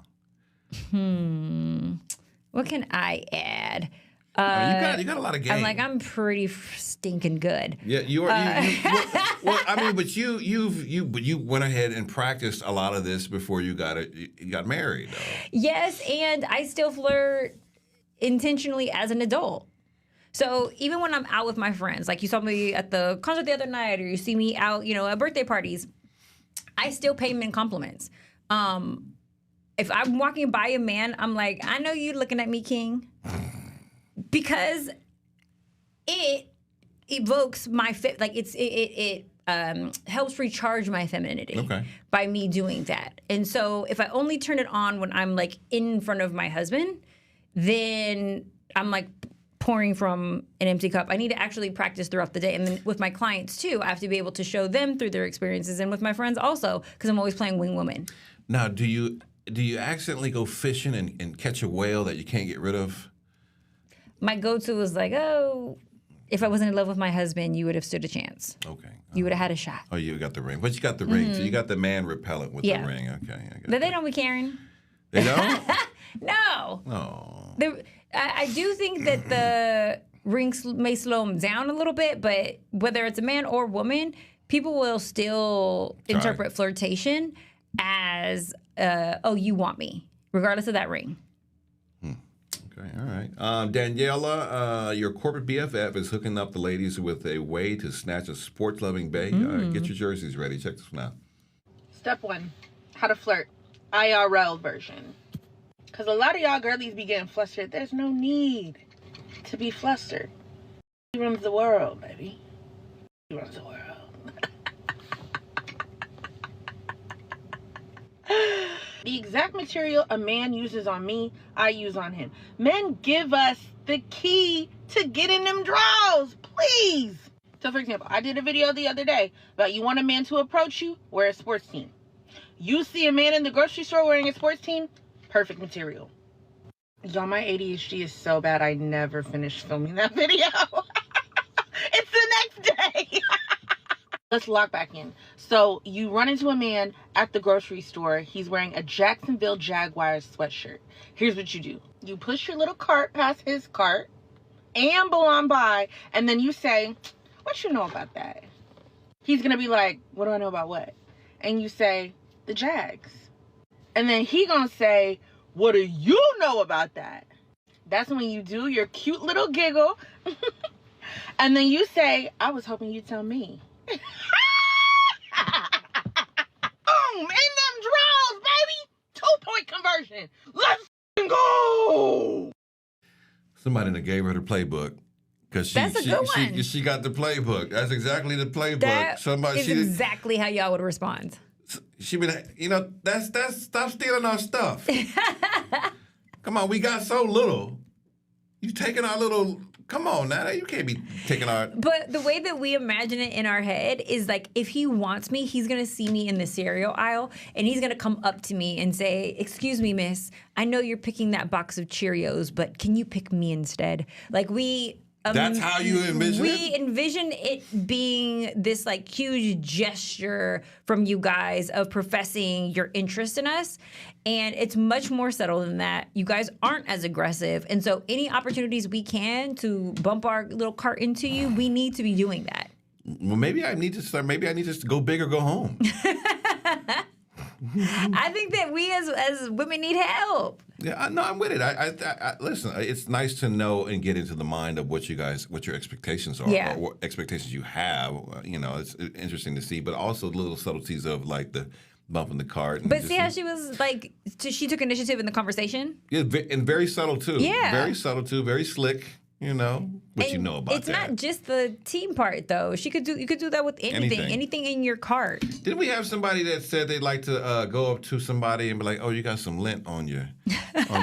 S2: What can I add?
S1: You got a lot of game.
S2: I'm pretty stinking good.
S1: Yeah, you are. But you went ahead and practiced a lot of this before you got married, though.
S2: Yes, and I still flirt intentionally as an adult. So even when I'm out with my friends, like you saw me at the concert the other night, or you see me out, at birthday parties, I still pay men compliments. If I'm walking by a man, I'm like, I know you looking at me, king. Because it evokes my it helps recharge my femininity by me doing that. And so if I only turn it on when I'm like in front of my husband, then I'm like pouring from an empty cup. I need to actually practice throughout the day. And then with my clients too, I have to be able to show them through their experiences, and with my friends also, because I'm always playing wing woman.
S1: Now, do you accidentally go fishing and catch a whale that you can't get rid of?
S2: My go-to is like, if I wasn't in love with my husband, you would have stood a chance.
S1: Okay.
S2: You would have had a shot.
S1: Oh, you got the ring. But you got the ring. So you got the man repellent with the ring. Okay.
S2: But they don't be caring.
S1: They don't?
S2: No.
S1: Oh.
S2: I do think that the rings may slow them down a little bit, but whether it's a man or woman, people will still interpret flirtation as, you want me, regardless of that ring.
S1: Okay, all right. Daniela, your corporate BFF is hooking up the ladies with a way to snatch a sports-loving bae. Get your jerseys ready. Check this one out.
S17: Step 1, how to flirt. IRL version. Because a lot of y'all girlies be getting flustered. There's no need to be flustered. He runs the world, baby. He runs the world. The exact material a man uses on me, I use on him. Men, give us the key to getting them draws, please. So for example, I did a video the other day about you want a man to approach you, wear a sports team. You see a man in the grocery store wearing a sports team, perfect material. Y'all, my ADHD is so bad I never finished filming that video. It's the next day. Let's lock back in. So you run into a man at the grocery store. He's wearing a Jacksonville Jaguars sweatshirt. Here's what you do. You push your little cart past his cart, amble on by, and then you say, what you know about that? He's going to be like, what do I know about what? And you say, the Jags. And then he going to say, what do you know about that? That's when you do your cute little giggle. And then you say, I was hoping you'd tell me. Boom! In them draws, baby! 2-point conversion. Let's go!
S1: Somebody that gave her the playbook. Because she got the playbook. That's exactly the playbook.
S2: That is exactly how y'all would respond.
S1: She be like, that's stop stealing our stuff. Come on, we got so little. You taking our little. Come on now, you can't be taking our.
S2: But the way that we imagine it in our head is like, if he wants me, he's gonna see me in the cereal aisle and he's gonna come up to me and say, excuse me, miss, I know you're picking that box of Cheerios, but can you pick me instead? Like
S1: that's how you envision it?
S2: We envision it being this like huge gesture from you guys of professing your interest in us. And it's much more subtle than that. You guys aren't as aggressive. And so any opportunities we can to bump our little cart into you, we need to be doing that.
S1: Well, maybe I need to go big or go home.
S2: I think that we as women need help.
S1: Yeah, no, I'm with it. I listen. It's nice to know and get into the mind of what your expectations are,
S2: Yeah.
S1: or what expectations you have. It's interesting to see, but also little subtleties of like the bump in the cart. And
S2: But see how she was like, she took initiative in the conversation?
S1: Yeah, and very subtle too.
S2: Yeah.
S1: Very subtle too. Very slick. What
S2: And
S1: you know about
S2: it's
S1: that.
S2: not just the team part though. You could do that with anything in your cart.
S1: Didn't we have somebody that said they'd like to go up to somebody and be like, "Oh, you got some lint on your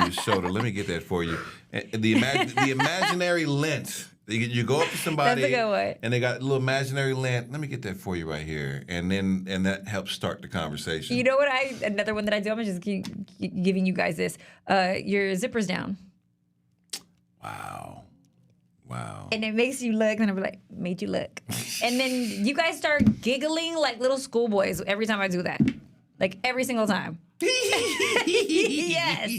S1: shoulder. Let me get that for you." And the imaginary lint. You go up to somebody
S2: That's a good one.
S1: and they got a little imaginary lint. Let me get that for you right here, and that helps start the conversation.
S2: You know what? Another one that I do. I'm gonna just keep giving you guys this. Your zipper's down.
S1: Wow.
S2: And it makes you look, and I'm like, made you look. And then you guys start giggling like little schoolboys every time I do that. Like every single time. Yes.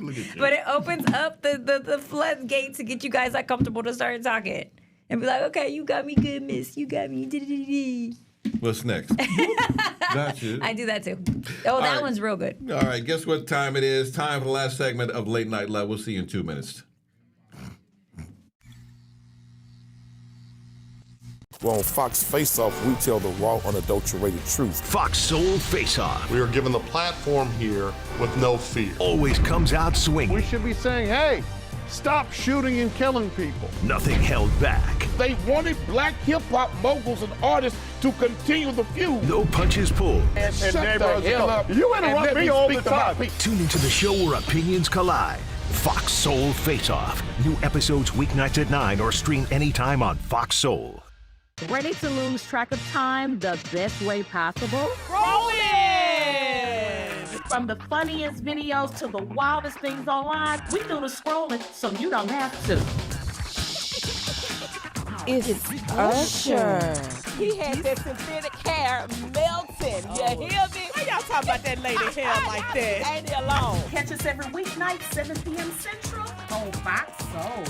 S1: Look at you.
S2: But it opens up the floodgate to get you guys like comfortable to start talking. And be like, okay, you got me good, miss. You got me.
S1: What's next? Got you.
S2: I do that too. Oh, that one's real good.
S1: All right, guess what time it is? Time for the last segment of Late Night Love. We'll see you in 2 minutes.
S20: Well, on Fox Face Off, we tell the raw, unadulterated truth.
S22: Fox Soul Face Off. We are given the platform here with no fear. Always comes out swinging.
S3: We should be saying, hey, stop shooting and killing people.
S22: Nothing held back.
S3: They wanted black hip-hop moguls and artists to continue the feud.
S22: No punches pulled.
S3: And you interrupt me all the time.
S22: Tune into the show where opinions collide. Fox Soul Face Off. New episodes weeknights at 9 or stream anytime on Fox Soul.
S14: Ready to lose track of time the best way possible?
S15: Rolling!
S14: From the funniest videos to the wildest things online, we do the scrolling so you don't have to.
S15: It's Usher. He had that synthetic hair melting. You hear me? Why y'all talking about that lady hair like that? Ain't it alone?
S14: Catch us every weeknight, 7 p.m. Central on Fox Soul.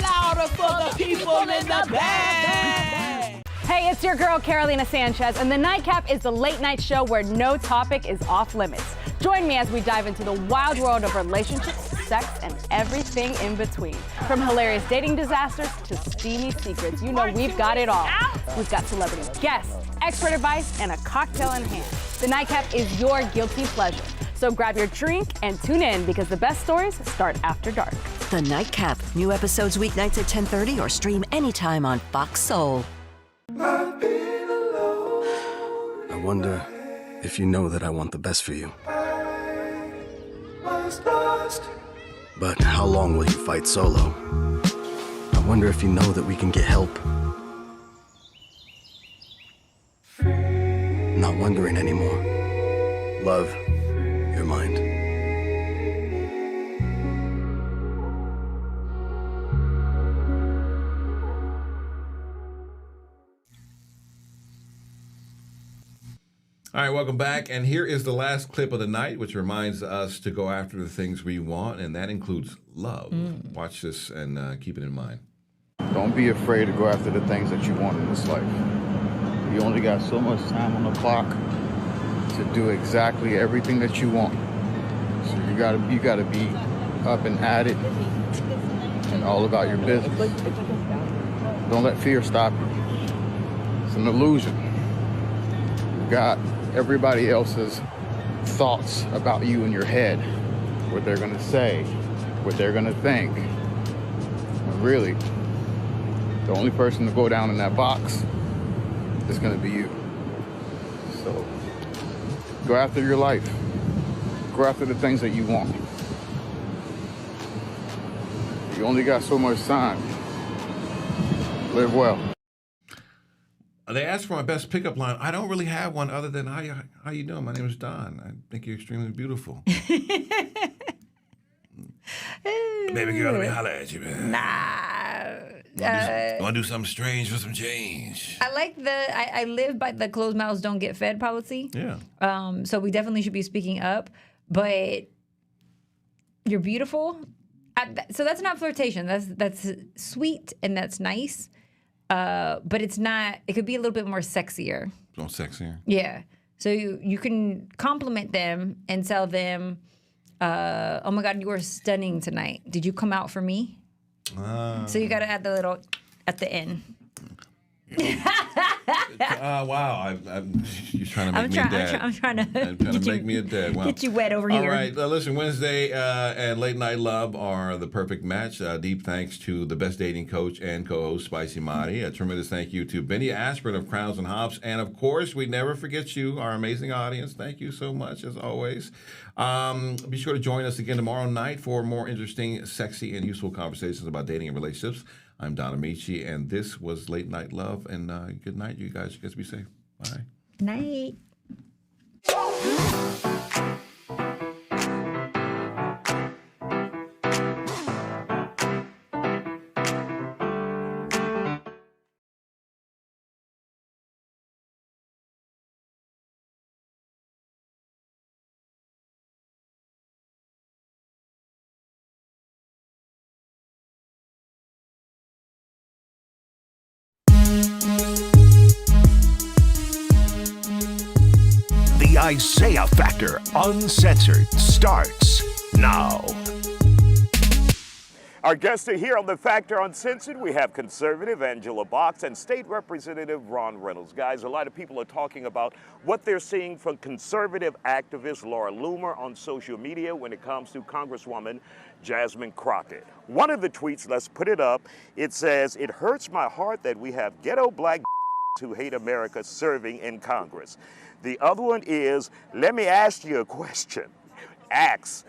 S15: Louder for the people in the back.
S7: Hey, it's your girl, Carolina Sanchez, and The Nightcap is the late night show where no topic is off limits. Join me as we dive into the wild world of relationships, sex, and everything in between. From hilarious dating disasters to steamy secrets, you know we've got it all. We've got celebrity guests, expert advice, and a cocktail in hand. The Nightcap is your guilty pleasure. So grab your drink and tune in because the best stories start after dark.
S5: The Nightcap. New episodes weeknights at 10:30 or stream anytime on Fox Soul.
S8: I wonder if you know that I want the best for you. But how long will you fight solo? I wonder if you know that we can get help. Not wondering anymore. Love, your mind.
S1: All right, welcome back. And here is the last clip of the night, which reminds us to go after the things we want, and that includes love. Watch this and keep it in mind.
S18: Don't be afraid to go after the things that you want in this life. You only got so much time on the clock to do exactly everything that you want. So you gotta be up and at it and all about your business. Don't let fear stop you. It's an illusion. You got everybody else's thoughts about you in your head, what they're gonna say, what they're gonna think. And really, the only person to go down in that box is gonna be you. So go after your life. Go after the things that you want. You only got so much time. Live well.
S1: They asked for my best pickup line. I don't really have one other than, how you doing? My name is Don. I think you're extremely beautiful. Baby girl, let me holler at you, man. Want to do something strange for some change?
S2: I like I live by the closed mouths don't get fed policy.
S1: Yeah.
S2: So we definitely should be speaking up. But you're beautiful. So that's not flirtation. That's sweet and that's nice. But it's not. It could be a little bit more sexier.
S1: Sexier.
S2: Yeah. So you can compliment them and tell them oh my God, you were stunning tonight. Did you come out for me? So you got to add the little at the end.
S1: Wow, you're trying to make me a dad.
S2: I'm trying to
S1: make me a dad. Wow.
S2: Get you wet over here.
S1: All right, listen, Wednesday and Late Night Love are the perfect match. Deep thanks to the best dating coach and co-host, Spicy Marty. A tremendous thank you to Beny Ashburn of Crowns and Hops. And, of course, we never forget you, our amazing audience. Thank you so much, as always. Be sure to join us again tomorrow night for more interesting, sexy, and useful conversations about dating and relationships. I'm Don Amici, and this was Late Night Love. And good night, you guys. You guys be safe. Bye.
S2: Night.
S22: The Isaiah Factor Uncensored starts now.
S21: Our guests are here on The Factor Uncensored. We have conservative Angela Box and State Representative Ron Reynolds. Guys, a lot of people are talking about what they're seeing from conservative activist Laura Loomer on social media when it comes to Congresswoman Jasmine Crockett. One of the tweets, let's put it up, it says, "It hurts my heart that we have ghetto black who hate America serving in Congress." The other one is, "Let me ask you a question. Ask.